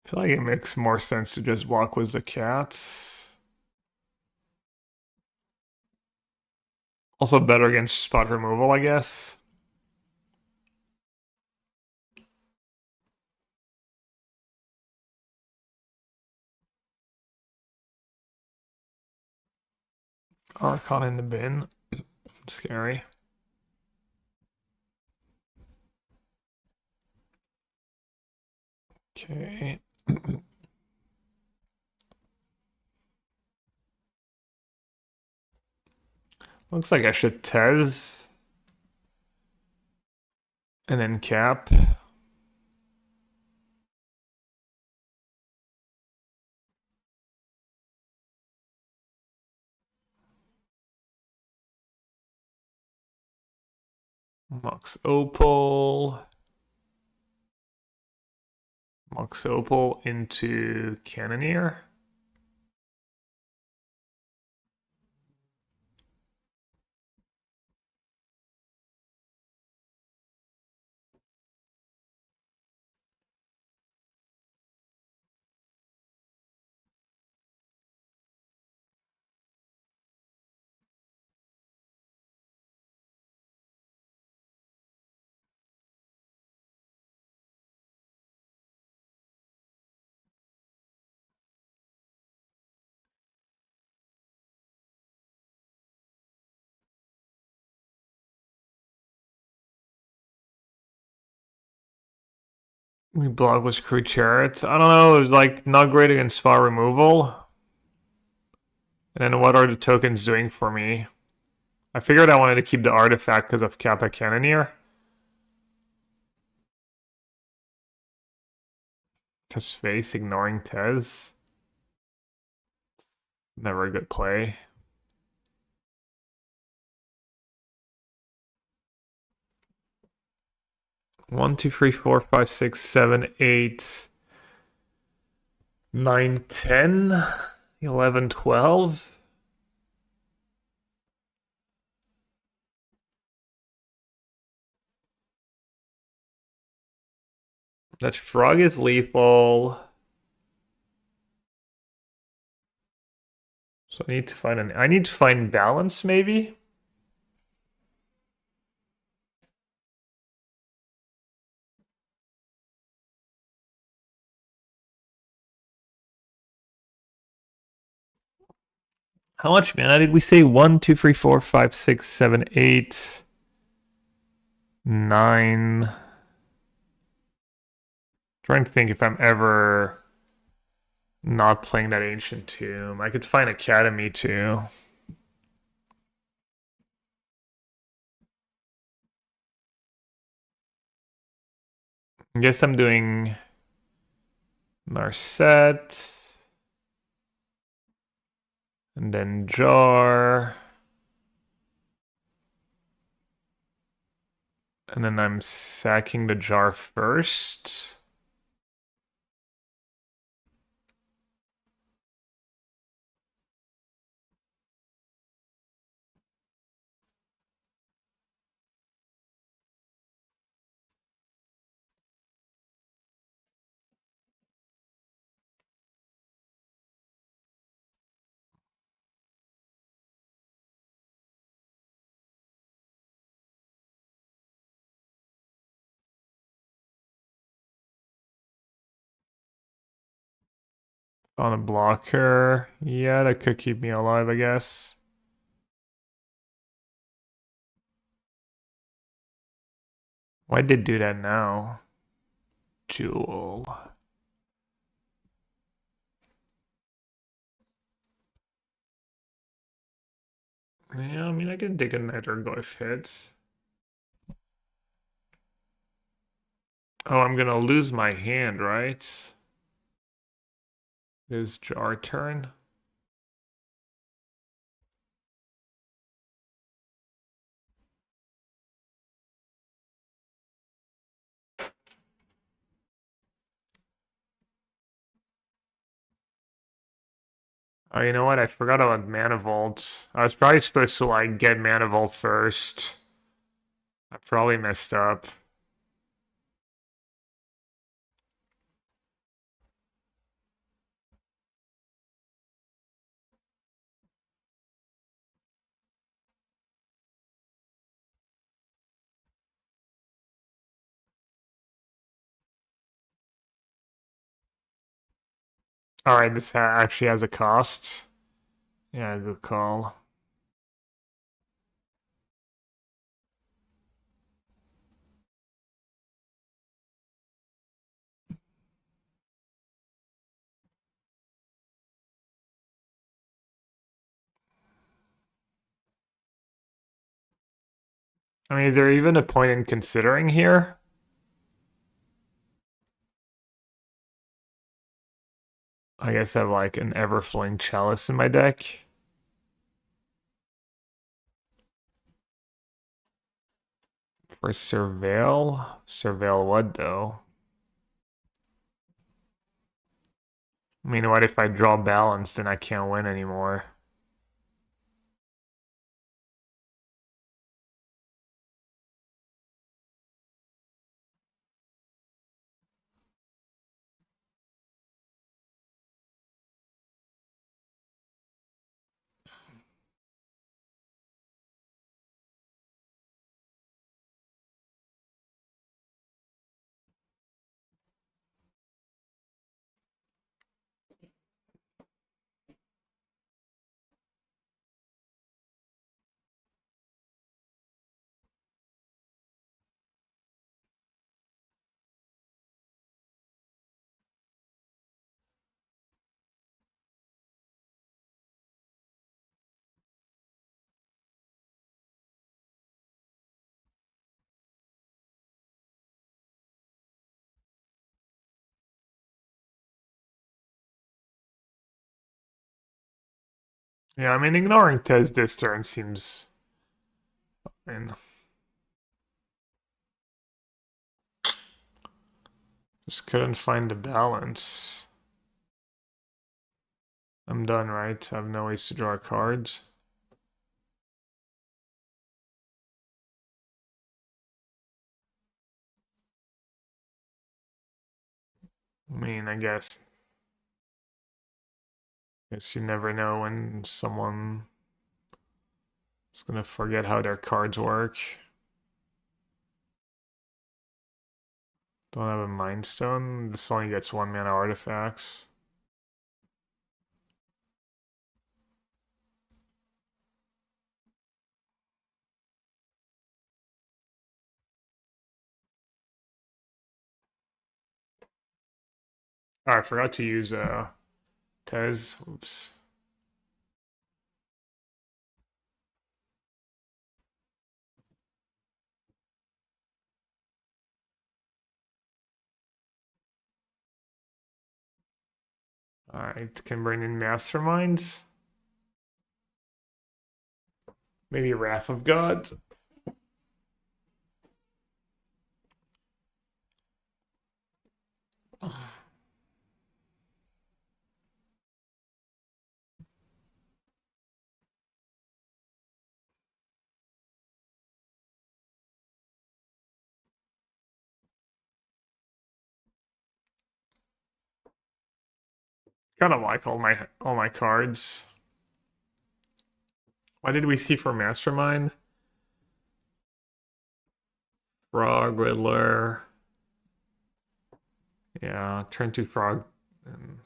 I feel like it makes more sense to just walk with the cats. Also better against spot removal, I guess. Archon in the bin. Scary. Okay. Looks like I should Tez. And then cap. Mox Opal. Mox Opal into Cannoneer. We block with Crew Chariot. I don't know, it was like not great against spot removal. And then what are the tokens doing for me? I figured I wanted to keep the artifact because of Kappa Cannoneer. Just face ignoring Tez. Never a good play. One, two, three, four, five, six, seven, 8, 9, 10, 11, 12. That frog is lethal. So I need to find balance maybe. How much mana did we say? 1, 2, 3, 4, 5, 6, 7, 8. 9. Trying to think if I'm ever not playing that Ancient Tomb. I could find Academy too. I guess I'm doing Narset. And then Jar. And then I'm sacking the Jar first. On a blocker. Yeah, that could keep me alive, I guess. Why did do that now? Jewel. Yeah, I mean, I can take a Netherglyph hit. Oh, I'm gonna lose my hand, right? Is Jar turn? Oh, you know what? I forgot about Mana Vault. I was probably supposed to like get Mana Vault first. I probably messed up. All right, this actually has a cost. Yeah, good call. I mean, is there even a point in considering here? I guess I have like an Everflowing Chalice in my deck. For Surveil? Surveil what though? I mean, what if I draw balanced and I can't win anymore? Yeah, I mean, ignoring Tez this turn seems. And just couldn't find the balance. I'm done, right? I have no ways to draw cards. I mean, I guess you never know when someone is gonna forget how their cards work. Don't have a Mind Stone. This only gets 1 mana artifacts. Oh, I forgot to use Tez. Oops. Alright, can bring in Masterminds. Maybe Wrath of God. Kind of like all my cards. What did we see for Mastermind? Frog, Riddler. Yeah, turn two Frog. And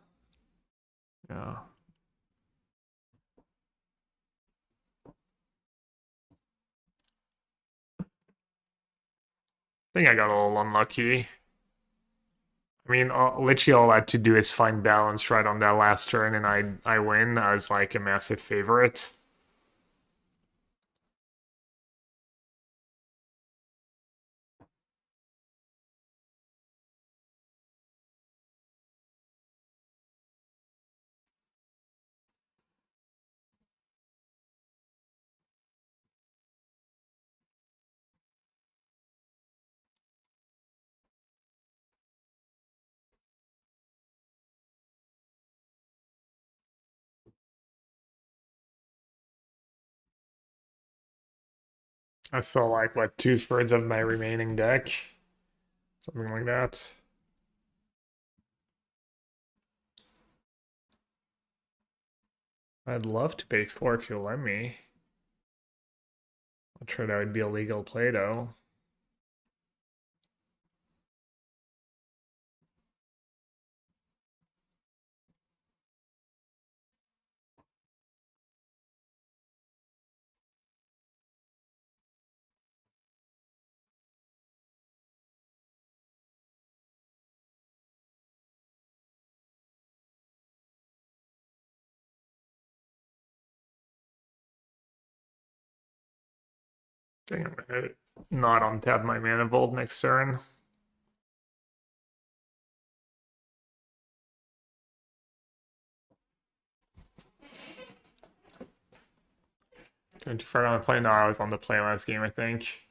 yeah. I think I got a little unlucky. I mean, literally all I had to do is find balance right on that last turn, and I win as like a massive favorite. I saw like what 2/3 of my remaining deck, something like that. I'd love to pay 4 if you'll let me. I'm sure that would be a legal play though. I think I'm gonna not untap my Manifold next turn. Turn too far on the play. No, I was on the play last game, I think.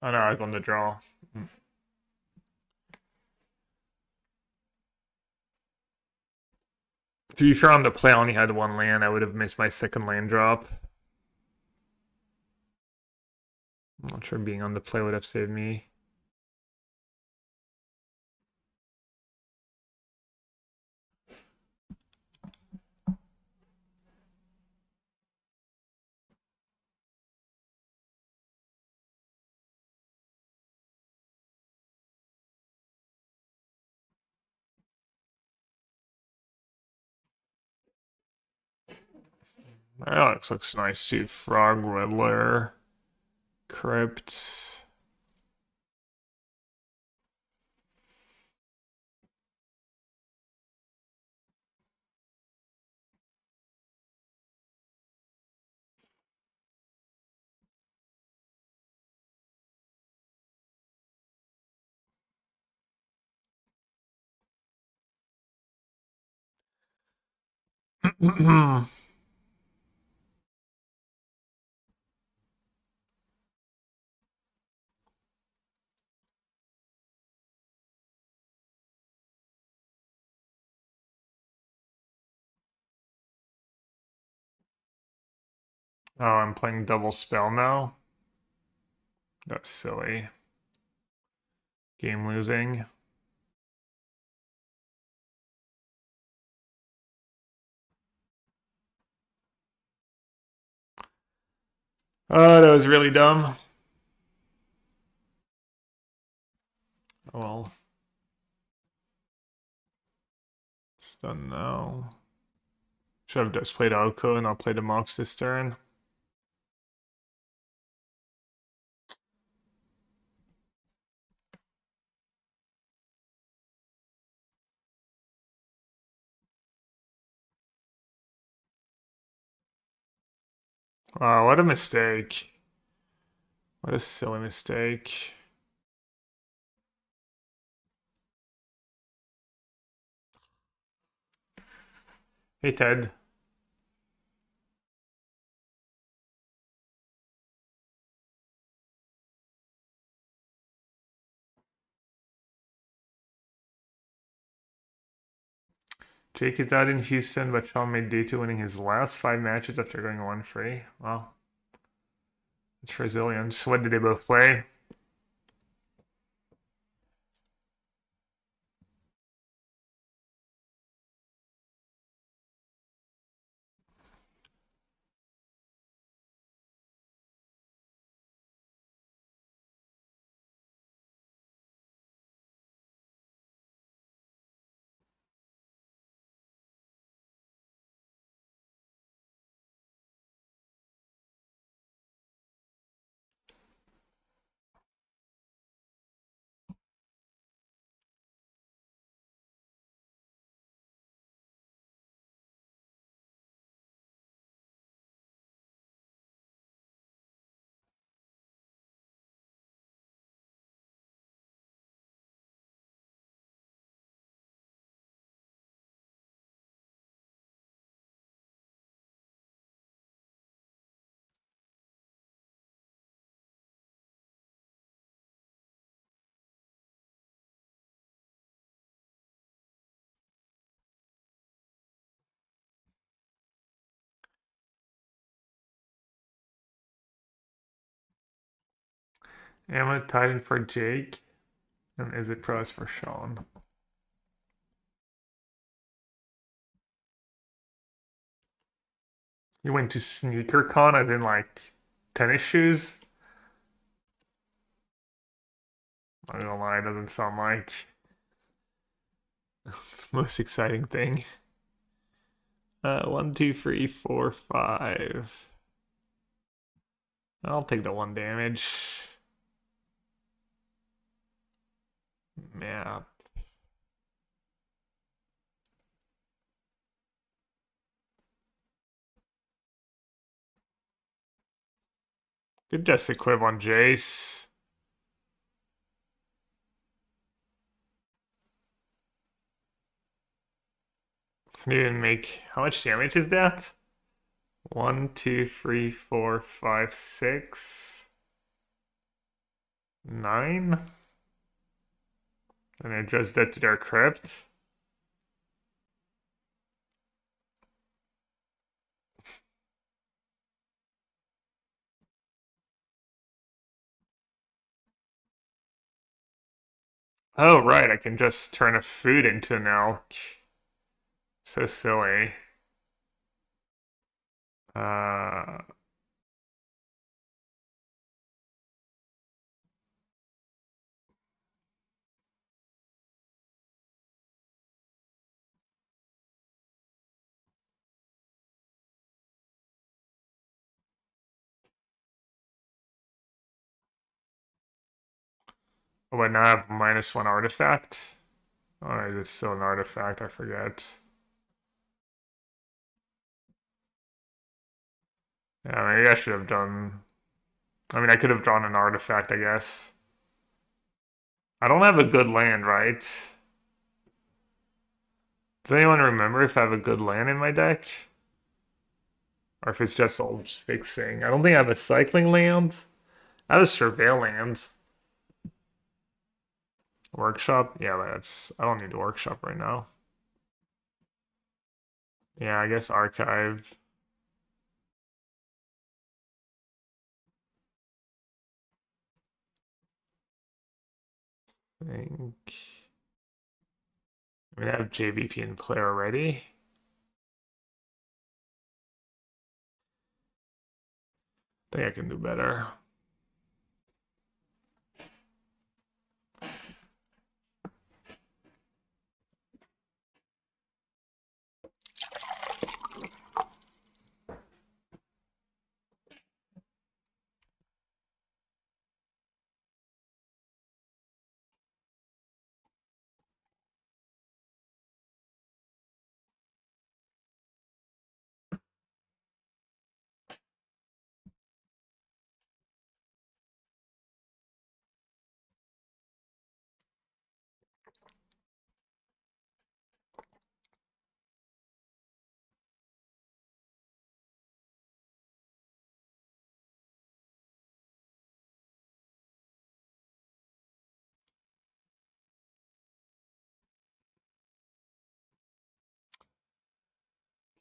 Oh no, I was on the draw. To be fair, on the play I only had one land. I would have missed my second land drop. I'm not sure being on the play would have saved me. That looks nice too. Frog, Riddler, Crypt. Oh, I'm playing double spell now. That's silly. Game losing. Oh, that was really dumb. Oh well. It's done now. Should have just played Oko and I'll play the Mox this turn. What a mistake. What a silly mistake. Hey, Ted. Jake is out in Houston, but Sean made day two, winning his last 5 matches after going 1-3. Well, it's resilience. What did they both play? Emma tied in for Jake, and Izzy Cross for Sean. You went to sneaker con as in like tennis shoes? Not gonna lie, it doesn't sound like the most exciting thing. 1, 2, 3, 4, 5. I'll take the 1 damage. Yeah. Could just equip on Jace. Can you even make how much damage is that? 1, 2, 3, 4, 5, 6, 9. And it just did to their crypt. Oh right, I can just turn a food into an elk. So silly. Uh oh, but now I have -1 artifact. Oh, is it still an artifact? I forget. Yeah, maybe I should have done. I mean, I could have drawn an artifact, I guess. I don't have a good land, right? Does anyone remember if I have a good land in my deck? Or if it's just all just fixing? I don't think I have a cycling land. I have a surveil land. Workshop? Yeah, but that's. I don't need the workshop right now. Yeah, I guess archive. I think. I mean, I have JVP in play already. I think I can do better.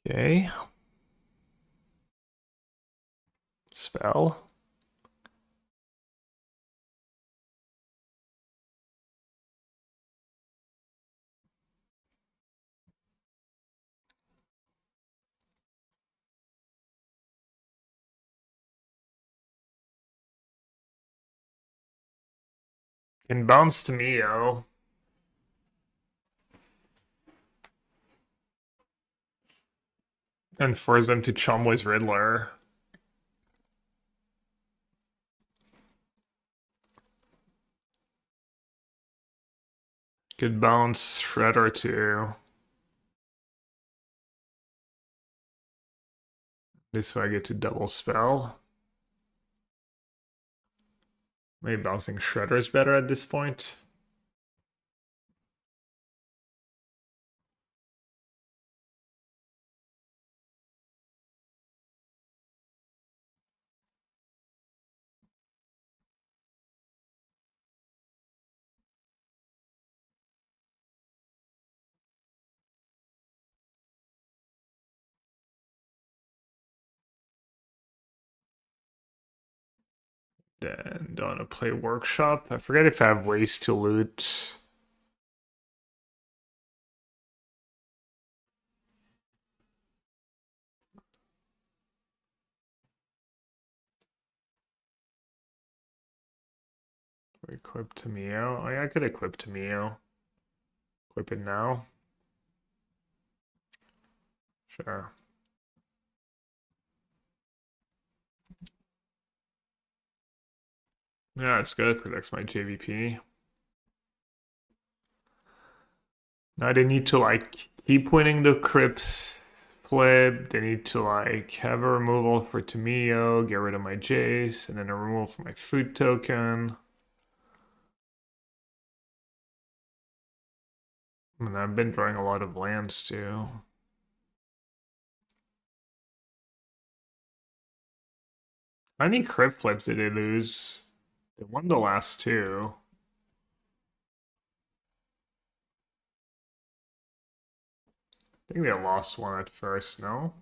Okay. Spell. Can bounce to Mio. And force them to Chumley's Riddler. Could bounce Shredder too. This way I get to double spell. Maybe bouncing Shredder is better at this point. Then don't want to play Workshop. I forget if I have ways to loot. Equip Tamio. Oh yeah, I could equip Tamio. Equip it now. Sure. Yeah, it's good. Protects my JVP. Now they need to like keep winning the Crypts flip. They need to like have a removal for Tamio, get rid of my Jace, and then a removal for my food token. And I've been drawing a lot of lands too. How many Crypt flips did they lose? They won the last two. I think they lost one at first, no?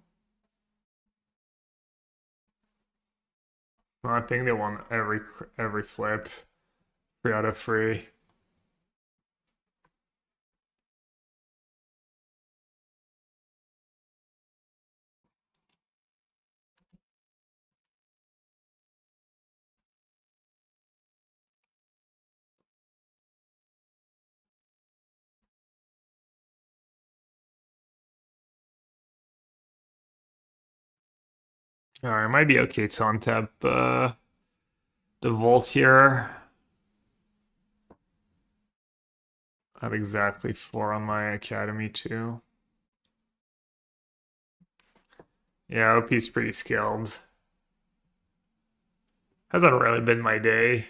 No, I think they won every flip. 3 out of 3. Alright, might be okay to untap the Vault here. I have exactly 4 on my Academy too. Yeah, OP's pretty skilled. Hasn't really been my day.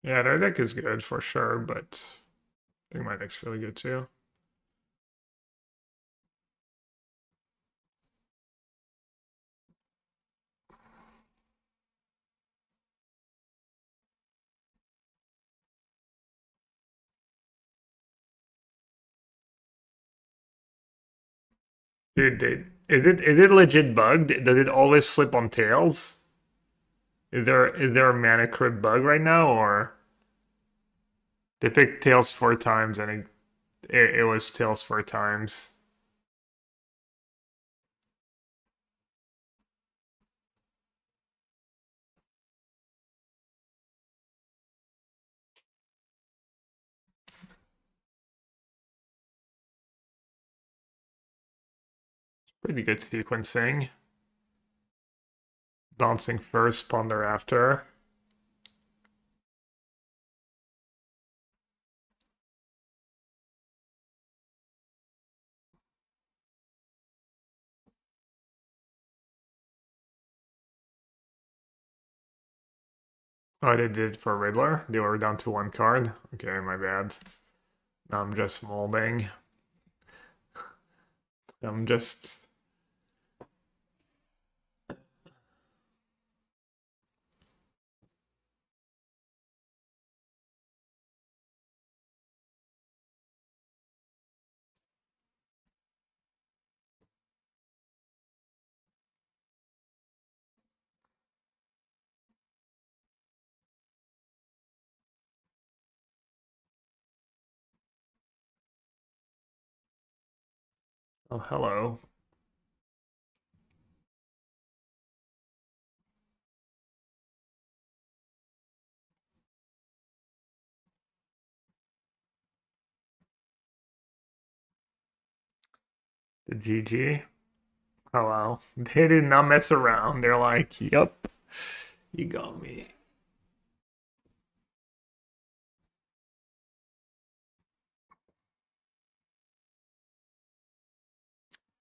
Yeah, their deck is good for sure, but I think my deck's really good too. Dude, is it legit bugged? Does it always flip on tails? Is there a mana crypt bug right now, or they picked tails 4 times and it was tails 4 times? Pretty good sequencing. Bouncing first, ponder after. Oh, they did for Riddler? They were down to one card? Okay, my bad. Now I'm just molding. I'm just... Oh, hello. The GG. Oh, wow. They did not mess around. They're like, yup, you got me.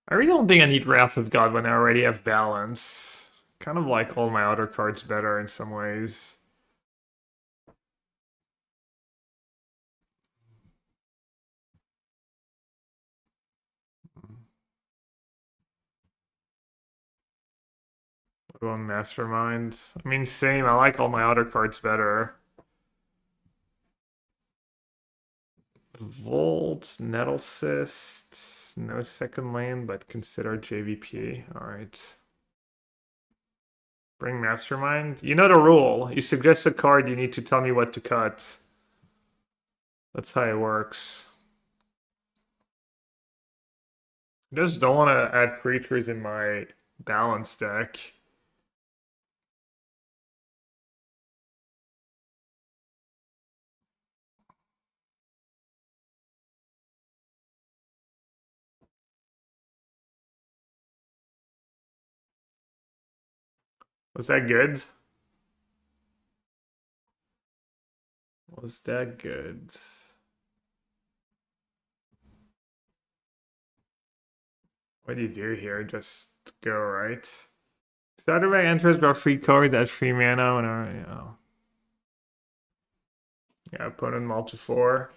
I really don't think I need Wrath of God when I already have Balance. Kind of like all my other cards better in some ways. What about Mastermind? I mean, same. I like all my other cards better. Volt, Nettle Cyst, no second lane, but consider JVP. Alright. Bring Mastermind. You know the rule. You suggest a card, you need to tell me what to cut. That's how it works. I just don't want to add creatures in my balance deck. Was that good? Was that good? What do you do here? Just go, right? Saturday enters draw free cards at free mana whenever, you know. Yeah, opponent multi 4.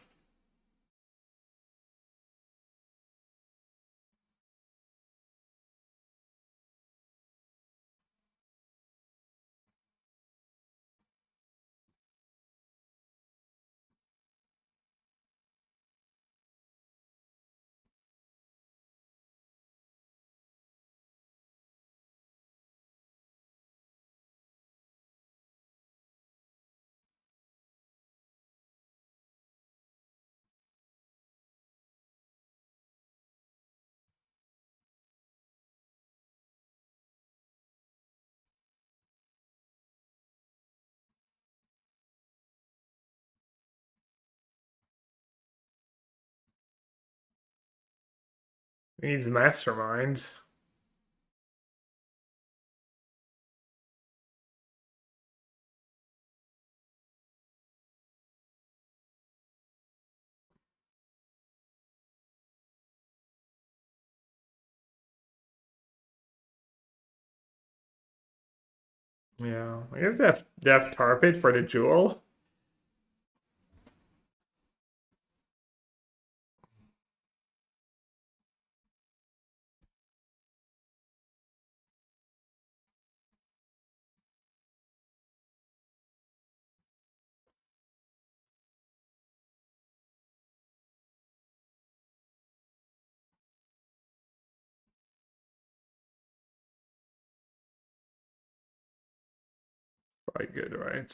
He needs masterminds. Yeah, I guess they have Tarpit for the jewel. Quite good, right?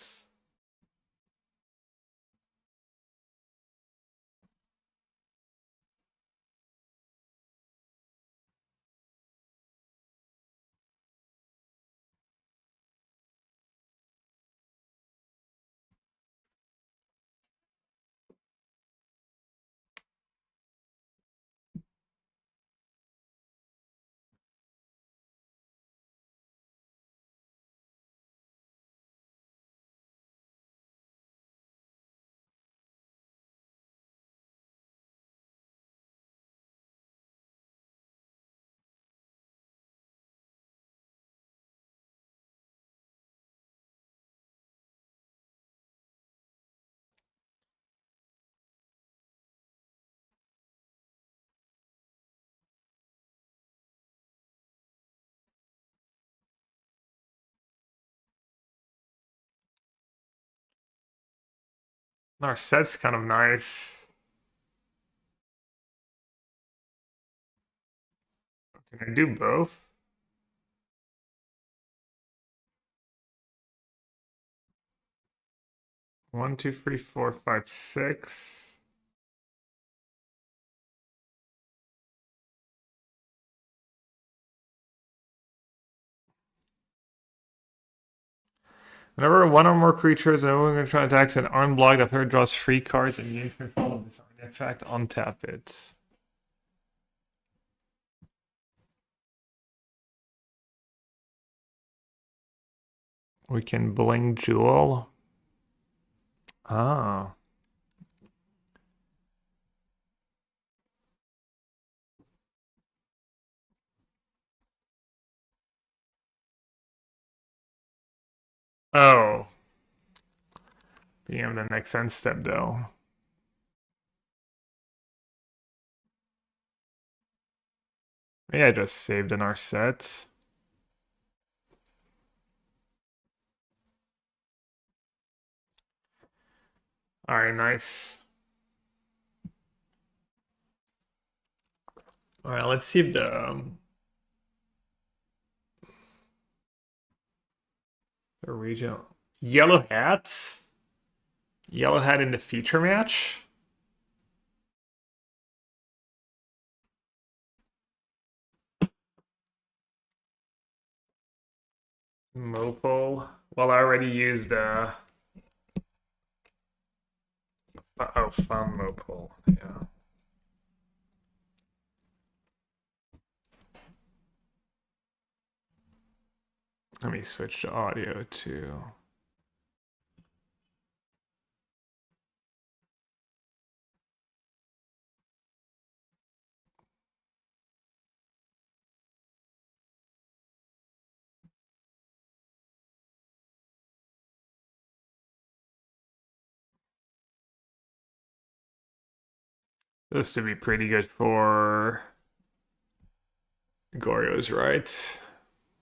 Our set's kind of nice. Can I do both? One, two, three, four, five, six. Whenever one or more creatures and we're going to try attacks an unblocked, the player draws 3 cards and gains control of this artifact, untap it. We can bling jewel. Ah. Oh. Being the next end step though. Maybe I just saved in our set. Alright, nice. Alright, let's see if the regional yellow hat. Yellow hat in the feature match. Mopole. Well, I already used oh, fun Mopole. Yeah. Let me switch the audio to. This to be pretty good for Goryo's, right?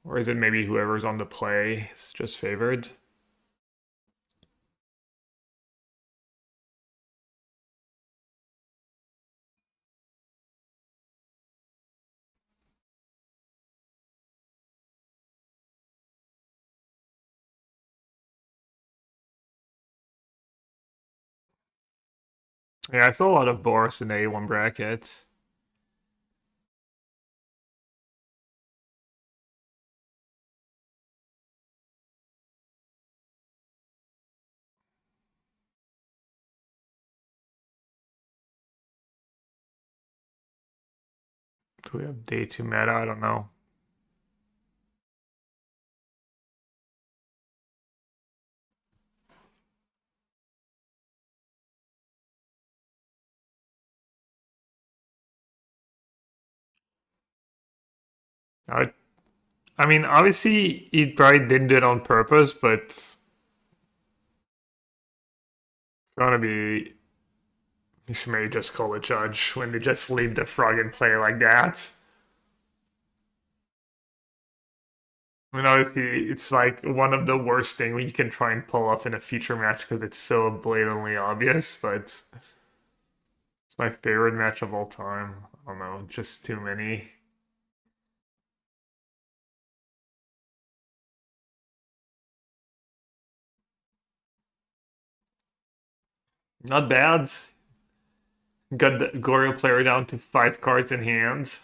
Or is it maybe whoever's on the play is just favored? Yeah, I saw a lot of Boris in the A1 bracket. Do we have day 2 meta? I don't know. I mean, obviously, he probably didn't do it on purpose, but it's gonna be. You should maybe just call a judge when they just leave the frog in play like that. I mean, obviously, it's like one of the worst things you can try and pull off in a feature match because it's so blatantly obvious, but it's my favorite match of all time. I don't know, just too many. Not bad. Got the Goryo player down to 5 cards in hand.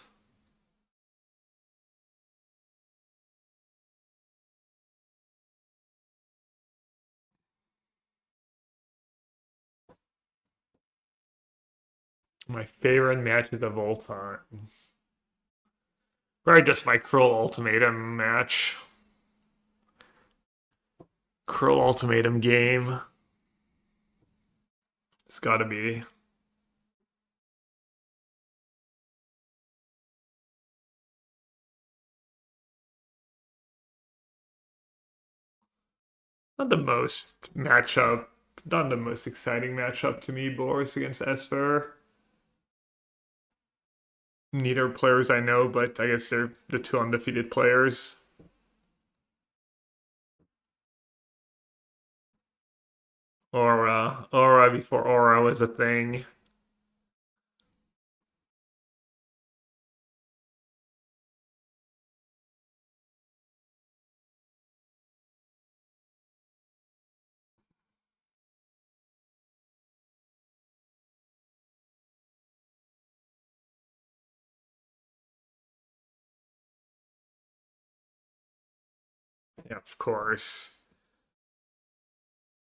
My favorite matches of all time. Probably just my Cruel Ultimatum match. Cruel Ultimatum game. It's gotta be. Not the most matchup, not the most exciting matchup to me, Boris against Esper. Neither players I know, but I guess they're the 2 undefeated players. Aura before Aura was a thing. Yeah, of course.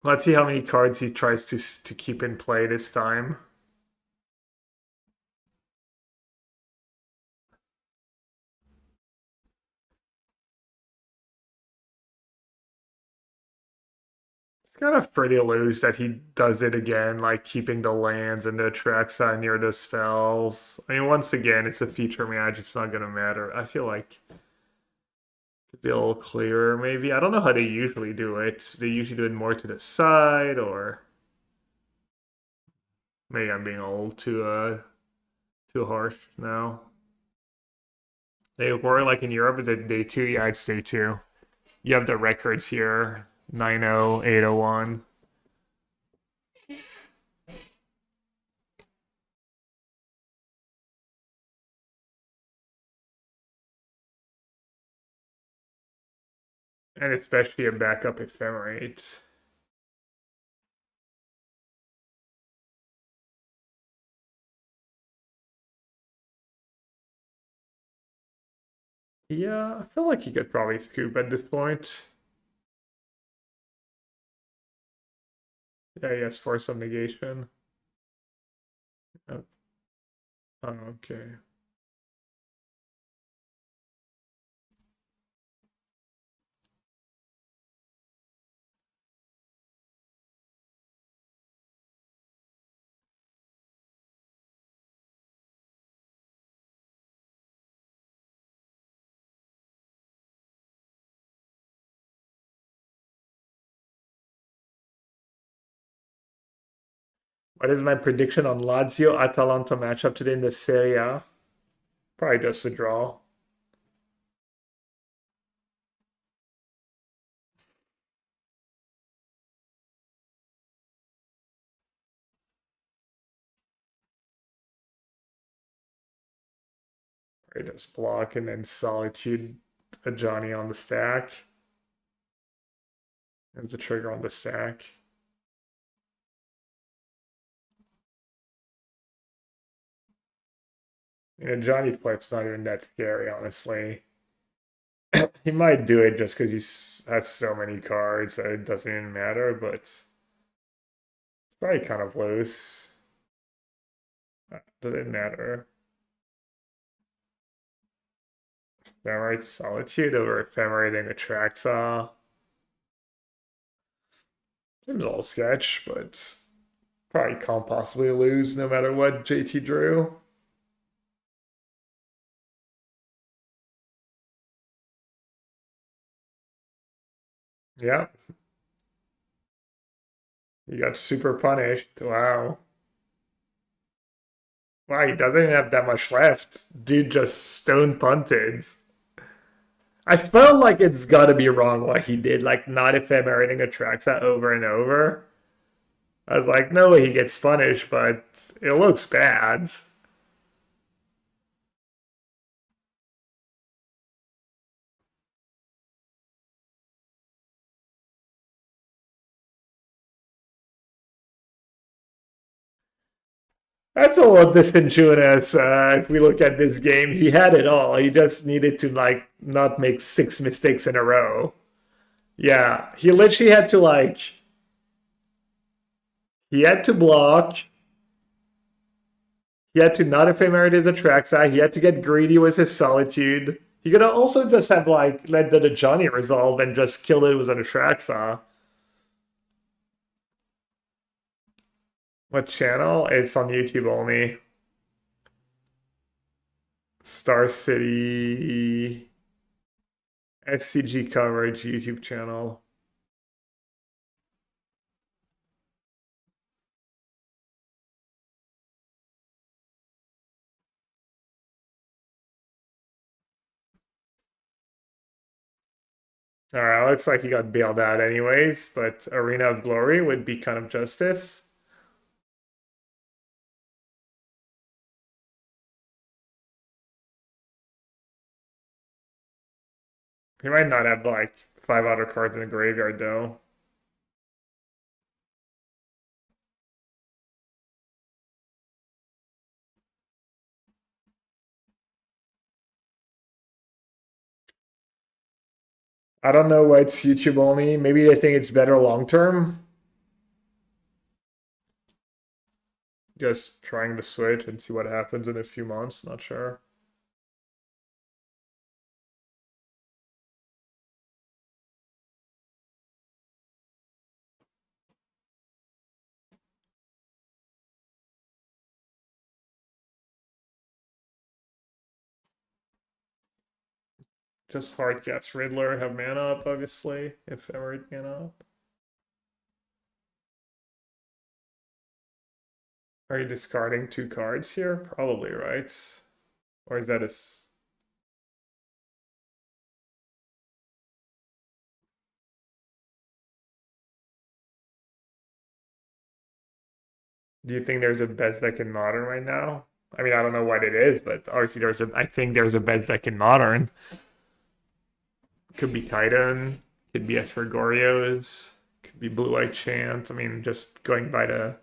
Let's see how many cards he tries to keep in play this time. It's kind of pretty loose that he does it again, like keeping the lands and the Atraxa near the spells. I mean, once again, it's a feature match. It's not gonna matter. I feel like it'd be a little clearer, maybe. I don't know how they usually do it. They usually do it more to the side, or maybe I'm being a little too harsh now. They were like in Europe, is it day two? Yeah, it's day two. You have the records here 9-0, 8-0-1. And especially a backup ephemerate. Yeah, I feel like he could probably scoop at this point. Yeah, he has force of negation. Oh, okay. What is my prediction on Lazio Atalanta matchup today in the Serie A? Probably just a draw. Probably just block and then Solitude a Johnny on the stack. There's a trigger on the stack. Johnny Flip's not even that scary, honestly. He might do it just because he has so many cards that it doesn't even matter, but it's probably kind of loose. Does it matter? Ephemerate Solitude over Ephemerating Atraxa. Seems all sketch, but probably can't possibly lose no matter what JT drew. Yeah, he got super punished. Wow. Wow, he doesn't even have that much left. Dude just stone punted. I felt like it's gotta be wrong what he did, like not ephemerating Atraxa over and over. I was like, no way he gets punished, but it looks bad. That's a little disingenuous. If we look at this game, he had it all. He just needed to like not make 6 mistakes in a row. Yeah, he literally had to like he had to block. He had to not ephemerate his Atraxa. He had to get greedy with his Solitude. He could also just have like let the Johnny resolve and just kill it with an Atraxa. What channel? It's on YouTube only. Star City SCG coverage YouTube channel. Alright, looks like he got bailed out anyways, but Arena of Glory would be kind of justice. He might not have like 5 auto cards in the graveyard though. I don't know why it's YouTube only. Maybe they think it's better long term. Just trying to switch and see what happens in a few months. Not sure. Just hard cast Riddler, have mana up, obviously, if ever it mana up. Are you discarding 2 cards here? Probably, right? Or is that a... Do you think there's a best deck in Modern right now? I mean, I don't know what it is, but obviously I think there's a best deck in Modern. Could be Titan, could be Esfergorios, could be Blue-White Chant. I mean, just going by the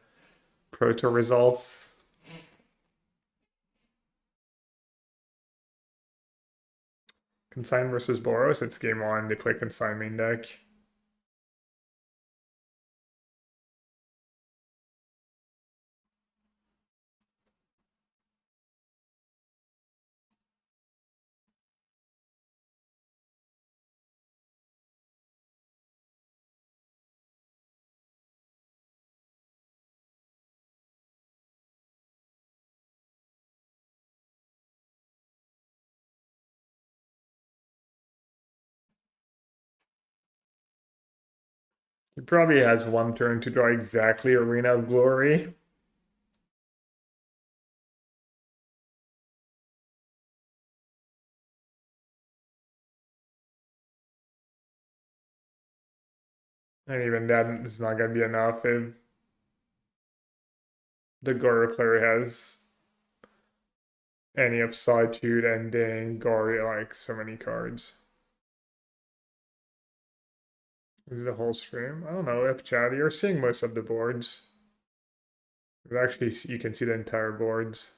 Proto results. Consign versus Boros, it's game 1. They play Consign main deck. He probably has 1 turn to draw exactly Arena of Glory. And even that is not going to be enough if the Gora player has any of Solitude, Ending, Gori, like so many cards. Is it a whole stream? I don't know, if chat, you're seeing most of the boards. Actually, you can see the entire boards.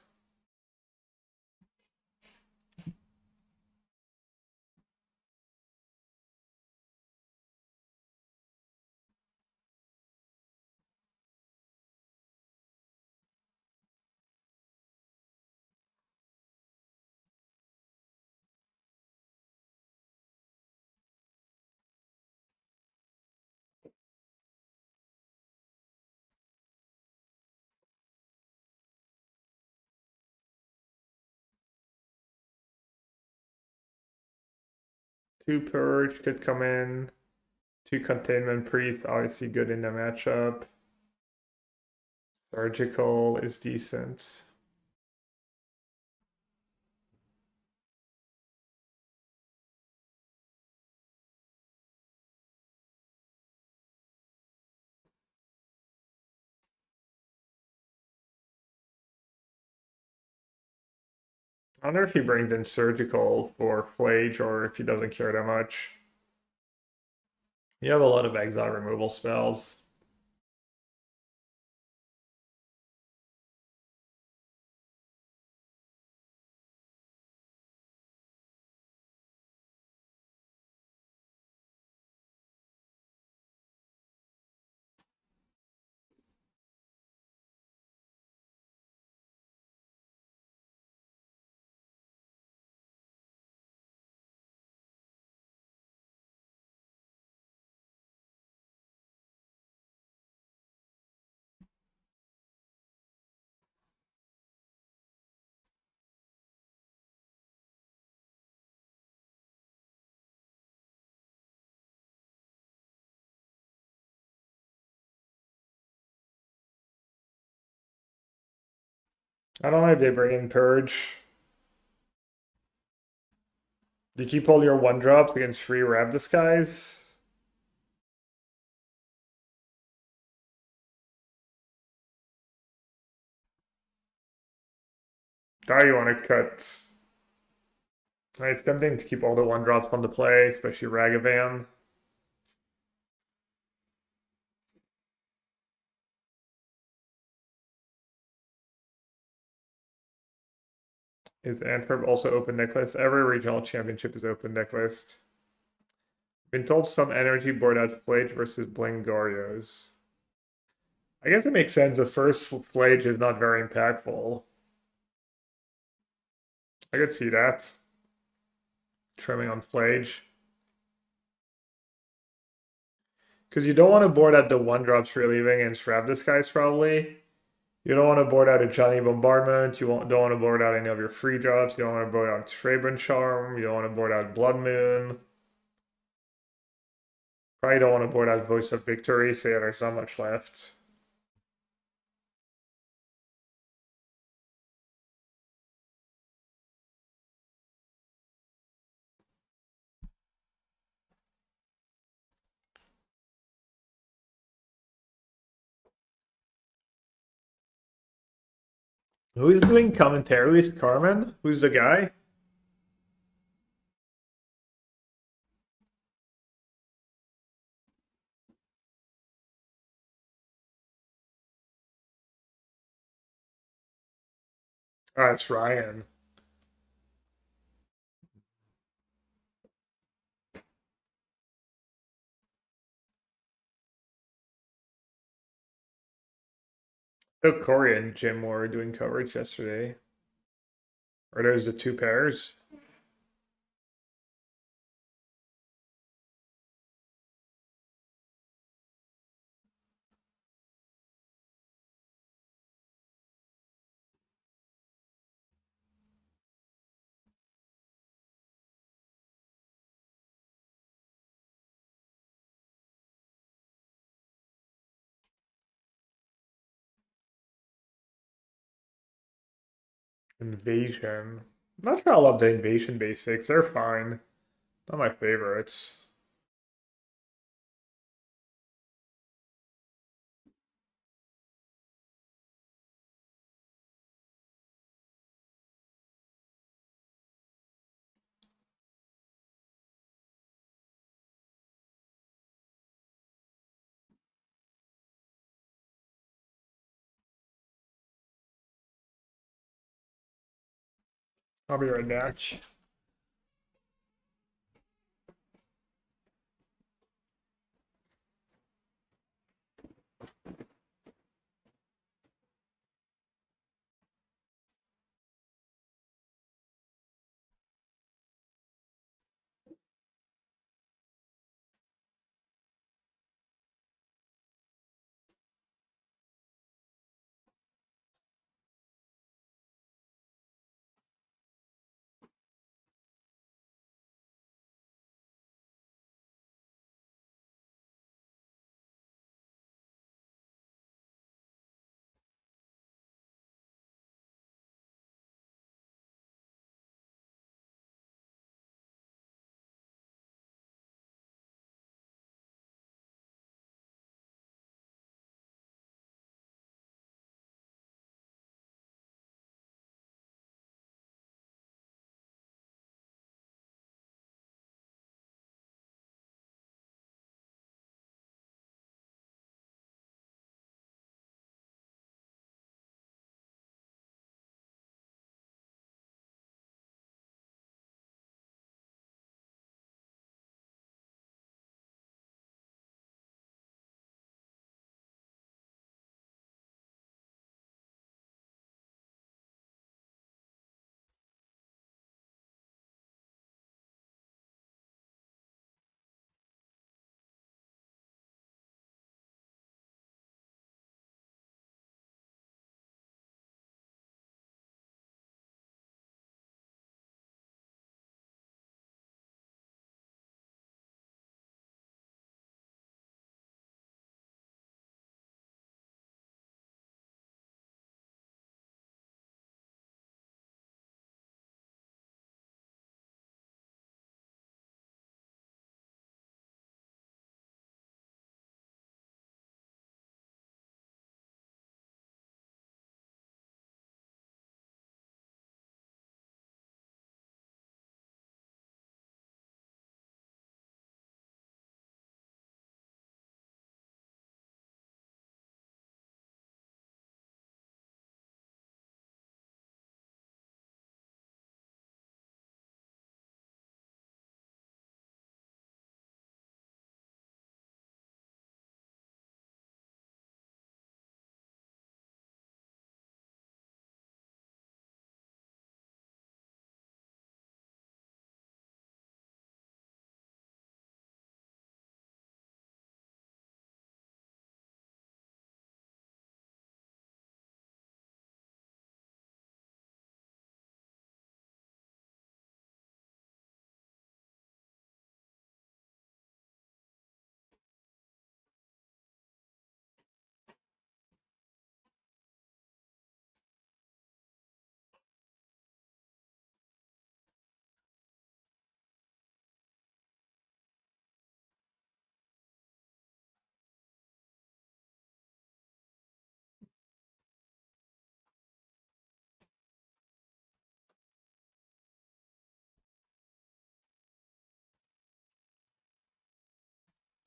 Two Purge could come in. 2 Containment Priest, obviously good in the matchup. Surgical is decent. I wonder if he brings in Surgical for Flage or if he doesn't care that much. You have a lot of exile removal spells. I don't know if they bring in Purge. Do you keep all your 1-drops against free Rab Disguise? Now you want to cut. It's tempting to keep all the 1-drops on the play, especially Ragavan. Is Antwerp also open necklace? Every regional championship is open necklace. Been told some energy board out Flage versus Blingarios. I guess it makes sense. The first Flage is not very impactful. I could see that. Trimming on Flage. Because you don't want to board out the 1-drops for leaving and Strap Disguise, probably. You don't want to board out a Johnny Bombardment. You don't want to board out any of your free drops. You don't want to board out Fragrant Charm. You don't want to board out Blood Moon. Probably don't want to board out Voice of Victory, so yeah, there's not much left. Who's doing commentary? Is Carmen? Who's the guy? Ah, it's Ryan. So Corey and Jim were doing coverage yesterday. Are those the two pairs? Invasion. I'm not sure I love the Invasion basics. They're fine. Not my favorites. I'll be right back.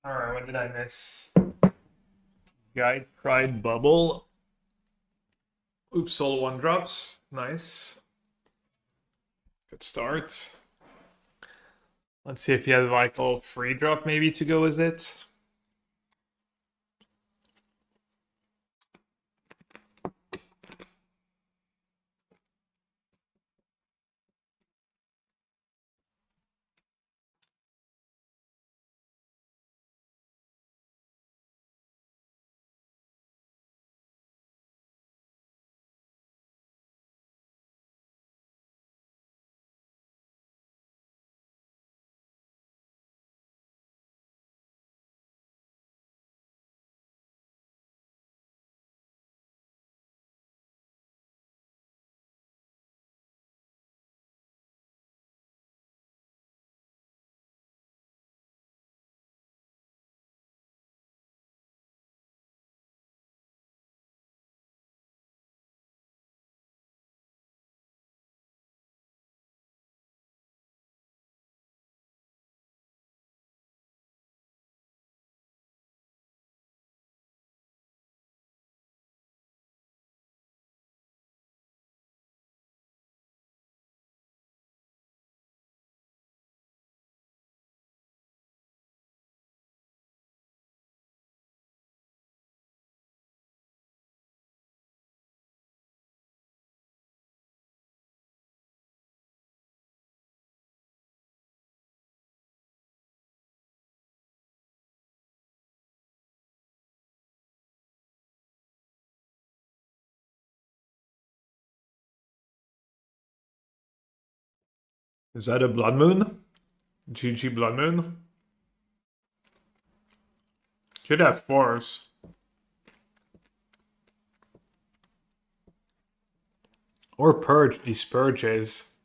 Alright, what did I miss? Guide Pride Bubble. Oops, solo one drops. Nice. Good start. Let's see if he has like a little free drop maybe to go with it. Is that a Blood Moon? GG Blood Moon? Could have force. Or Purge, these Purges.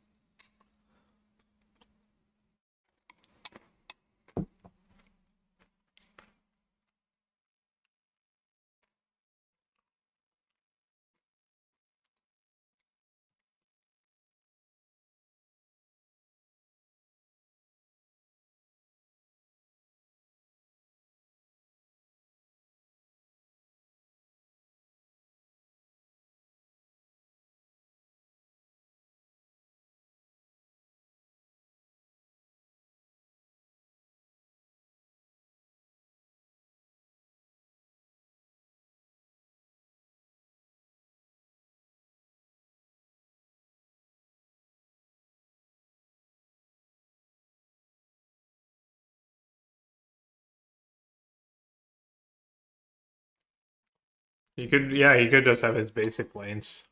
He could, yeah, he could just have his basic lanes.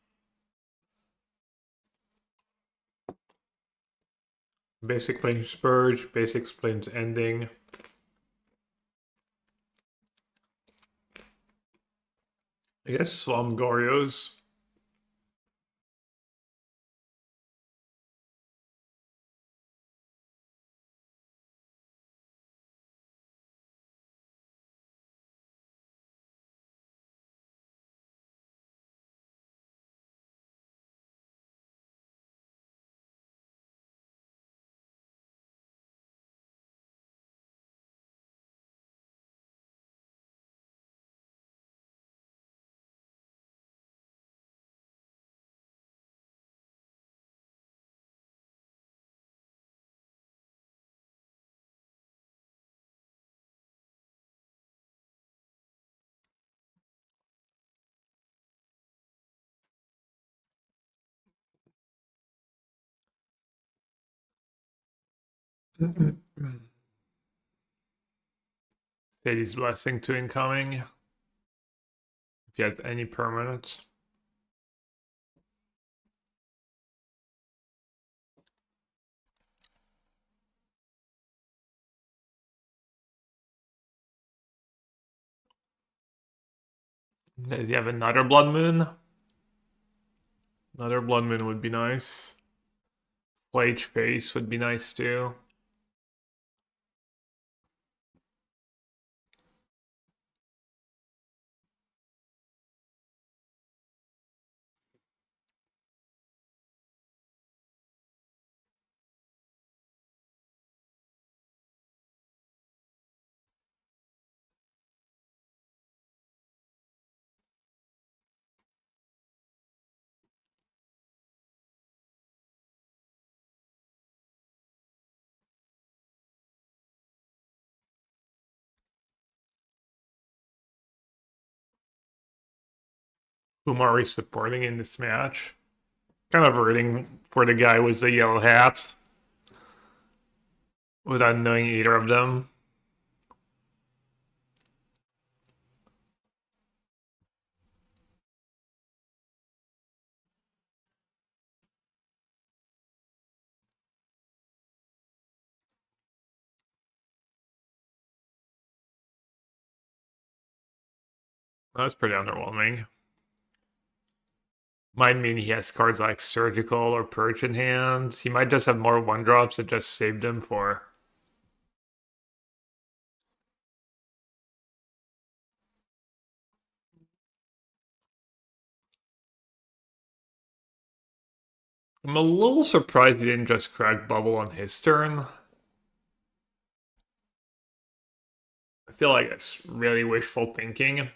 Basic lane Spurge, basic lanes Ending. I guess Slum Gorios. Sadie's Blessing to incoming. If he has any permanents. Does he have another Blood Moon? Another Blood Moon would be nice. Flage Face would be nice too. Whom are we supporting in this match? Kind of rooting for the guy with the yellow hat without knowing either of them. That's pretty underwhelming. Might mean he has cards like Surgical or Purge in hand. He might just have more 1-drops that just saved him for... I'm a little surprised he didn't just crack Bubble on his turn. I feel like it's really wishful thinking.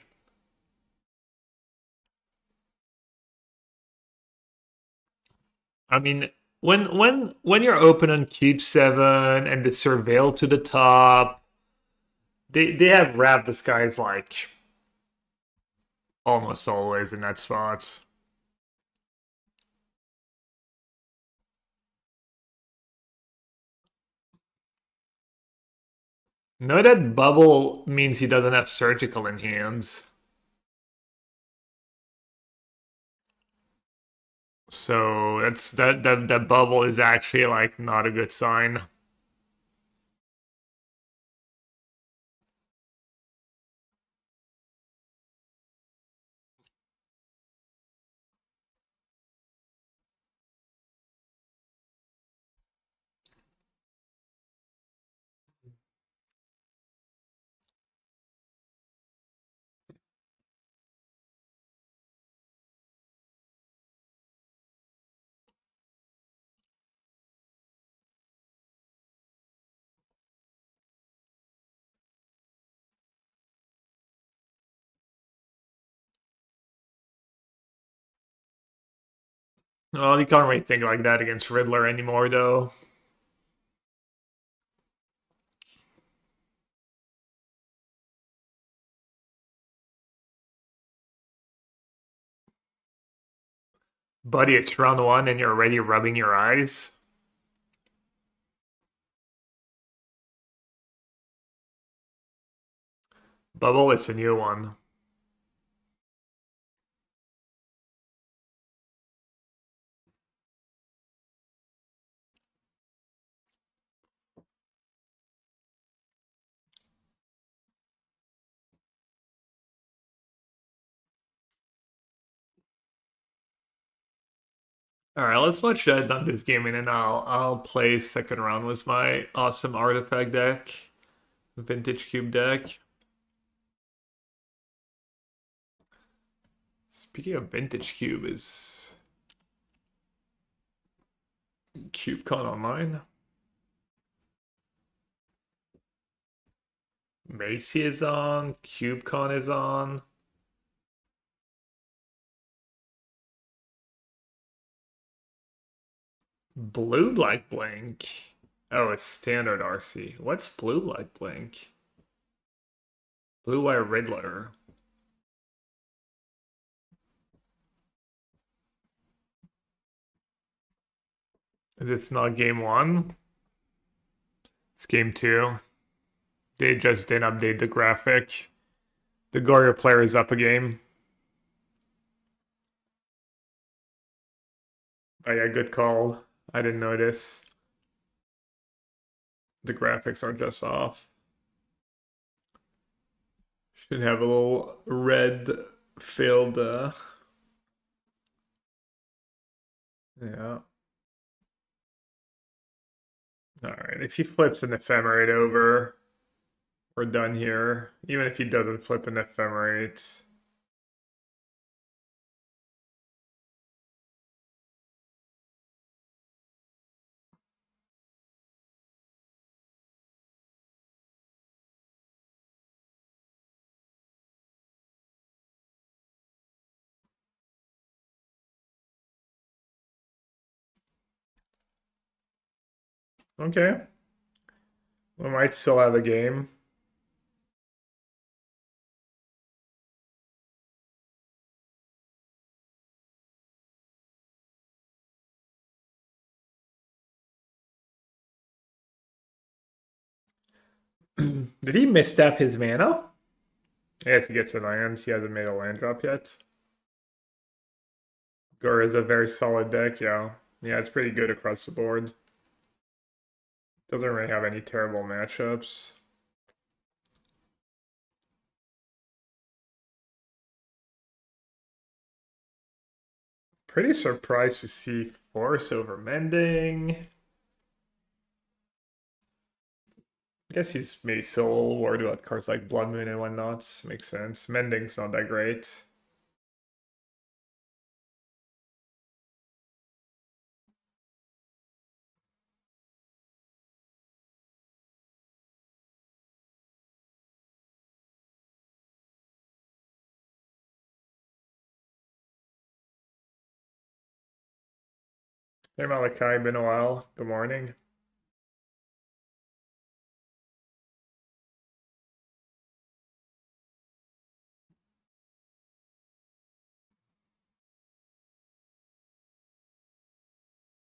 I mean, when your opponent keeps 7 and they surveil to the top, they have wrapped this guy's like almost always in that spot. Know that Bubble means he doesn't have Surgical in hands. So that Bubble is actually like not a good sign. Well, you can't really think like that against Riddler anymore, though. Buddy, it's round 1 and you're already rubbing your eyes. Bubble, it's a new one. All right, let's watch done this game and then I'll play second round with my awesome artifact deck, vintage cube deck. Speaking of vintage cube, is CubeCon online? Macy is on, CubeCon is on. Blue Black Blank. Oh, it's standard RC. What's Blue Black Blank? Blue Wire Riddler. It's not game 1. It's game 2. They just didn't update the graphic. The Goyer player is up a game. Oh yeah, good call. I didn't notice. The graphics are just off. Should have a little red filled yeah. Alright, if he flips an ephemerate over, we're done here. Even if he doesn't flip an ephemerate. Okay. We might still have a game. Did he misstep his mana? I guess he gets a land. He hasn't made a land drop yet. Gore is a very solid deck, yeah. Yeah, it's pretty good across the board. Doesn't really have any terrible matchups. Pretty surprised to see Force over Mending. I guess he's maybe still a little worried about cards like Blood Moon and whatnot. Makes sense. Mending's not that great. Hey Malachi, been a while. Good morning.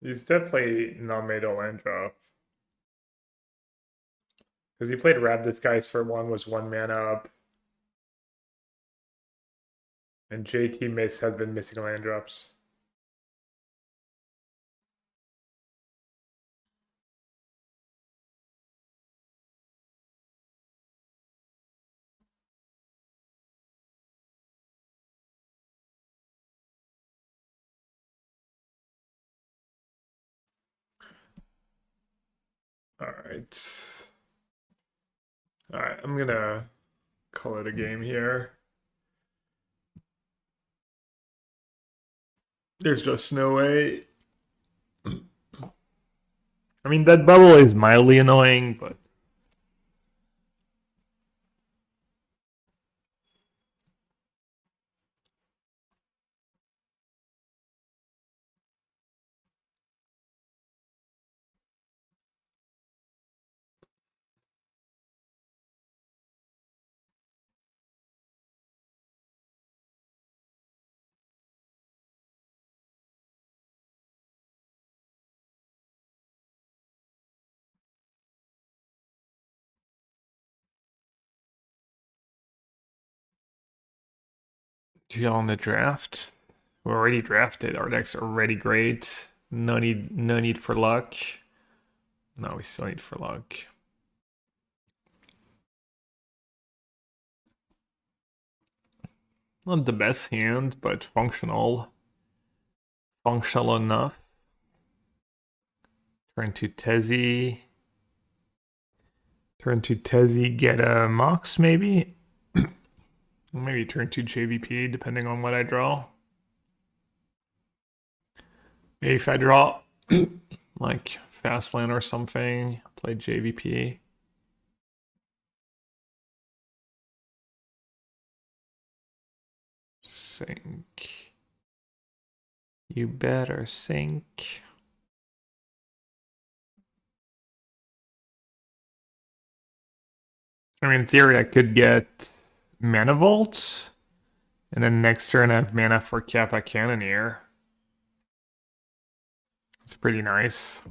He's definitely not made a land drop. Because he played Rab Disguise for one, was 1 mana up. And JT Miss has been missing land drops. Alright. Alright, I'm gonna call it a game here. There's just no way. I mean, that bubble is mildly annoying, but GL on the draft. We're already drafted. Our deck's already great. No need for luck. No, we still need for luck. Not the best hand, but functional. Functional enough. Turn to Tezzy. Turn to Tezzy, get a Mox maybe? Maybe turn to JVP, depending on what I draw. Maybe if I draw like Fastland or something, play JVP. Sink. You better sink. I mean, in theory, I could get Mana Vault, and then next turn I have mana for Kappa Cannoneer. It's pretty nice.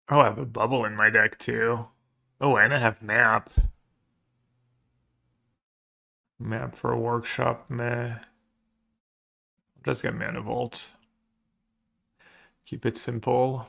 Oh, I have a bubble in my deck too. Oh, and I have map. Map for a workshop, meh. Just get Mana Vault. Keep it simple.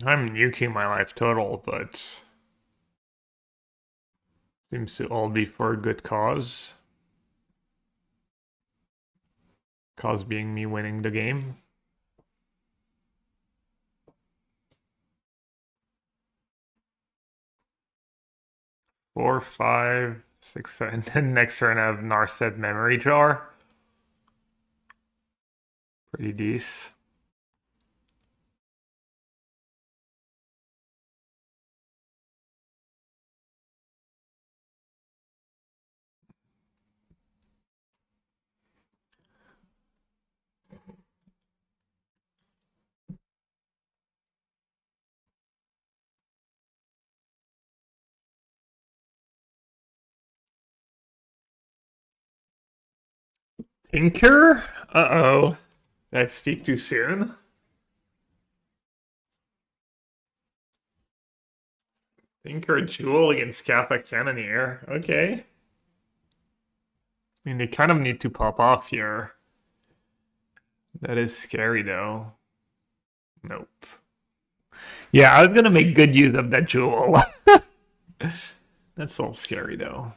I'm nuking my life total, but seems to all be for a good cause. Cause being me winning the game. Four, five, six, seven. Then next turn I have Narset Memory Jar. Pretty decent. Tinker? Uh-oh. Did I speak too soon? Tinker Jewel against Kappa Cannoneer. Okay. I mean, they kind of need to pop off here. That is scary, though. Nope. Yeah, I was gonna make good use of that jewel. That's all scary, though.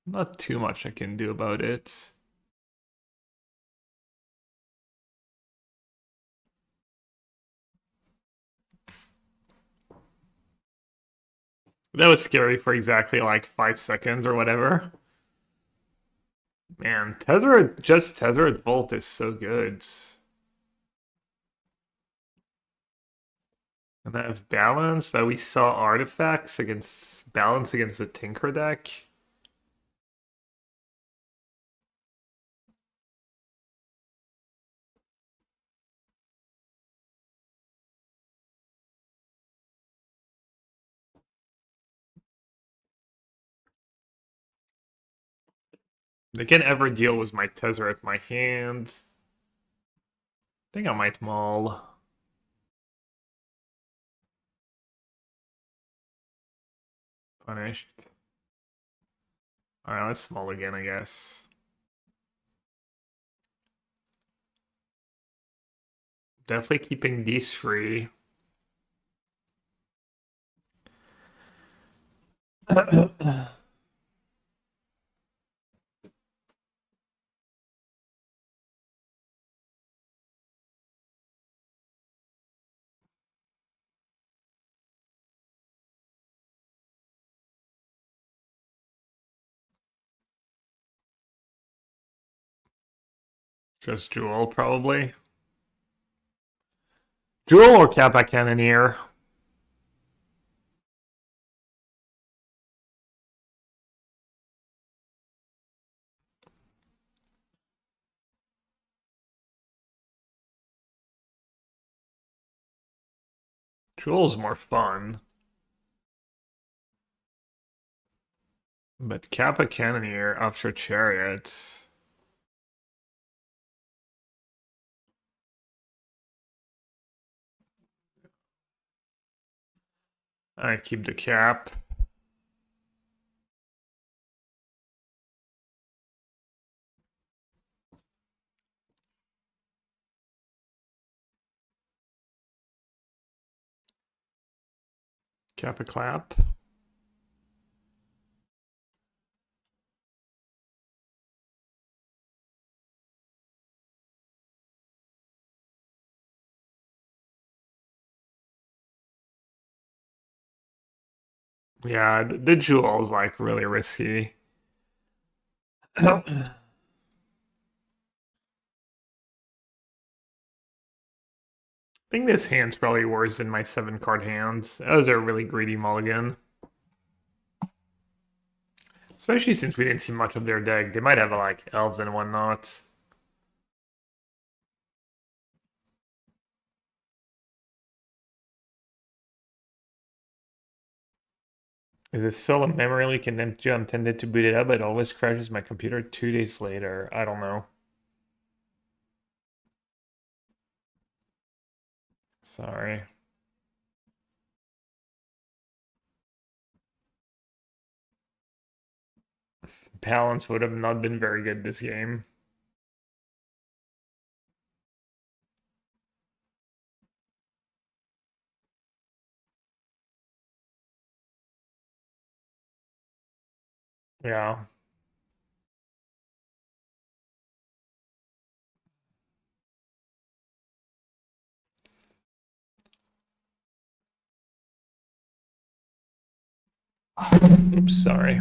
Not too much I can do about it. That was scary for exactly like 5 seconds or whatever. Man, Tezzeret, just Tezzeret Volt is so good. And I have balance, but we saw artifacts against balance against the Tinker deck. They can ever deal with my Tezzeret my hand. I think I might maul. Punished. Alright, let's maul again, I guess. Definitely keeping these free. Just Jewel, probably. Jewel or Kappa Cannoneer? Jewel's more fun. But Kappa Cannoneer after Chariot. I keep the cap. Kappa clap. Yeah, the Jewel is like really risky. I think this hand's probably worse than my 7 card hands. That was a really greedy mulligan. Especially since we didn't see much of their deck. They might have like elves and whatnot. Is it still a memory leak and empty? I'm tempted to boot it up, but it always crashes my computer 2 days later. I don't know. Sorry. Balance would have not been very good this game. Yeah. Oops, sorry.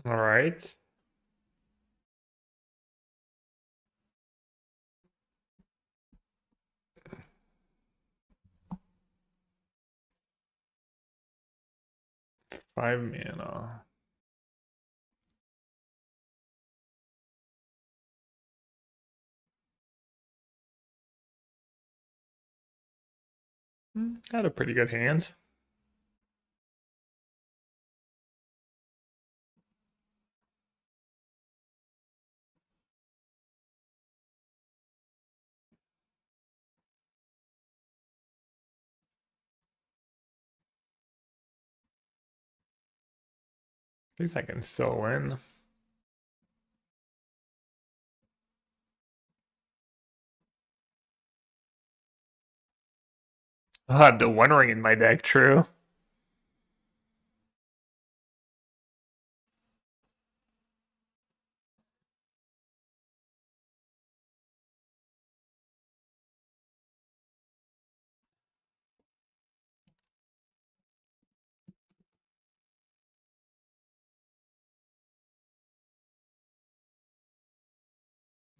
All right. Five mana. Got a pretty good hand. At least I can still win. I had the One Ring in my deck, true.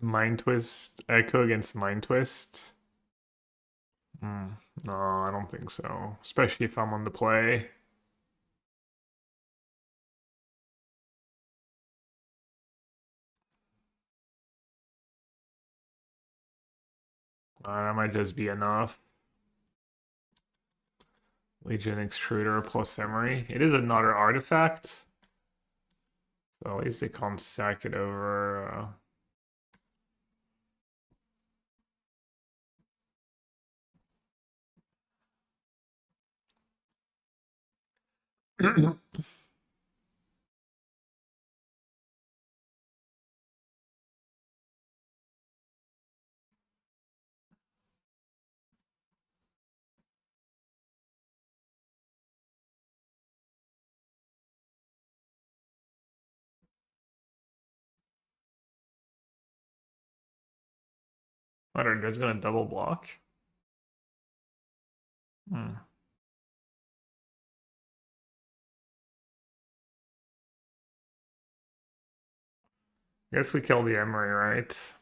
Mind Twist, Echo against Mind Twist. No, I don't think so. Especially if I'm on the play. That might just be enough. Legion Extruder plus Emery. It is another artifact. So at least they can't sack it over. What are those gonna double block? Hmm. Guess we kill the Emery, right?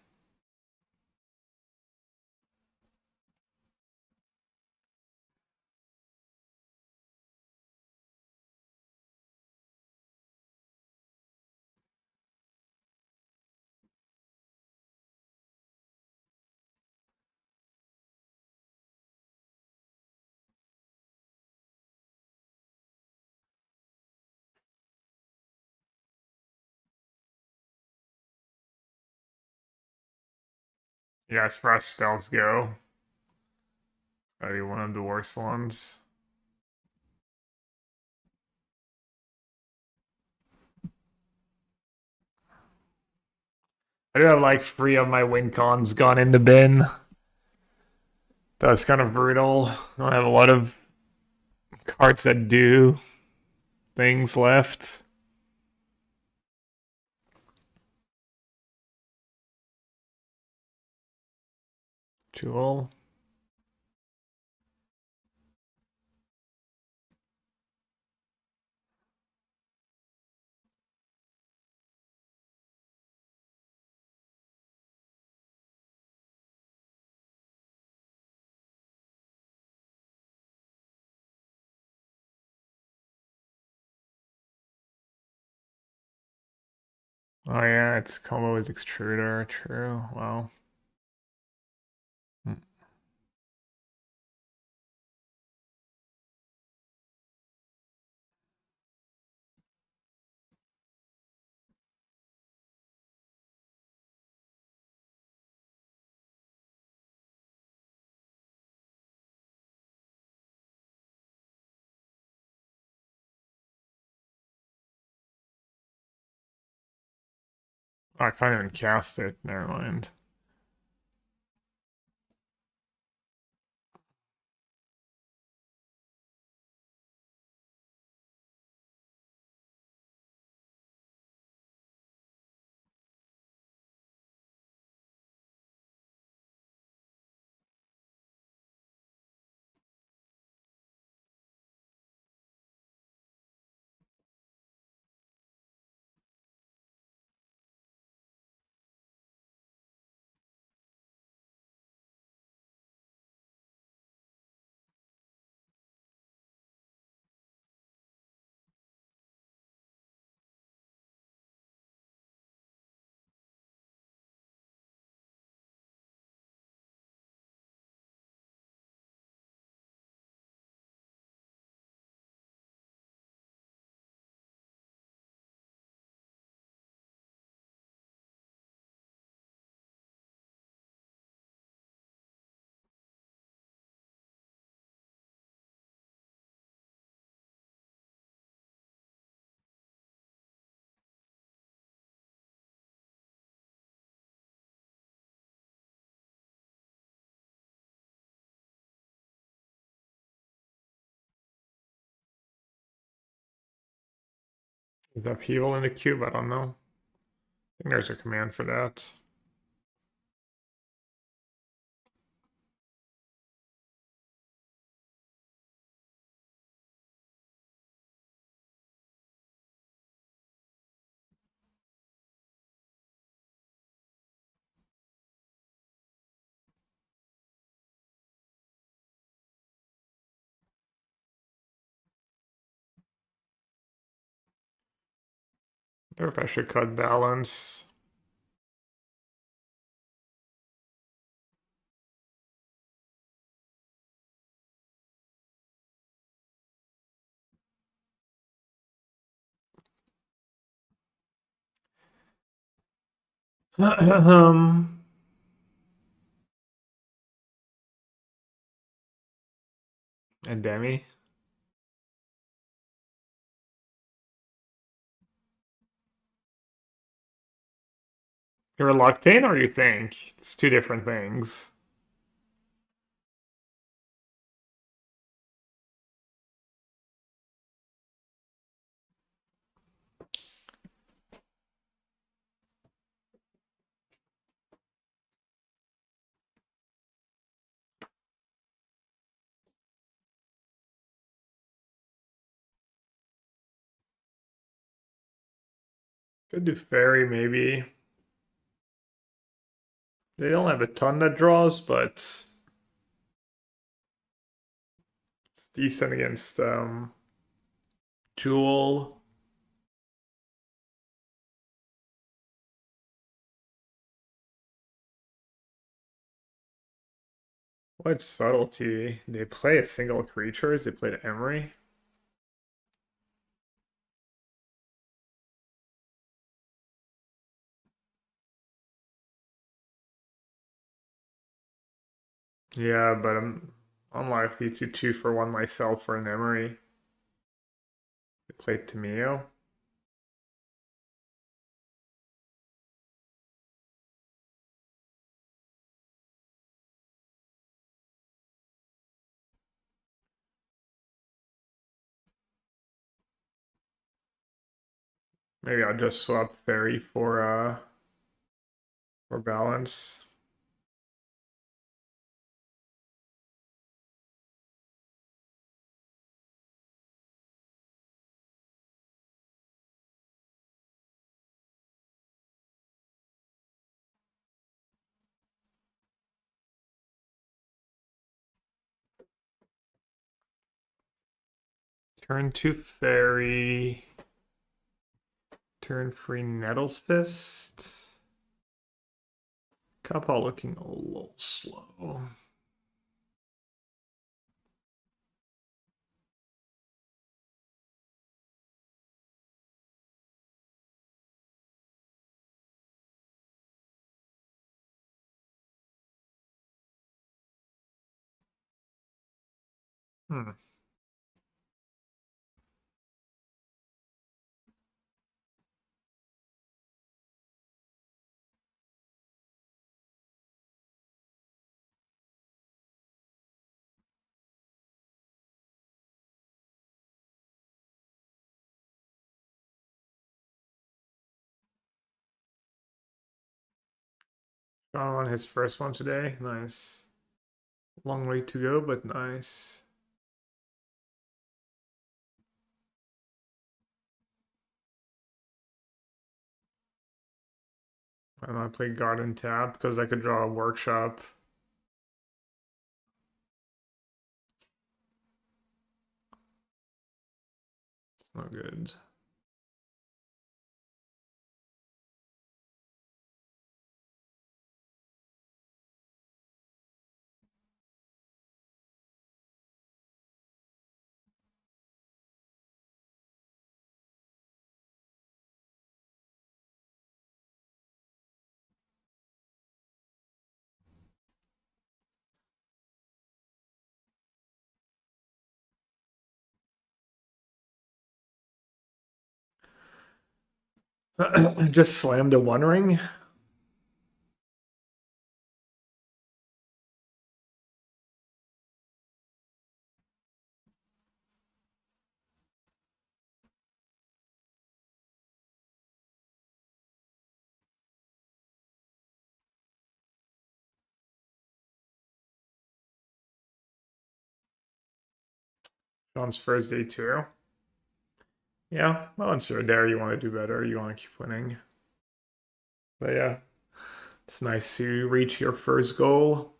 Yeah, as far as spells go, probably one of the worst ones. I do have like 3 of my win cons gone in the bin. That's kind of brutal. I don't have a lot of cards that do things left. Jewel. Oh yeah, its combo is extruder. True. Well. I can't even cast it. Never mind. Is upheaval in the cube? I don't know. I think there's a command for that. I wonder if I should cut balance. And Demi. You're reluctant, or you think it's two different things? Could do fairy maybe. They don't have a ton that draws, but it's decent against Jewel. What subtlety? They play a single creatures. They played Emery. Yeah, but I'm unlikely to 2-for-1 myself for an Emery. They played Tamio. Maybe I'll just swap fairy for balance. Turn 2 fairy. Turn 3 Nettles Fist. Kappa looking a little slow. Hmm. On his first one today. Nice. Long way to go, but nice. And I play Garden Tap because I could draw a Workshop. It's not good. Just slammed a One Ring. Sean's first day too. Yeah, well, once you're there, you want to do better. You want to keep winning. But yeah, it's nice to reach your first goal.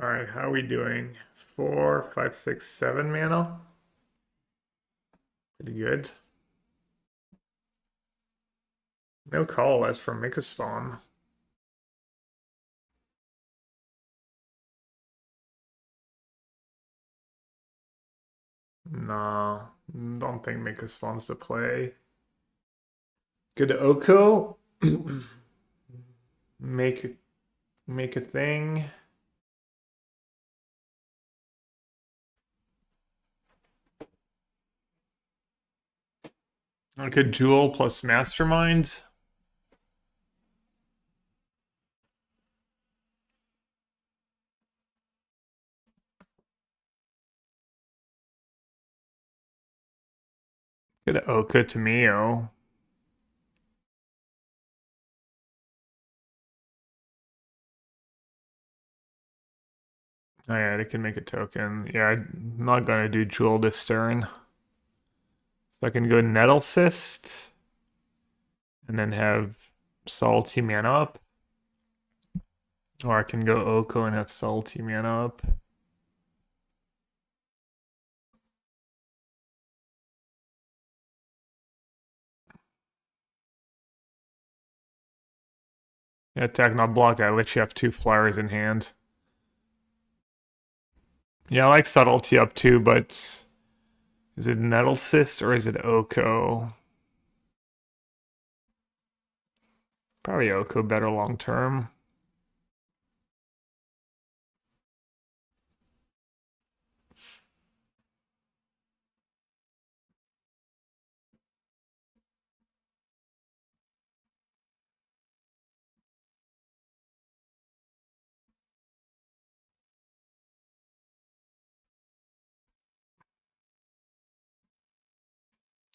All right, how are we doing? 4, 5, 6, 7 mana. Pretty good. No call as from Make a Spawn. No, don't think Make a Spawn's the play. Good Oko. make a thing. Okay, Jewel plus Mastermind. Good Oka to Mio. Oh yeah, they can make a token. Yeah, I'm not gonna do Jewel this turn. So I can go Nettle Cyst and then have Salty Mana up. Or I can go Oko and have Salty Mana up. Yeah, attack not block. I literally have 2 flyers in hand. Yeah, I like Subtlety up too, but is it Nettle Cyst or is it Oko? Probably Oko better long term.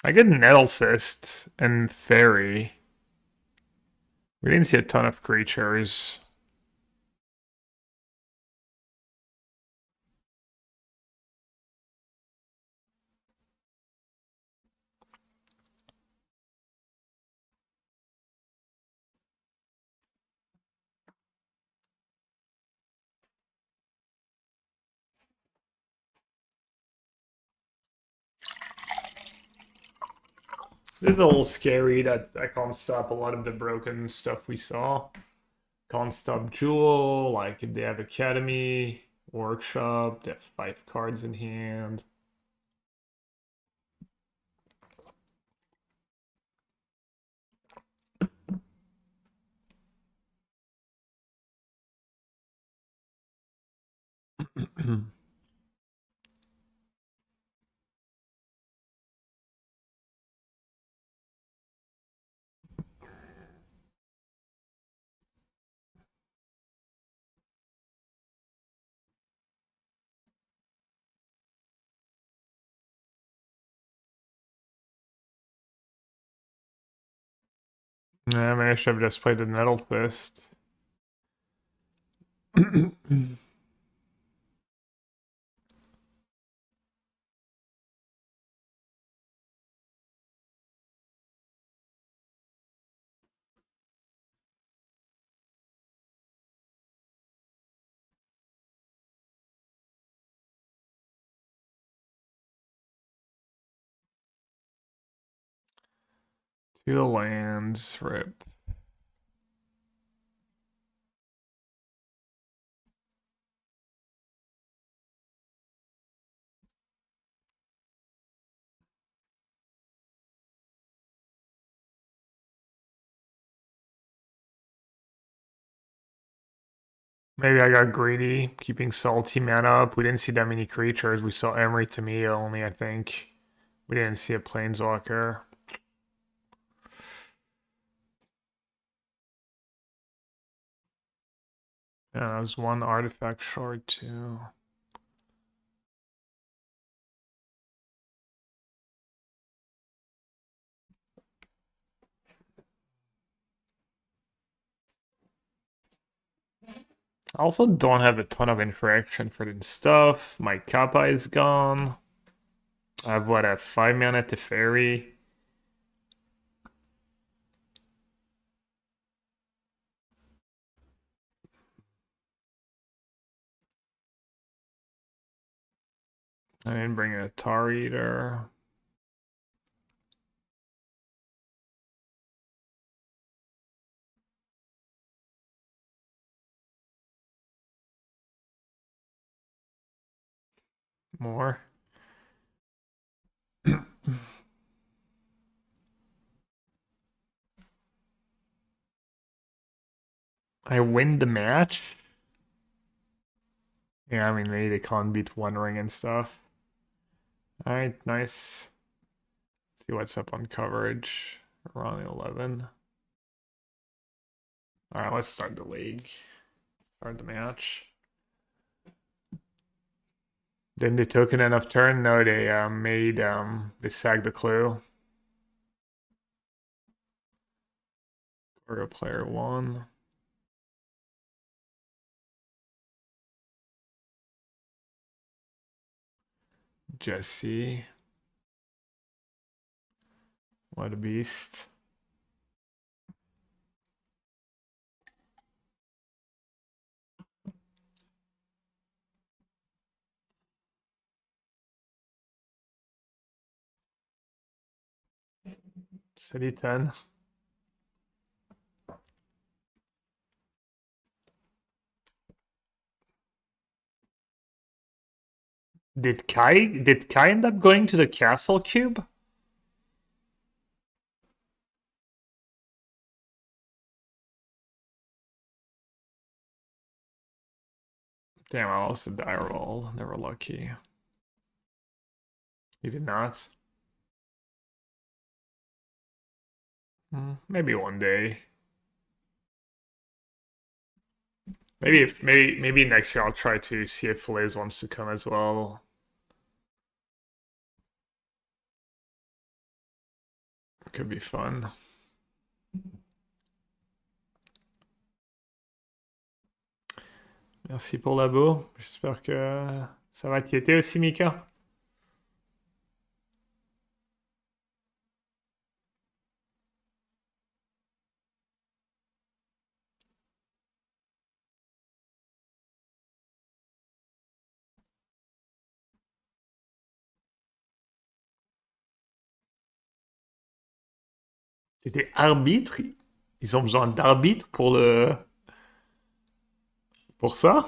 I get Nettle Cyst and Fairy. We didn't see a ton of creatures. This is a little scary that I can't stop a lot of the broken stuff we saw. Can't stop Jewel, like if they have Academy. Workshop, they have 5 cards in hand. Yeah, maybe I should have just played the Nettle Fist. Two lands, rip. Maybe I got greedy, keeping salty mana up. We didn't see that many creatures. We saw Emery Tamiya only, I think. We didn't see a Planeswalker. Yeah, that was one artifact short, too. I also don't have a ton of interaction for the stuff. My Kappa is gone. I have what, a 5 mana Teferi. I didn't bring a Tar Eater. More. I win the match. Yeah, I mean, maybe they can't beat One Ring and stuff. Alright, nice. See what's up on coverage. Around 11. Alright, let's start the league. Start the match. Didn't they token enough turn? No, they they sagged the clue. Or a player 1. Jesse. What a beast. City 10. Did Kai end up going to the castle cube? Damn, I lost a die roll. Never lucky. He did not. Maybe one day. Maybe next year I'll try to see if Liz wants to come as well. Could be fun. Merci pour l'abo. J'espère que ça va t'aider aussi, Mika. T'étais arbitre? Ils ont besoin d'arbitre pour le... Pour ça?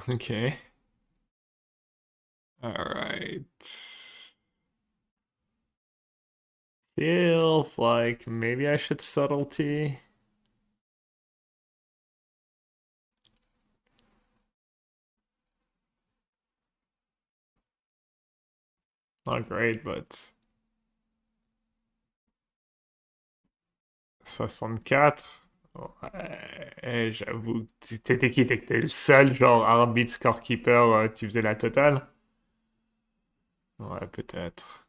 Okay. All right. Feels like maybe I should subtlety. Not great, but 64. Ouais, j'avoue. T'étais qui? T'étais le seul, genre, arbitre, scorekeeper, tu faisais la totale? Ouais, peut-être.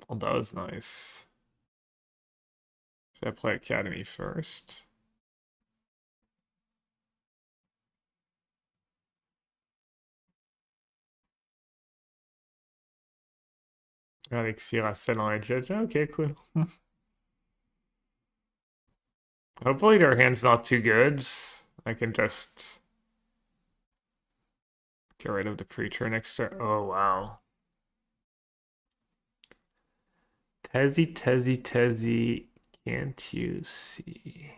Oh, that was nice. Should I play Academy first? Alexis Rassel en edge. Okay, cool. Hopefully their hand's not too good. I can just get rid of the preacher next turn. Oh, wow. Tezzy, can't you see?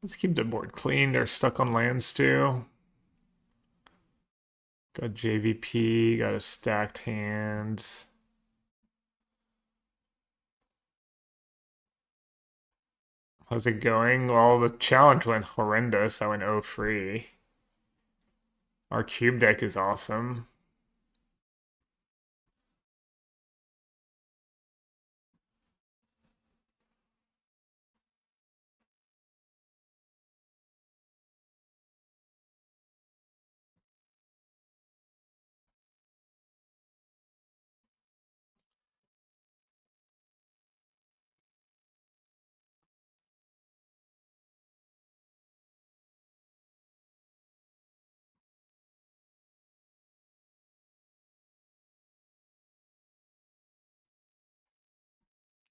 Let's keep the board clean. They're stuck on lands too. Got JVP, got a stacked hand. How's it going? Well, the challenge went horrendous. I went 0-3. Our cube deck is awesome.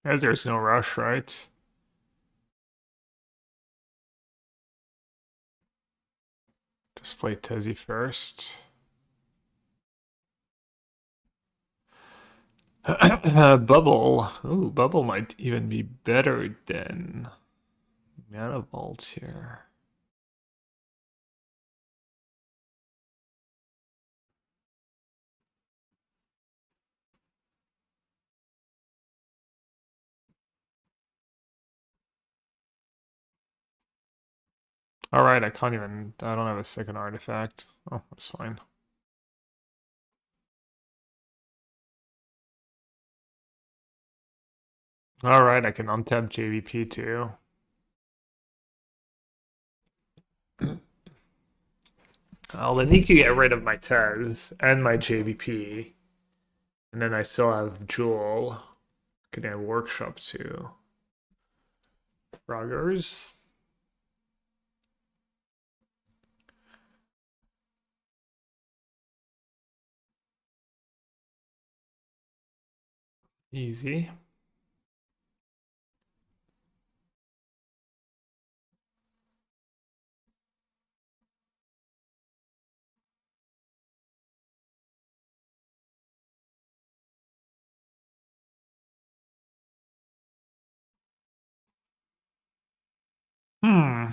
As there's no rush, right? Just play Tezzy first. Bubble. Ooh, Bubble might even be better than Mana Vault here. Alright, I can't even. I don't have a second artifact. Oh, that's fine. Alright, I can untap JVP too. I'll then need to get rid of my Tez and my JVP. And then I still have Jewel. Can I workshop too? Froggers. Easy. Hmm.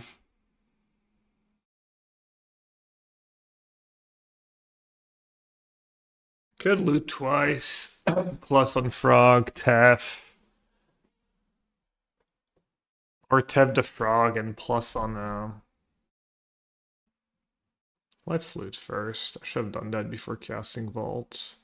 Could loot twice. Plus on Frog, Tef. Or Tef the Frog and plus on let's loot first. I should have done that before casting Vault.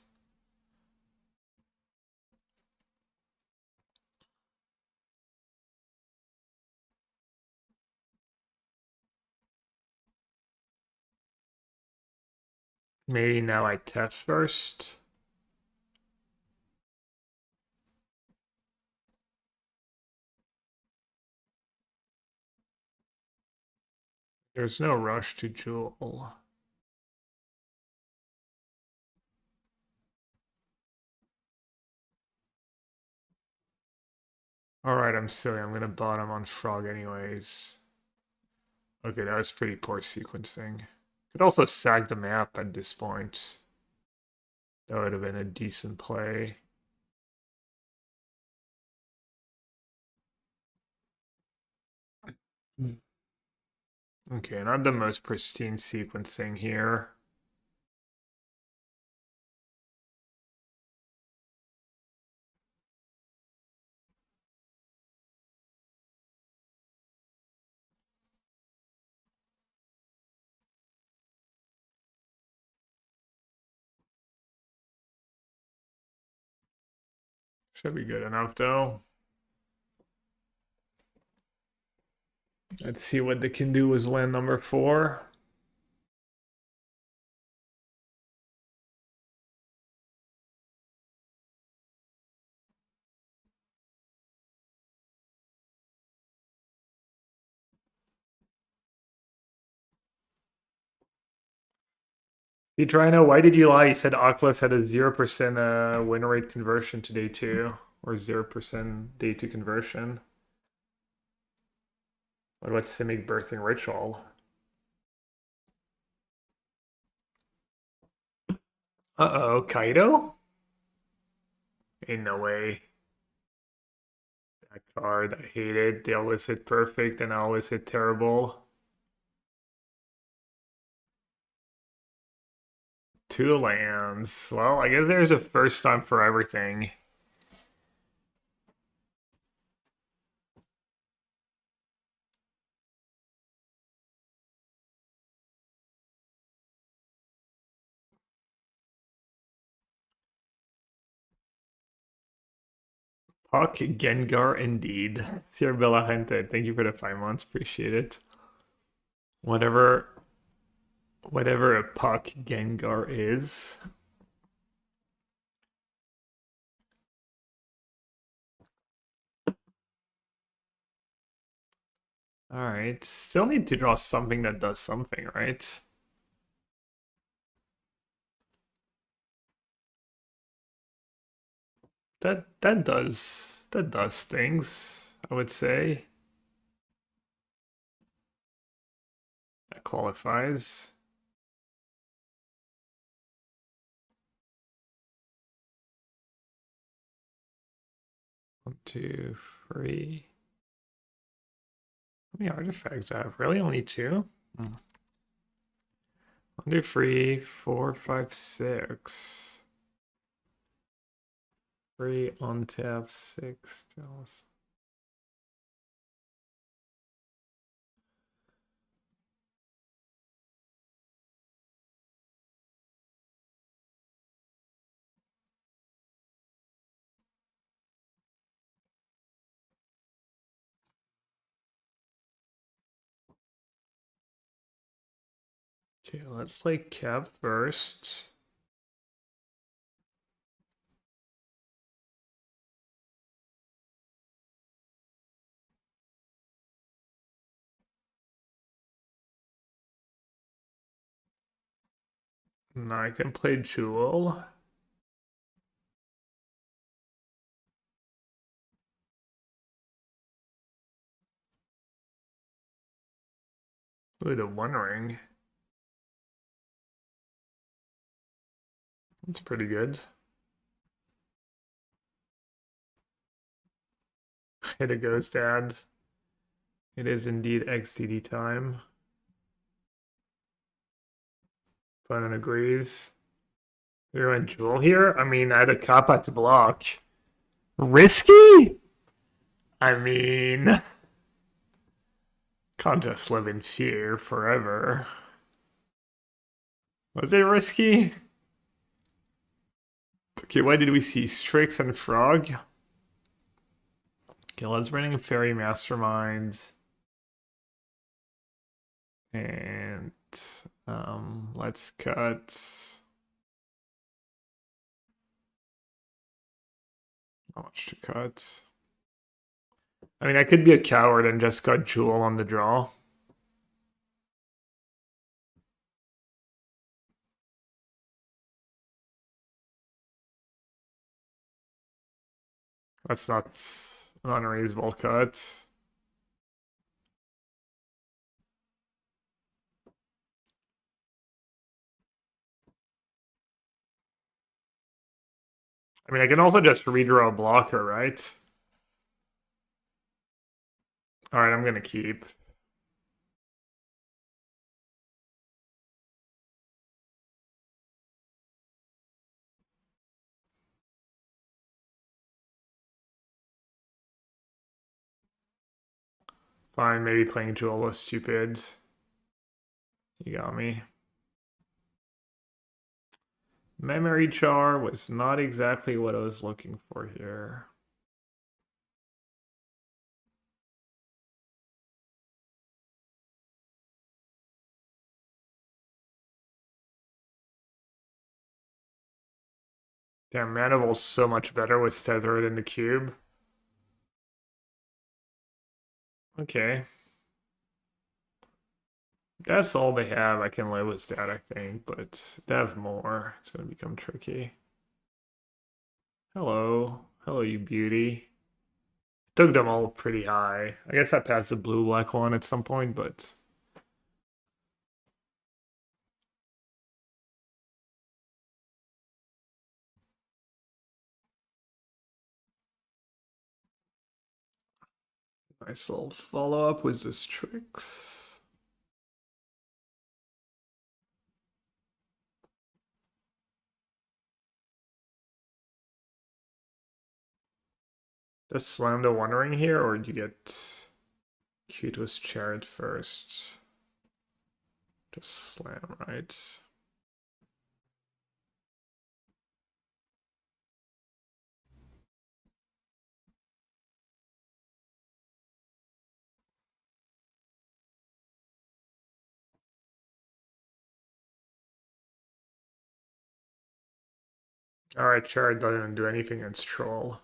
Maybe now I Tef first. There's no rush to jewel. Alright, I'm silly. I'm gonna bottom on frog anyways. Okay, that was pretty poor sequencing. Could also sag the map at this point. That would have been a decent play. Okay, not the most pristine sequencing here. Should be good enough though. Let's see what they can do with land number 4. Hey, Drino, why did you lie? You said Oculus had a 0% win rate conversion to day 2, or 0% day 2 conversion. What about Simic Birthing Ritual? Uh-oh, Kaido? Ain't no way. That card, I hate it. They always hit perfect and I always hit terrible. 2 lands. Well, I guess there's a first time for everything. Puck Gengar indeed. Sir Bella Gente, thank you for the 5 months. Appreciate it. Whatever a Puck Gengar is. Alright. Still need to draw something that does something, right? That does things, I would say. That qualifies. One, two, three. How many artifacts do I have? Really? Only 2? 1, 2, 3, 4, 5, 6. 3 on tap, 6. Jealous. Okay, let's play Cap first. Now I can play Jewel. Ooh, the One Ring. That's pretty good. Hit a Ghost ad. It is indeed XDD time. Fun agrees. You're in Jewel here? I mean, I had a Kappa to block. Risky? I mean, can't just live in fear forever. Was it risky? Okay, why did we see Strix and Frog? Okay, let's bring in Fairy Mastermind. And let's cut. Not much to cut. I mean, I could be a coward and just cut Jewel on the draw. That's not an unreasonable cut. I mean, I can also just redraw a blocker, right? All right, I'm gonna keep. Fine, maybe playing Jewel was stupid. You got me. Memory jar was not exactly what I was looking for here. Damn, Manival's so much better with Tethered in the cube. Okay. That's all they have. I can live with that, I think, but they have more. It's gonna become tricky. Hello. Hello, you beauty. Took them all pretty high. I guess I passed the blue-black one at some point, but... Nice little follow-up with this tricks. Does slam the One Ring here, or do you get cute with Chariot first? Just slam, right? Alright, Chariot doesn't do anything against Troll.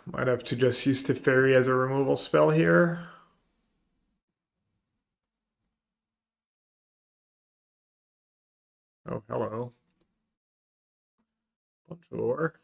Might have to just use Teferi as a removal spell here. Oh, hello. Bonjour.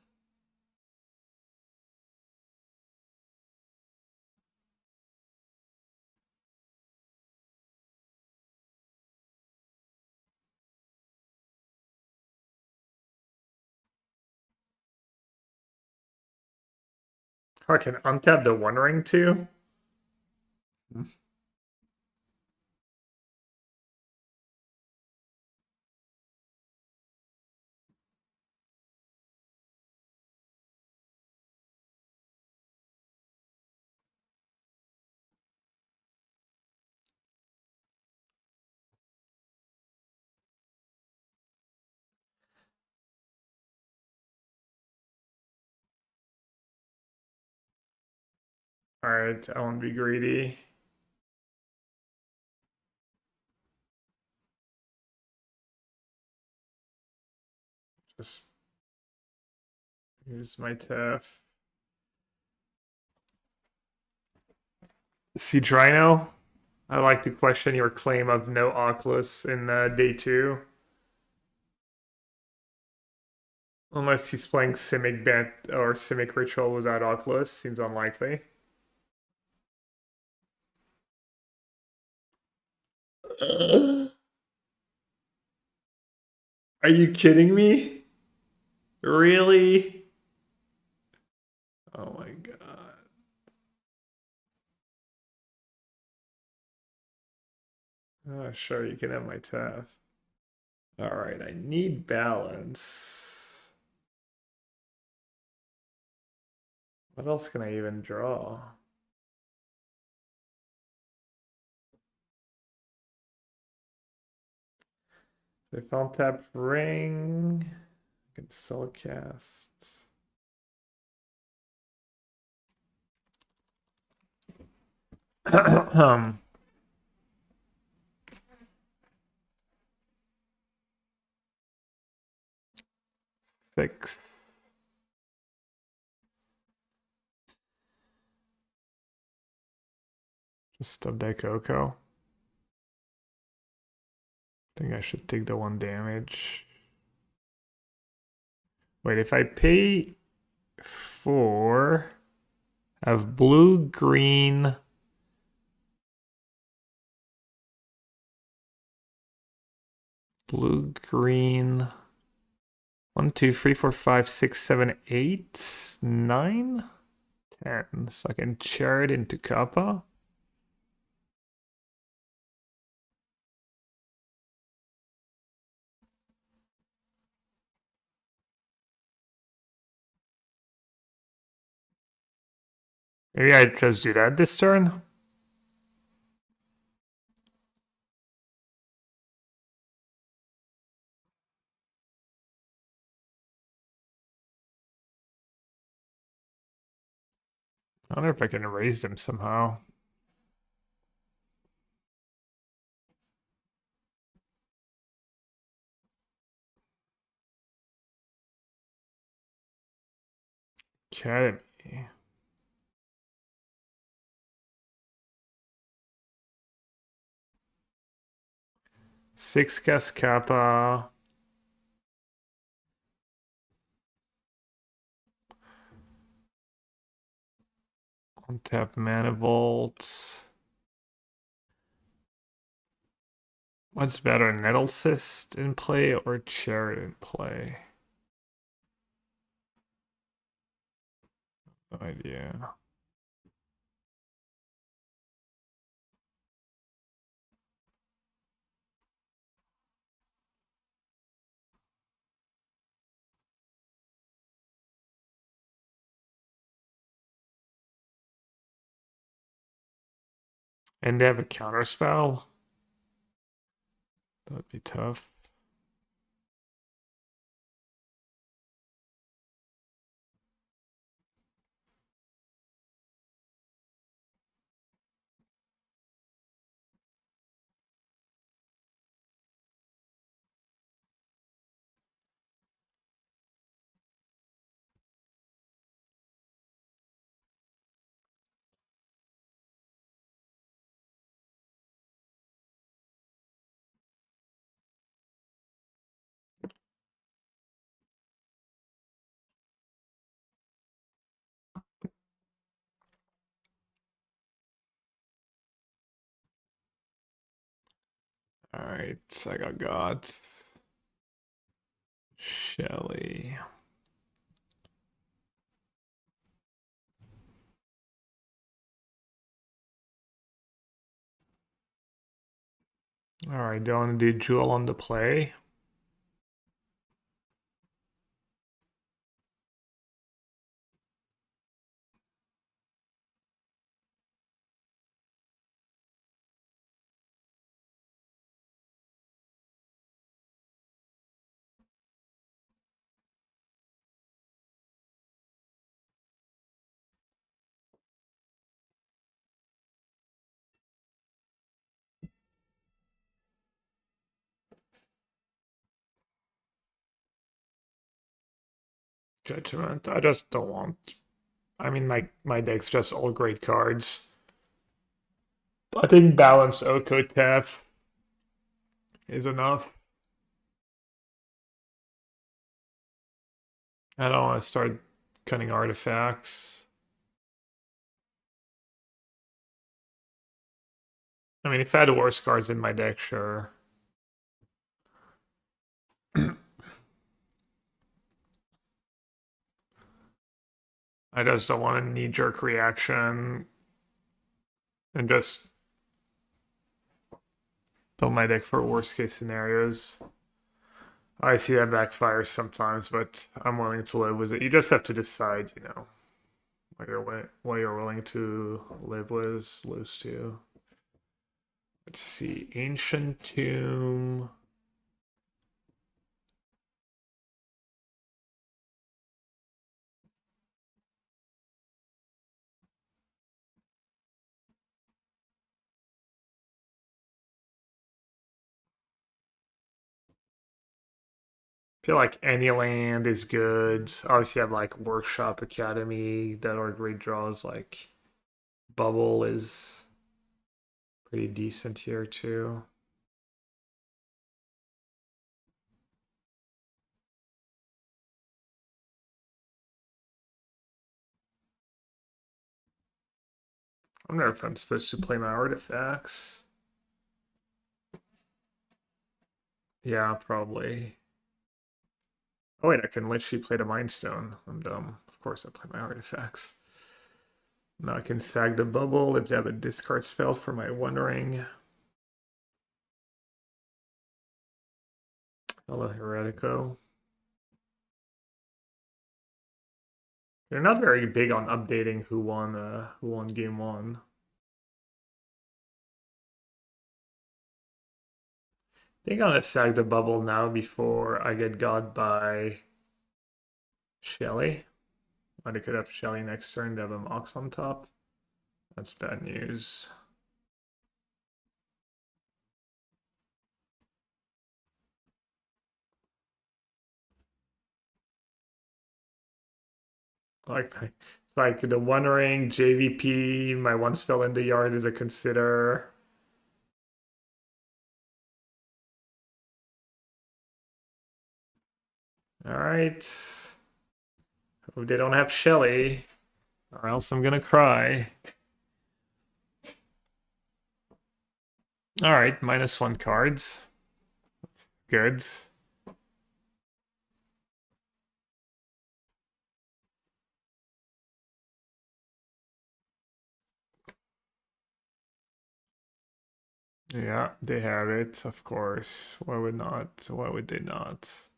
Oh, I can untap the One Ring too? Alright, I won't be greedy. Just use my Tef. See, Drino, I'd like to question your claim of no Oculus in day 2. Unless he's playing Simic Bant or Simic Ritual without Oculus, seems unlikely. Are you kidding me? Really? Oh my god. Oh, sure, you can have my Tef. Alright, I need balance. What else can I even draw? If I'll tap ring, I can still cast. Fix. Just a Dekoko. I think I should take the 1 damage. Wait, if I pay 4, have blue, green, blue, green. 1, 2, 3, 4, 5, 6, 7, 8, 9, 10. So I can share it into Kappa. Maybe I just do that this turn. I wonder if I can erase them somehow. Academy. Six cast Kappa. Untap Manifolds. What's better, Nettle Cyst in play or Chariot in play? No idea. And they have a counter spell. That'd be tough. Alright, I got gods. Shelly. Alright, do I want to do Jewel on the play? Judgment. I just don't want. I mean, my deck's just all great cards. I think balanced Okotef is enough. I don't want to start cutting artifacts. I mean, if I had worse cards in my deck, sure. I just don't want a knee-jerk reaction and just build my deck for worst case scenarios. I see that backfires sometimes, but I'm willing to live with it. You just have to decide, what you're willing to live with, lose to. Let's see, Ancient Tomb. I feel like any land is good. Obviously, I have like Workshop Academy that are great draws. Like Bubble is pretty decent here too. I wonder if I'm supposed to play my artifacts. Yeah, probably. Oh wait, I can literally play the Mind Stone. I'm dumb. Of course I play my artifacts. Now I can sag the bubble if they have a discard spell for my One Ring. Hello, Heretico. They're not very big on updating who won game one. I think I'm gonna sag the bubble now before I get got by Shelly. But I could have Shelly next turn to have a Mox on top. That's bad news. It's like the One Ring, JVP, my one spell in the yard is a consider. Alright. Hope they don't have Shelly, or else I'm gonna cry. Alright, -1 cards. That's good. Yeah, they have it, of course. Why would not? Why would they not?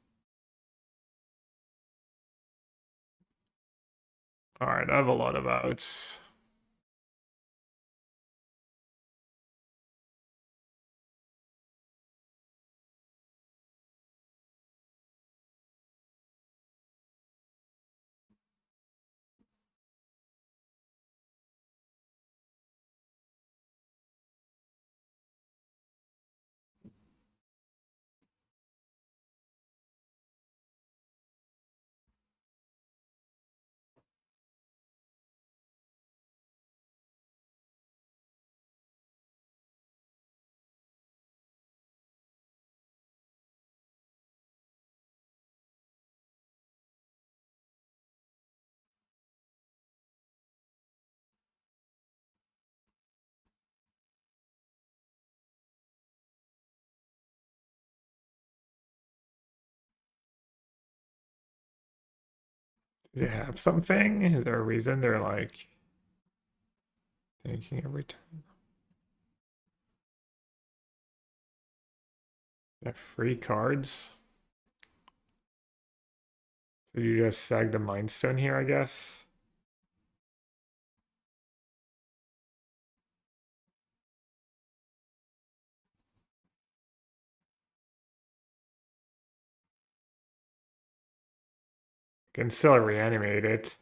Alright, I have a lot of outs. Do they have something? Is there a reason they're like thinking every turn? They have free cards. So you just sag the Mind Stone here, I guess. Can still reanimate it.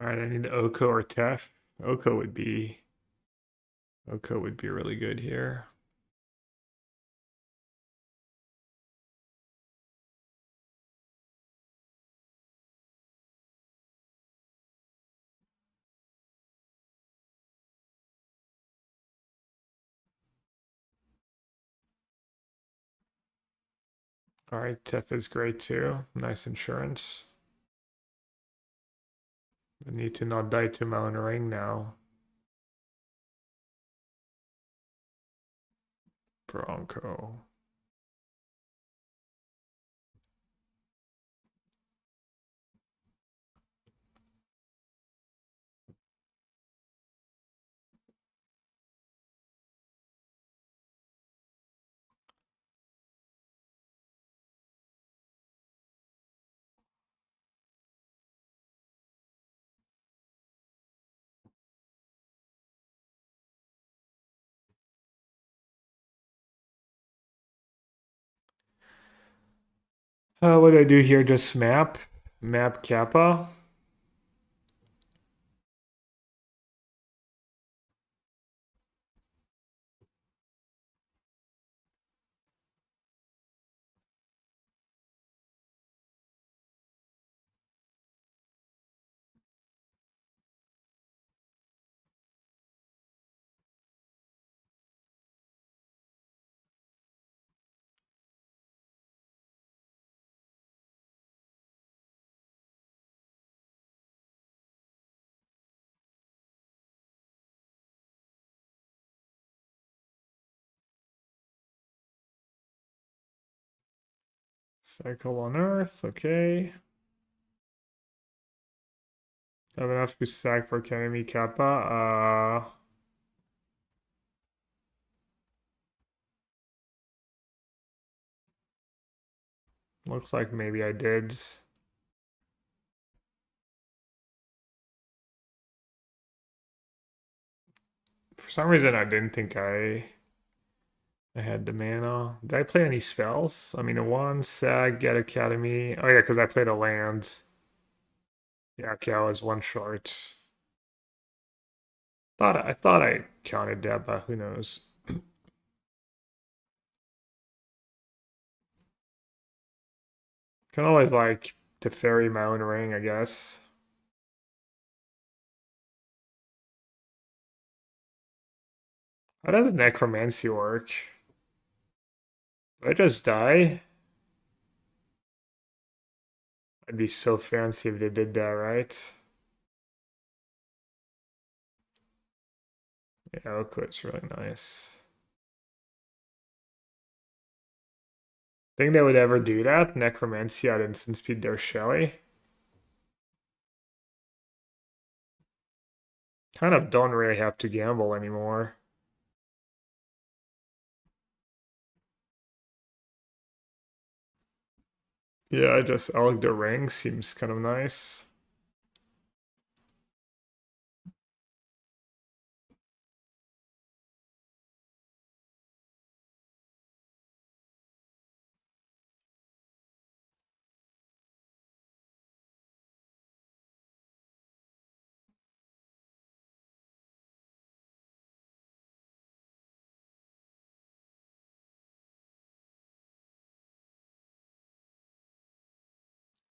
Alright, I need Oko or Tef. Oko would be really good here. Alright, Tef is great too. Nice insurance. I need to not die to Melon Ring now. Bronco. What do I do here? Just map Kappa. Cycle on Earth, okay. Have enough to sack for Academy Kappa. Looks like maybe I did. For some reason, I didn't think I had the mana. Did I play any spells? I mean, a one, sag, get Academy. Oh yeah, because I played a land. Yeah, okay, I was one short. I thought I counted that, but who knows? Can always like to ferry my own ring, I guess. How does necromancy work? Do I just die? I'd be so fancy if they did that, right? Yeah, Oakwood's really nice. Think they would ever do that? Necromancy at instant speed their Shelly? Kind of don't really have to gamble anymore. Yeah, just Elk the Ring seems kind of nice.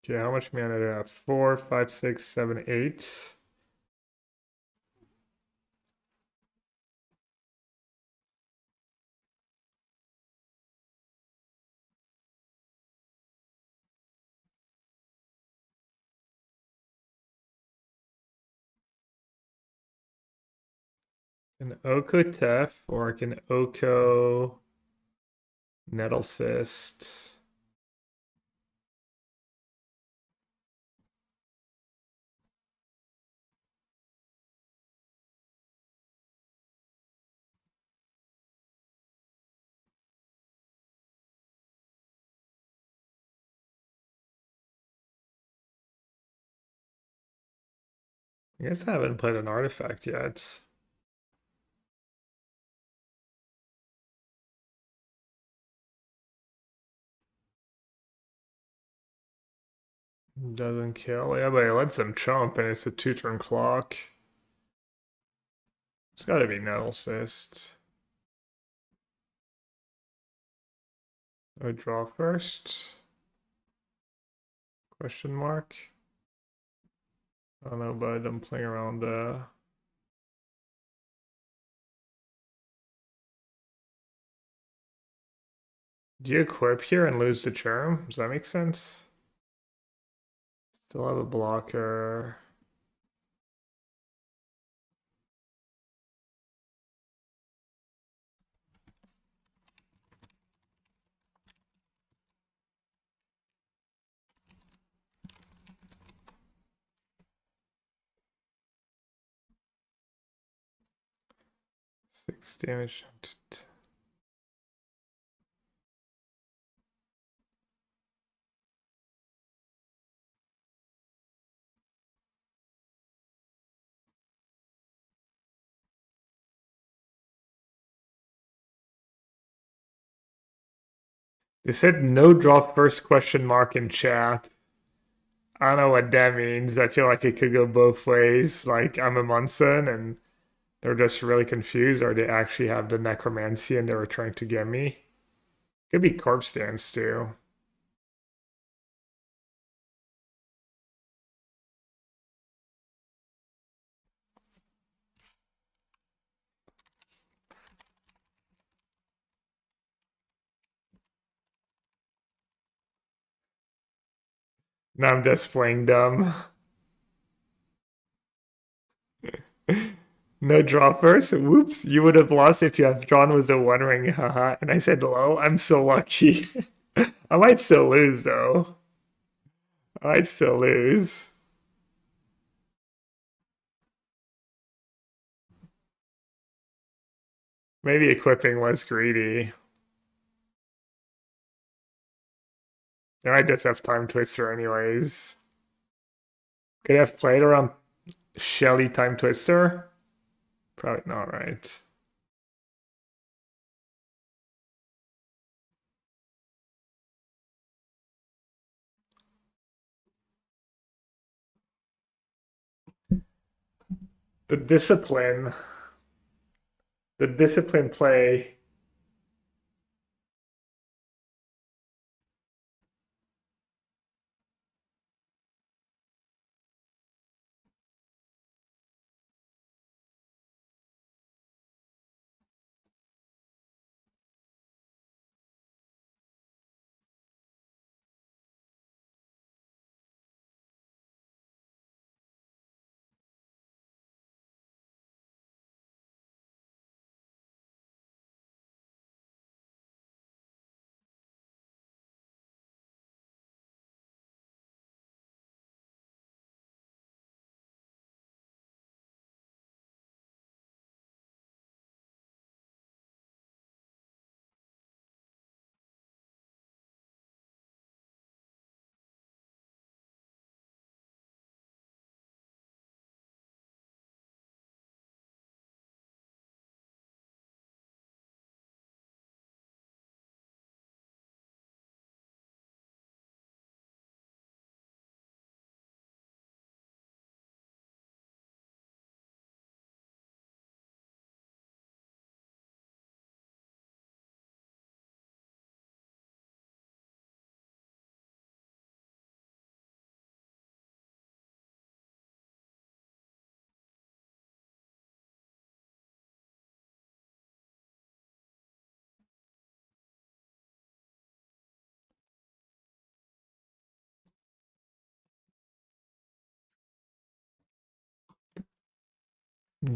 Okay, how much mana do I have? 4, 5, 6, 7, 8. An Oko Tef, or I can Oko Nettle Cyst. I guess I haven't played an artifact yet. Doesn't kill. Yeah, but it lets them chump and it's a 2-turn clock. It's gotta be Nettle Cyst. I draw first. Question mark. I don't know, but I'm playing around Do you equip here and lose the charm? Does that make sense? Still have a blocker. Six damage. They said no draw first question mark in chat. I don't know what that means. I feel like it could go both ways. Like I'm a Munson and they're just really confused, or they actually have the necromancy and they were trying to get me. Could be corpse dance too. Now I'm just playing dumb. No draw first. Whoops, you would have lost if you had drawn with a one ring, haha. And I said, lol, I'm so lucky. I might still lose though. I might still lose. Maybe equipping was greedy. I might just have time twister anyways. Could I have played around Shelly time twister? Probably not, right? The discipline. The discipline play.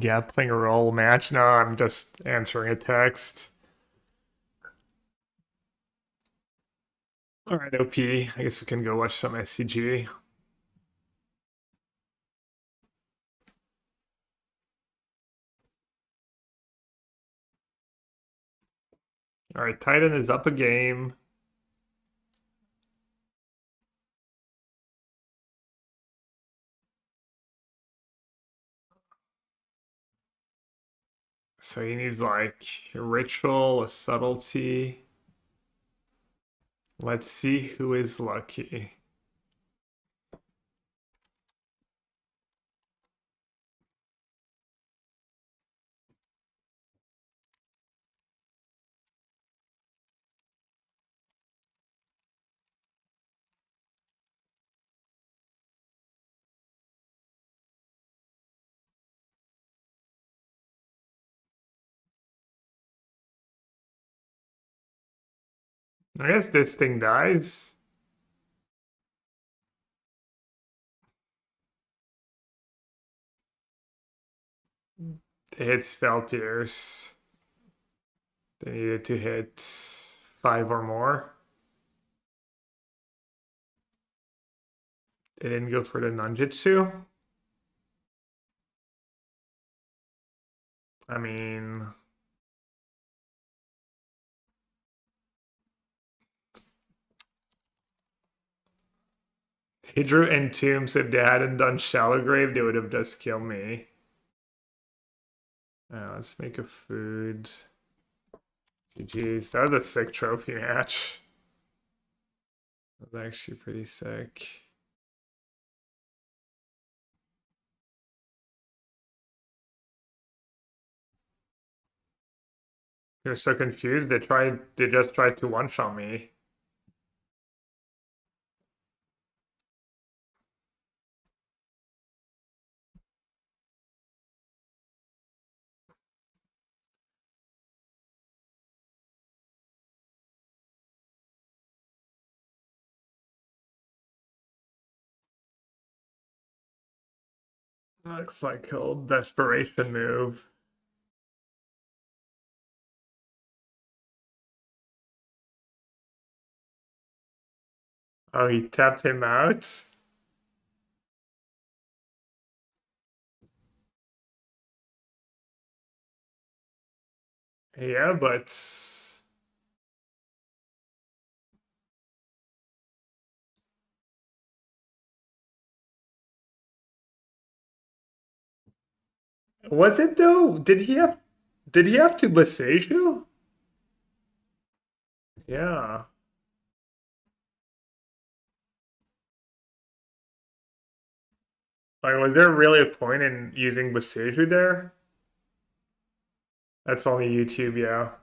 Yeah, playing a role match. No, I'm just answering a text. All right, OP. I guess we can go watch some SCG. All right, Titan is up a game. So he needs like a ritual, a subtlety. Let's see who is lucky. I guess this thing dies. They hit spell pierce. They needed to hit 5 or more. They didn't go for the Nanjutsu. I mean, he drew Entombs. If they hadn't done Shallow Grave, they would have just killed me. Let's make a food. GG's. That was a sick trophy match. That was actually pretty sick. They're so confused. They just tried to one-shot me. Looks like a desperation move. Oh, he tapped him out? Yeah, but was it though? Did he have to besiege you? Yeah. Like, was there really a point in using besiege there? That's only YouTube, yeah.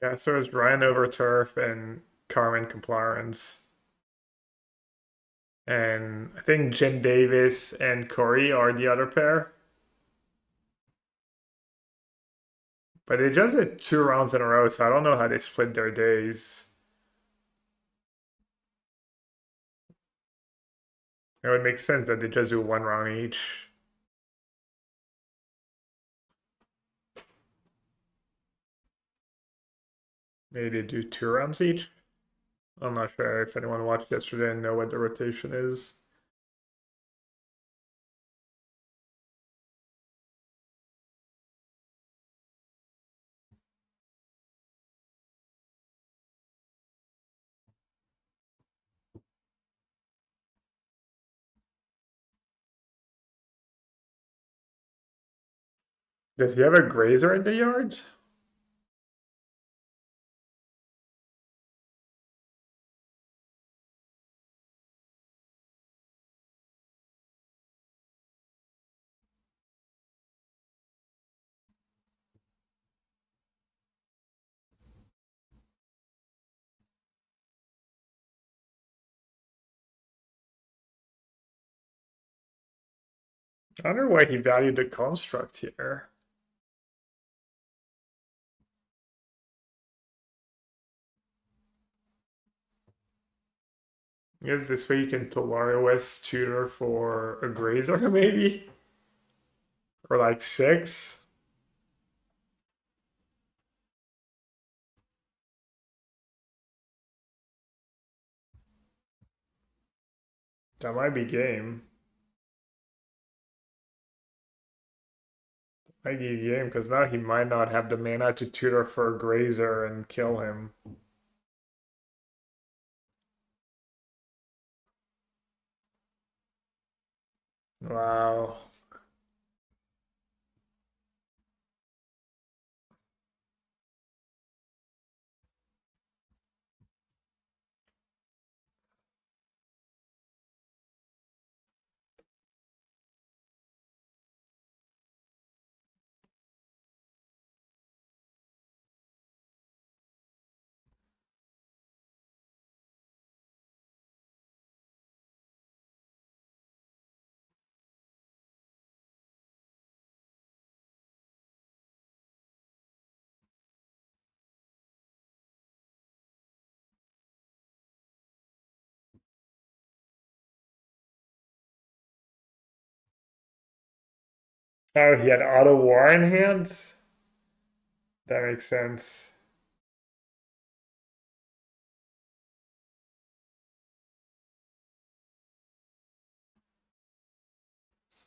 Yeah, so it was Ryan Overturf and Carmen Compliance. And I think Jim Davis and Corey are the other pair. But they just did 2 rounds in a row, so I don't know how they split their days. It would make sense that they just do 1 round each. Maybe they do 2 rounds each. I'm not sure if anyone watched yesterday and know what the rotation is. Does he have a grazer in the yards? I wonder why he valued the construct here. I guess this way you can Tolario tutor for a grazer, maybe? Or like 6? That might be game. Might be game, because now he might not have the mana to tutor for a grazer and kill him. Wow. Oh, he had auto war in hands? That makes sense.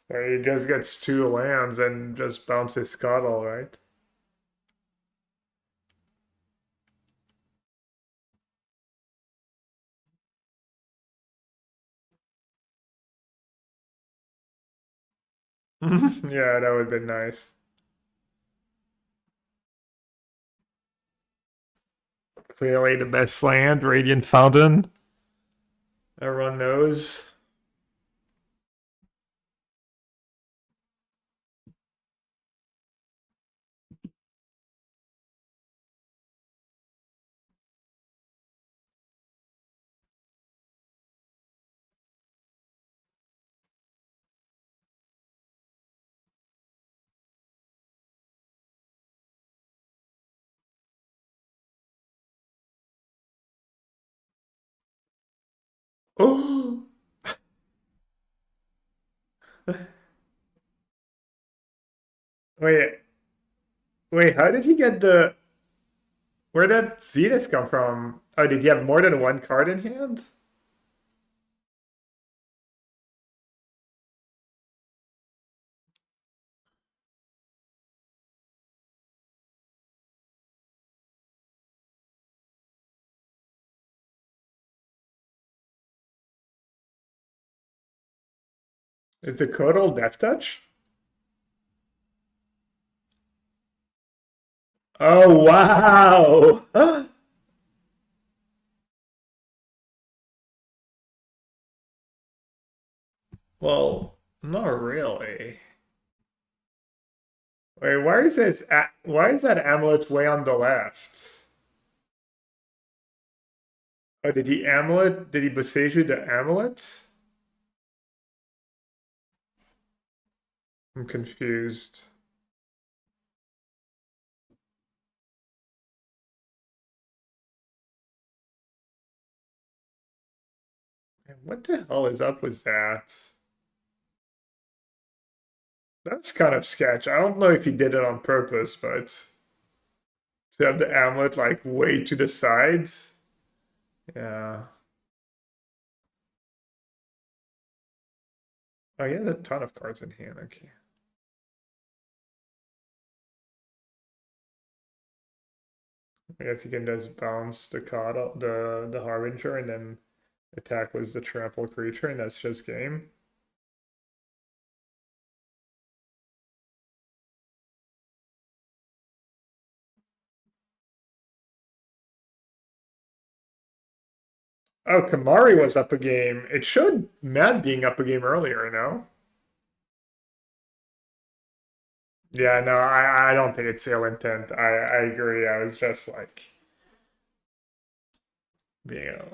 So he just gets 2 lands and just bounces Scuttle, right? Yeah, that would have been nice. Clearly the best land, Radiant Fountain. Everyone knows. Oh, wait, wait, how did he get the... Where did Zetus come from? Oh, did he have more than one card in hand? Is the Kodal Death Touch? Oh, wow! Well, not really. Wait, why is that amulet way on the left? Oh, did he amulet? Did he Boseiju the amulet? I'm confused. What the hell is up with that? That's kind of sketch. I don't know if he did it on purpose, but to have the amulet like way to the side. Yeah. Oh, he has a ton of cards in hand. Okay. I guess he can just bounce the card, the Harbinger, and then attack was the trample creature, and that's just game. Oh, Kamari was up a game. It showed Matt being up a game earlier, no? Yeah, no, I don't think it's ill intent. I agree. I was just like being a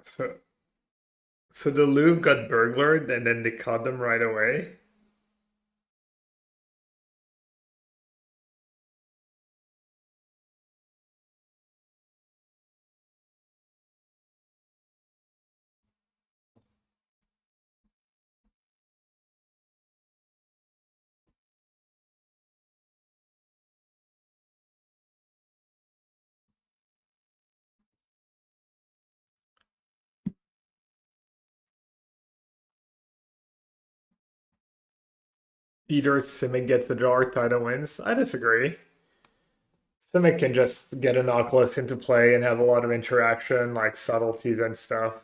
so so the Louvre got burglared and then they caught them right away. Either Simic gets the draw or Tida wins. I disagree. Simic can just get an Oculus into play and have a lot of interaction, like subtleties and stuff.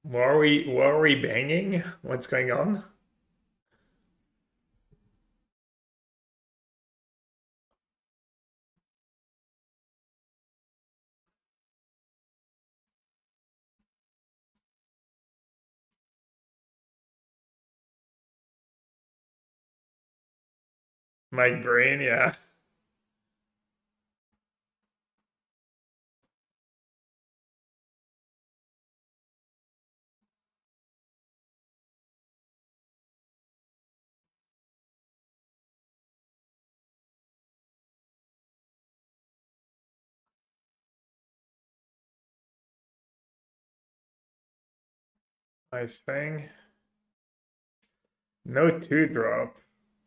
What are we banging? What's going on? My brain, yeah. Nice thing. No 2-drop.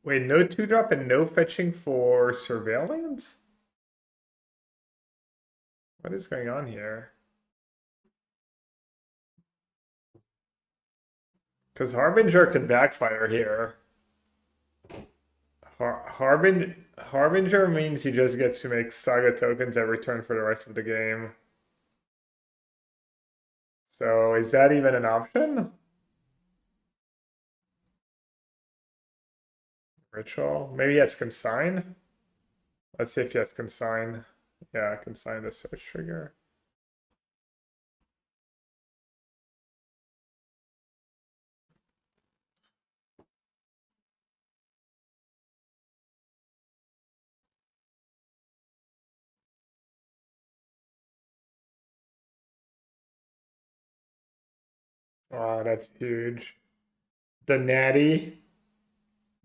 Wait, no 2-drop and no fetching for surveillance? What is going on here? Because Harbinger could backfire here. Harbinger means he just gets to make Saga tokens every turn for the rest of the game. So is that even an option? Ritual? Maybe he has consign? Let's see if he has consign. Yeah, consign the search trigger. Oh, that's huge. The natty.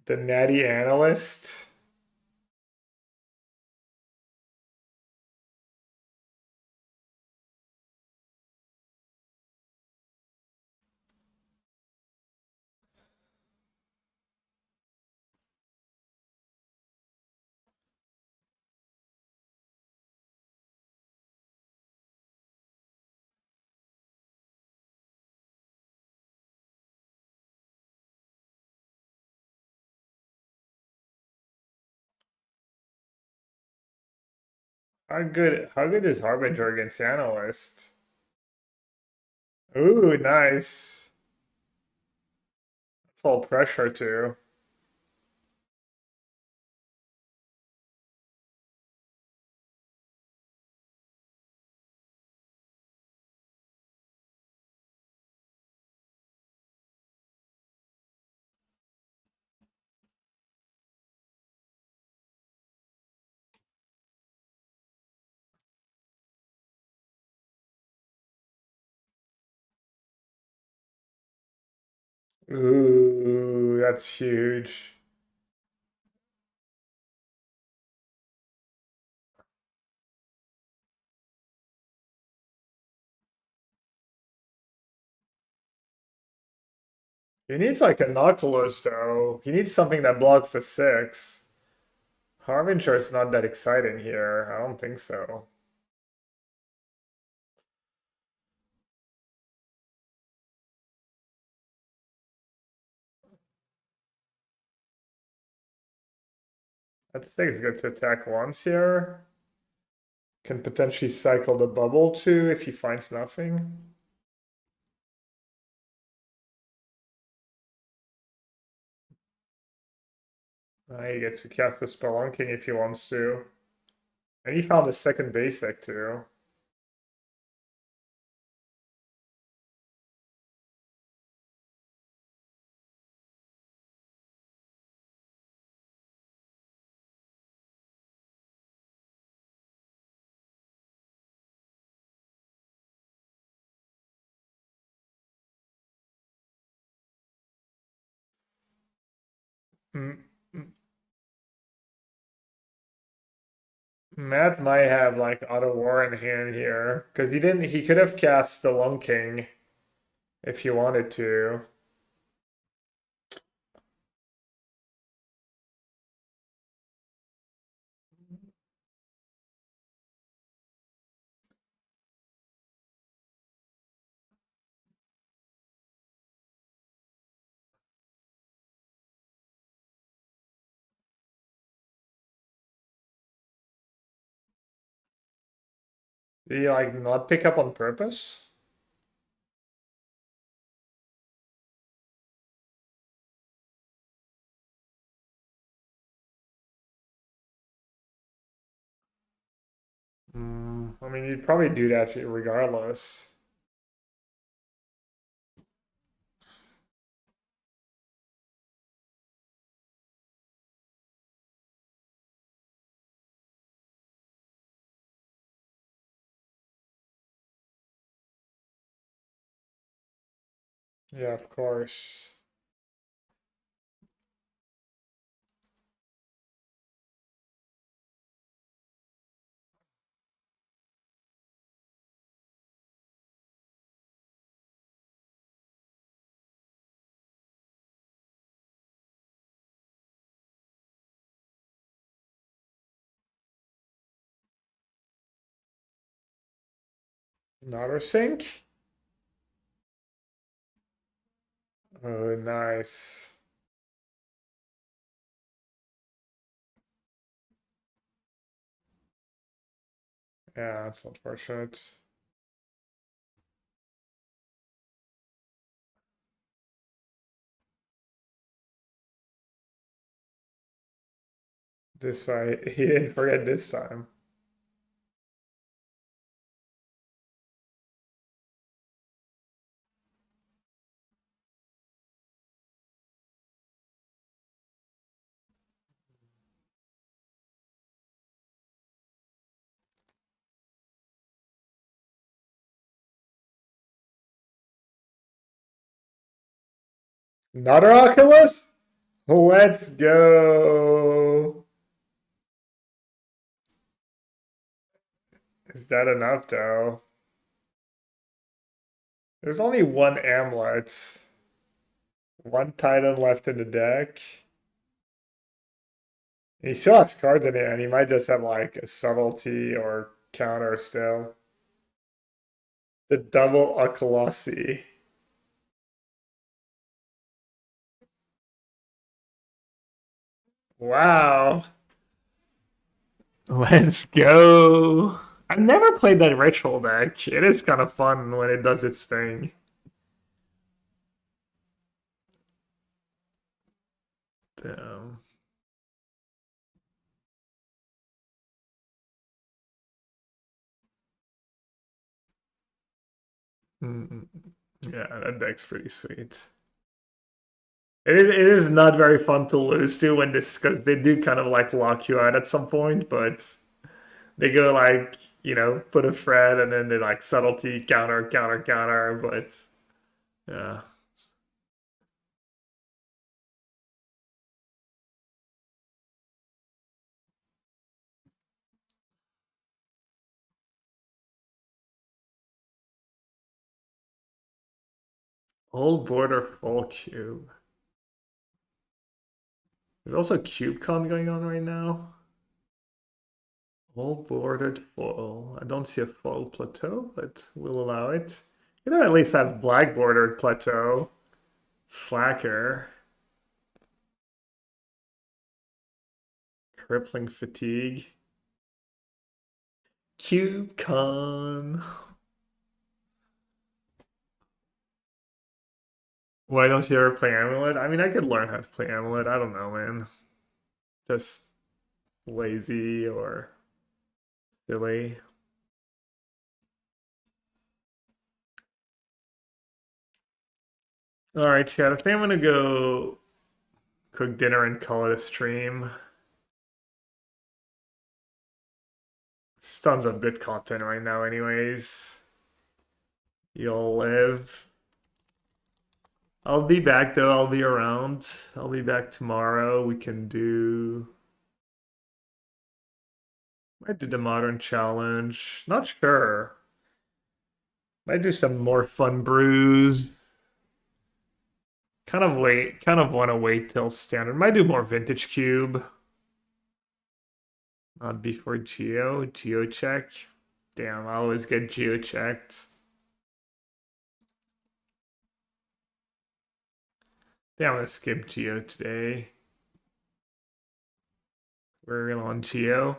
The natty analyst. How good is Harbinger against analyst? Ooh, nice. It's all pressure too. Ooh, that's huge. He needs like a Nautilus though. He needs something that blocks the 6. Harbinger is not that exciting here. I don't think so. That 6 good to attack once here. Can potentially cycle the bubble too if he finds nothing. He gets to cast the Spelunking if he wants to. And he found a second basic too. Mm, mm. Matt might have like Auto War in hand here. Because he could have cast the Lung King if he wanted to. Did he like not pick up on purpose? I mean, you'd probably do that regardless. Yeah, of course. Another sync. Oh, nice. Yeah, that's unfortunate. This way, he didn't forget this time. Another Oculus? Let's go. Is that enough though? There's only one Amulet. One Titan left in the deck. And he still has cards in it, and he might just have like a subtlety or counter still. The double Oculasi. Wow. Let's go. I've never played that ritual deck. It is kind of fun when it does its thing. Damn. Mm, yeah, that deck's pretty sweet. It is not very fun to lose to when this because they do kind of like lock you out at some point, but they go like put a thread and then they like subtlety counter counter counter, but yeah. Old border full cube. There's also CubeCon going on right now. All bordered foil. I don't see a foil plateau, but we'll allow it. At least have black bordered plateau. Slacker. Crippling fatigue. CubeCon. Why don't you ever play Amulet? I mean, I could learn how to play Amulet. I don't know, man. Just lazy or silly. All right, chat. I think I'm gonna go cook dinner and call it a stream. There's tons of good content right now, anyways. You'll live. I'll be back though. I'll be around. I'll be back tomorrow. We can do. Might do the modern challenge. Not sure. Might do some more fun brews. Kind of want to wait till standard. Might do more vintage cube. Not before Geo check. Damn, I always get Geo checked. Damn, I'm gonna skip Geo today. We're on Geo.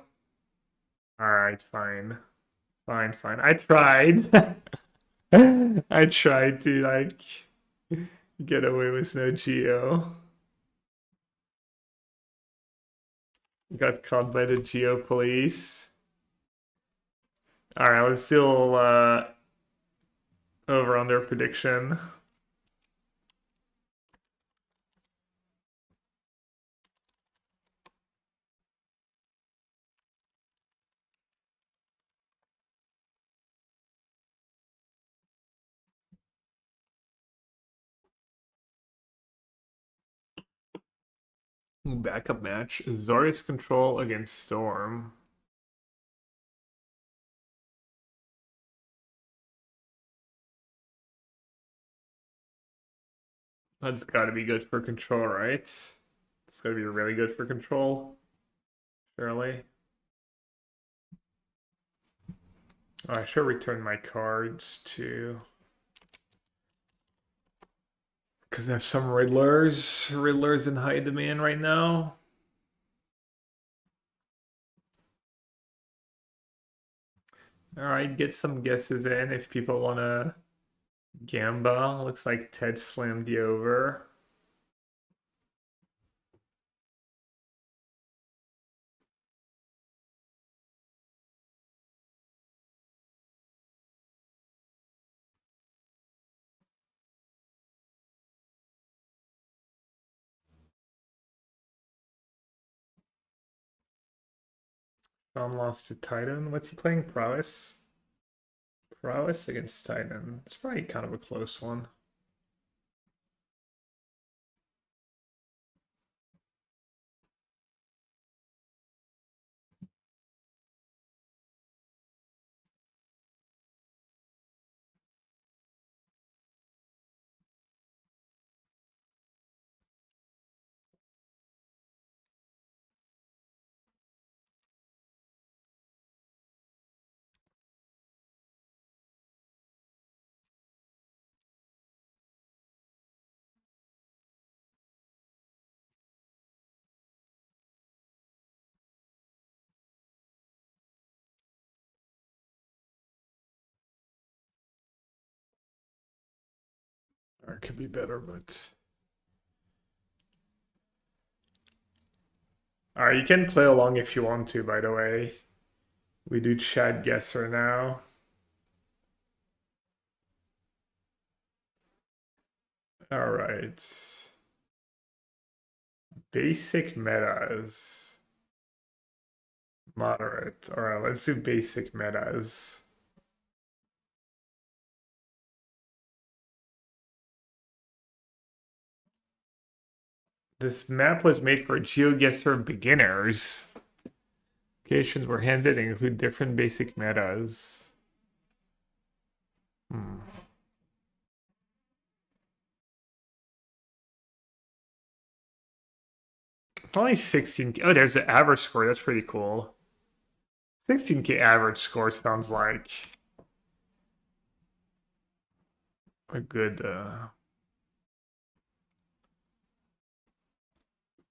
Alright, fine. Fine. I tried. I tried to like get away with no Geo. Got caught by the Geo police. Alright, let's do a little over under prediction. Backup match. Zori's control against Storm. That's gotta be good for control, right? It's gotta be really good for control. Surely. I should return my cards too. Because I have some Riddlers. Riddlers in high demand right now. Alright, get some guesses in if people want to gamba. Looks like Ted slammed the over. Tom lost to Titan. What's he playing? Prowess? Prowess against Titan. It's probably kind of a close one. Or it could be better, but... Alright, you can play along if you want to, by the way. We do Chad Guesser now. Alright. Basic metas. Moderate. Alright, let's do basic metas. This map was made for GeoGuessr beginners. Locations were handed and include different basic metas. Only 16K. Oh, there's the average score. That's pretty cool. 16K average score sounds like a good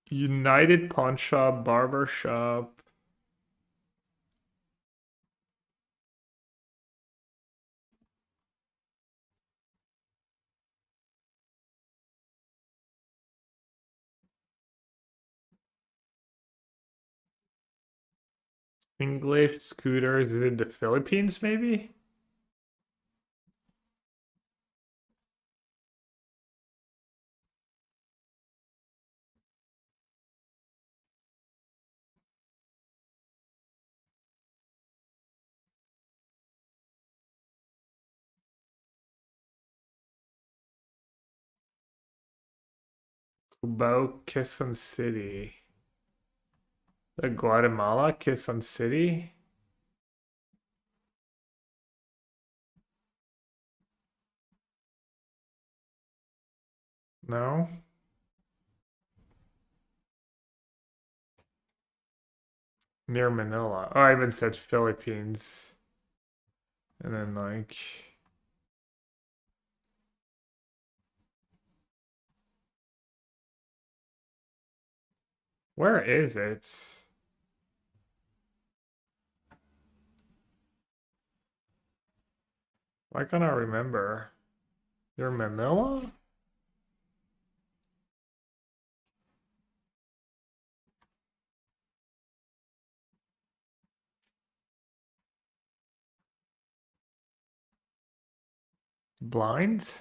United Pawn Shop, Barber Shop. English scooters. Is it the Philippines, maybe? Cubao, Quezon City. The Guatemala, Quezon City. No. Near Manila. Oh, I even said Philippines. And then like where is it? Why can't I remember? Near Manila? Blinds?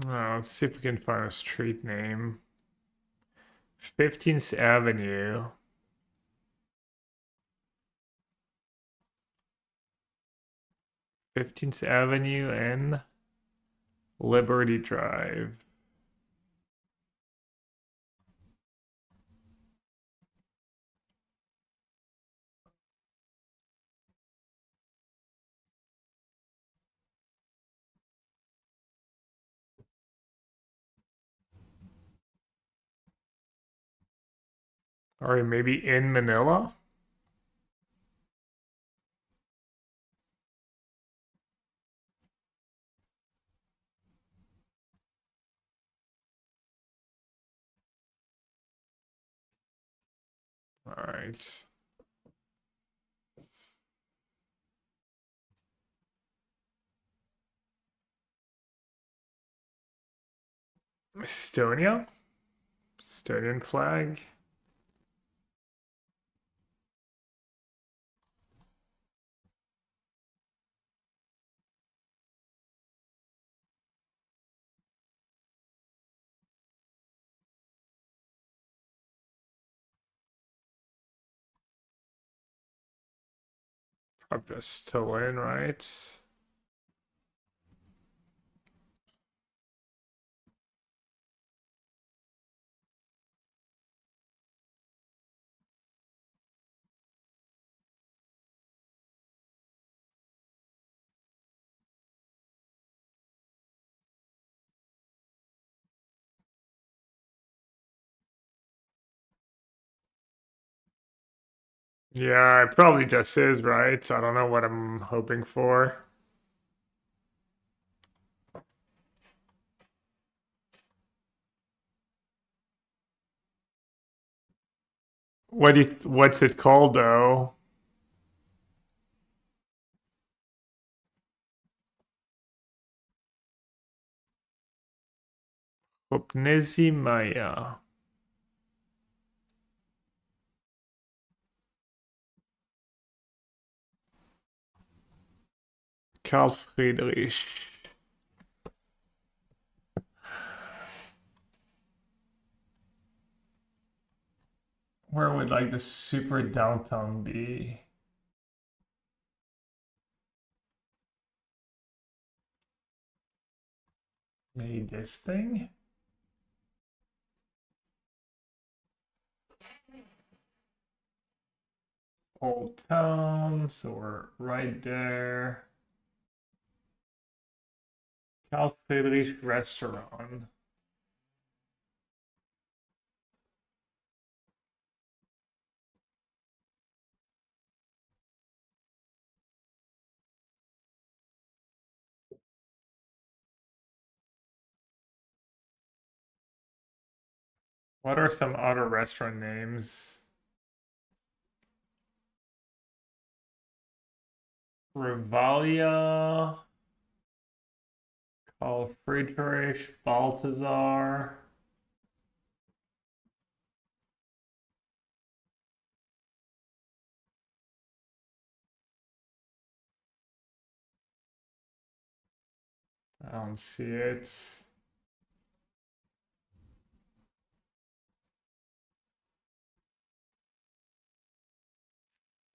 Oh, let's see if we can find a street name. 15th Avenue. 15th Avenue and Liberty Drive. Are we maybe in Manila? All right. Estonia? Estonian flag? Probably just to win, right? Yeah, it probably just is, right? I don't know what I'm hoping for. What's it called though? Opnezi Maya. Karl Friedrich. Where would like the super downtown be? Maybe this thing? Old Town, so we're right there. Karl Friedrich Restaurant. What are some other restaurant names? Rivalia, Karl Friedrich, Balthazar. I don't see it.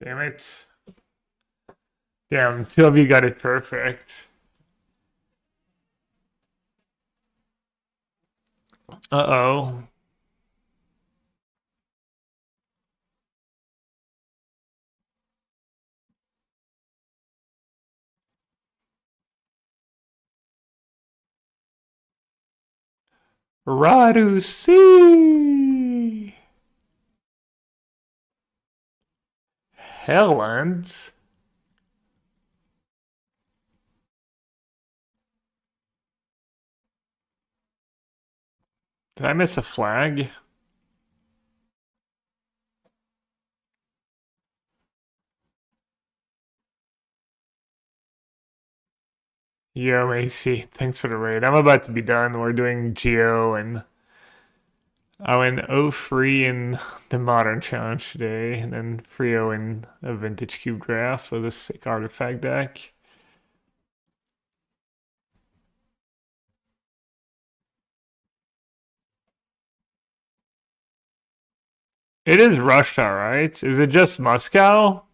Damn it. Damn, two of you got it perfect. Uh-oh. Radusi! Helland? Did I miss a flag? Yo, Macy, thanks for the raid. I'm about to be done. We're doing Geo, and I went 0-3 in the Modern Challenge today, and then 3-0 in a Vintage Cube Draft with a sick artifact deck. It is Russia, right? Is it just Moscow?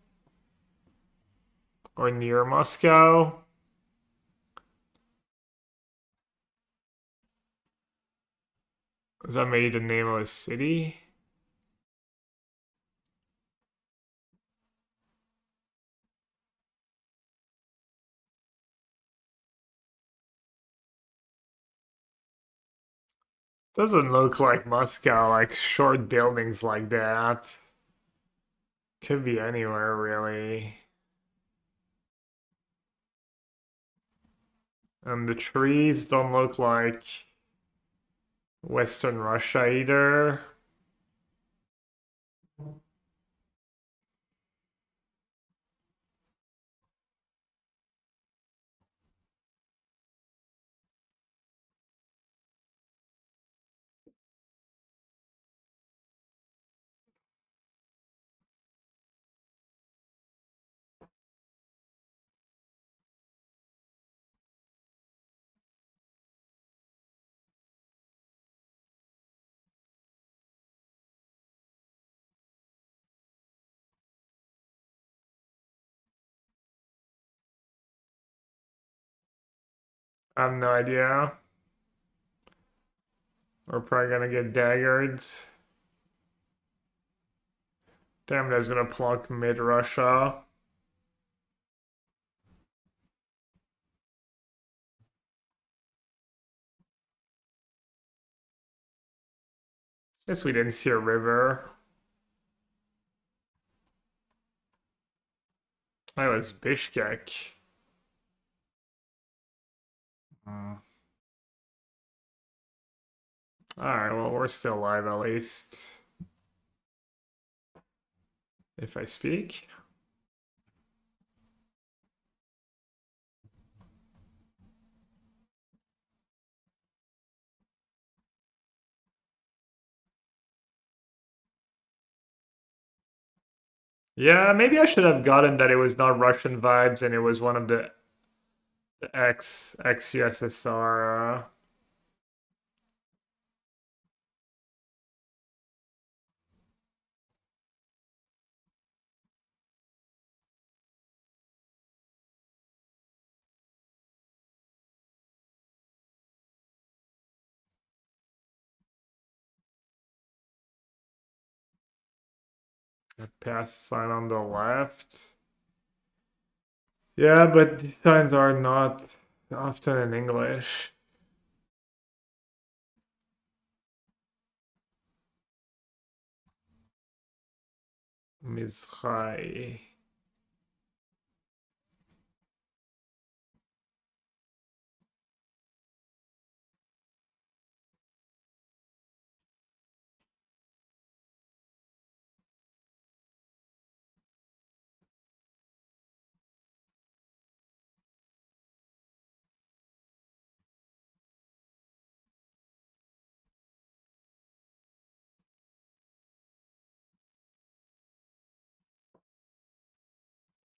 Or near Moscow? Is that maybe the name of a city? Doesn't look like Moscow, like short buildings like that. Could be anywhere, really. And the trees don't look like Western Russia either. I have no idea. We're probably gonna get daggered. Damn, that's gonna plunk mid-Russia. Guess we didn't see a river. That was Bishkek. Hmm. Alright, well, we're still alive at least. If I speak. Yeah, maybe I should have gotten that it was not Russian vibes and it was one of the ex-USSR. Pass sign on the left. Yeah, but these signs are not often in English. Mizrahi.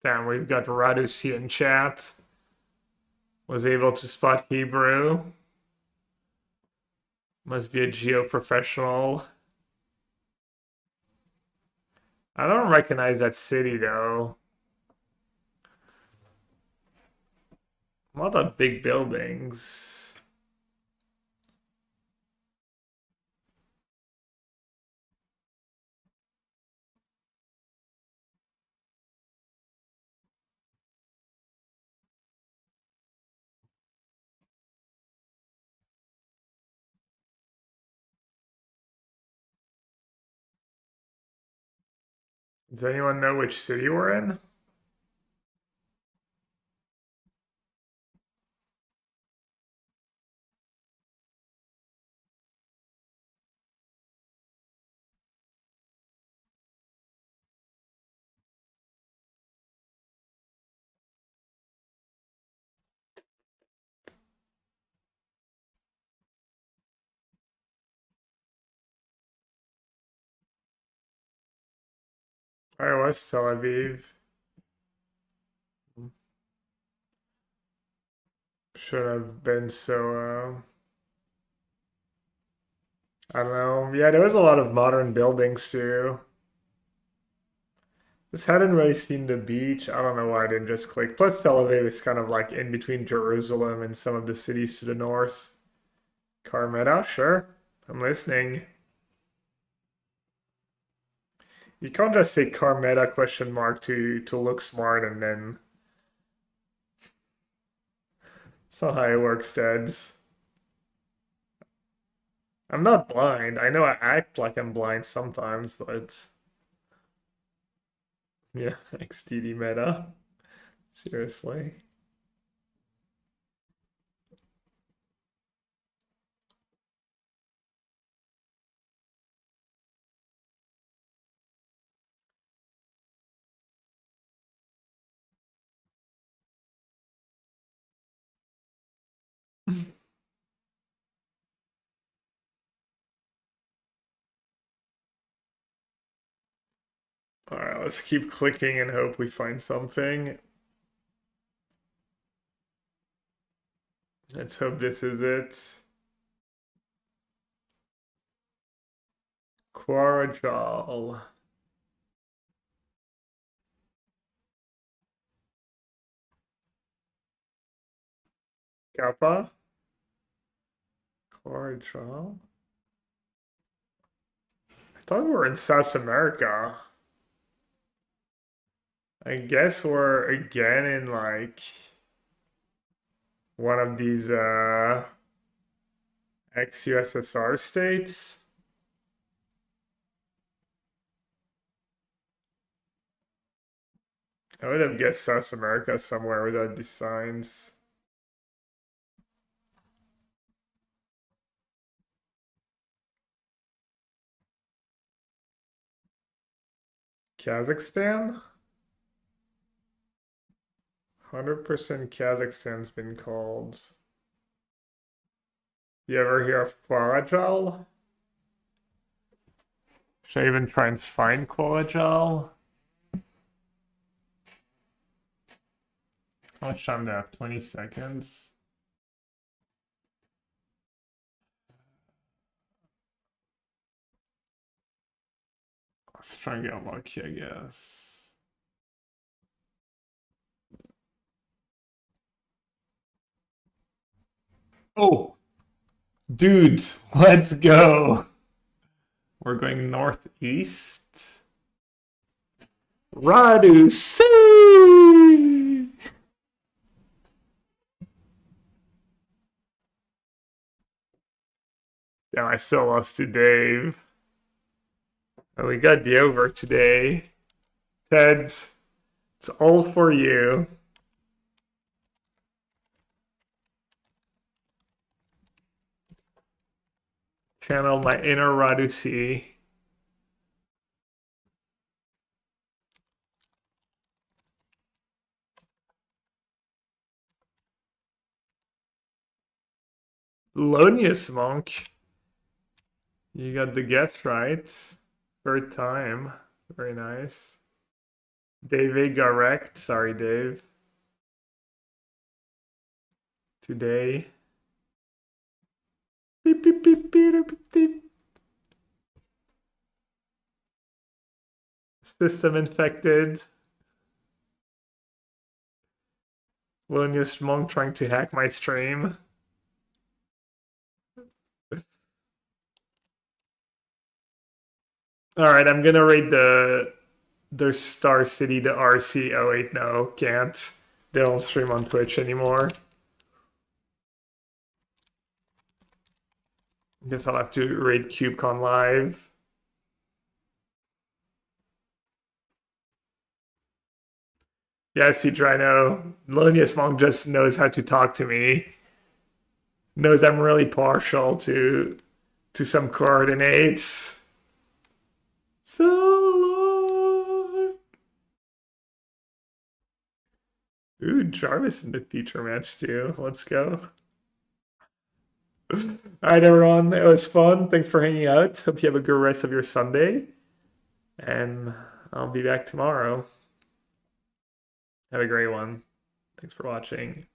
Damn, we've got Radusi in chat. Was able to spot Hebrew. Must be a geo professional. I don't recognize that city though. A lot of big buildings. Does anyone know which city we're in? I was Tel Aviv. Should have been so, I don't know. Yeah, there was a lot of modern buildings too. Just hadn't really seen the beach. I don't know why I didn't just click. Plus, Tel Aviv is kind of like in between Jerusalem and some of the cities to the north. Carmeta, sure. I'm listening. You can't just say Carmeta question mark to look smart and then it's not how it works, Deds. I'm not blind. I know I act like I'm blind sometimes, but yeah, XTD meta. Seriously. Alright, let's keep clicking and hope we find something. Let's hope this is it. Quarajal. Kappa? Quarajal? I thought we were in South America. I guess we're again in like one of these ex-USSR states. I would have guessed South America somewhere without these signs. Kazakhstan? 100% Kazakhstan's been called. You ever hear of Quarajal? Should I even try and find Quarajal? How much time do I have? 20 seconds? Let's try and get lucky, I guess. Oh, dude, let's go. We're going northeast. Radu, see! Damn, I still lost to Dave. And we got the over today. Ted, it's all for you. Channel my inner Radu C. Lonius Monk. You got the guess right. Third time. Very nice. David Garect. Sorry, Dave. Today. Beep, beep, beep, beep, beep, beep. System infected. Lonius Monk trying to hack my stream. Alright, I'm gonna rate their Star City, the RC. Oh wait, no, can't. They don't stream on Twitch anymore. Guess I'll have to rate CubeCon live. Yeah, see, Drino. Lonius Monk just knows how to talk to me. Knows I'm really partial to some coordinates. So long. Ooh, Jarvis in the feature match too. Let's go. All right, everyone. It was fun. Thanks for hanging out. Hope you have a good rest of your Sunday. And I'll be back tomorrow. Have a great one. Thanks for watching.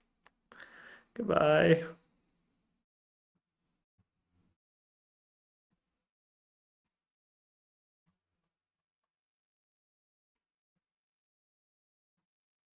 Goodbye.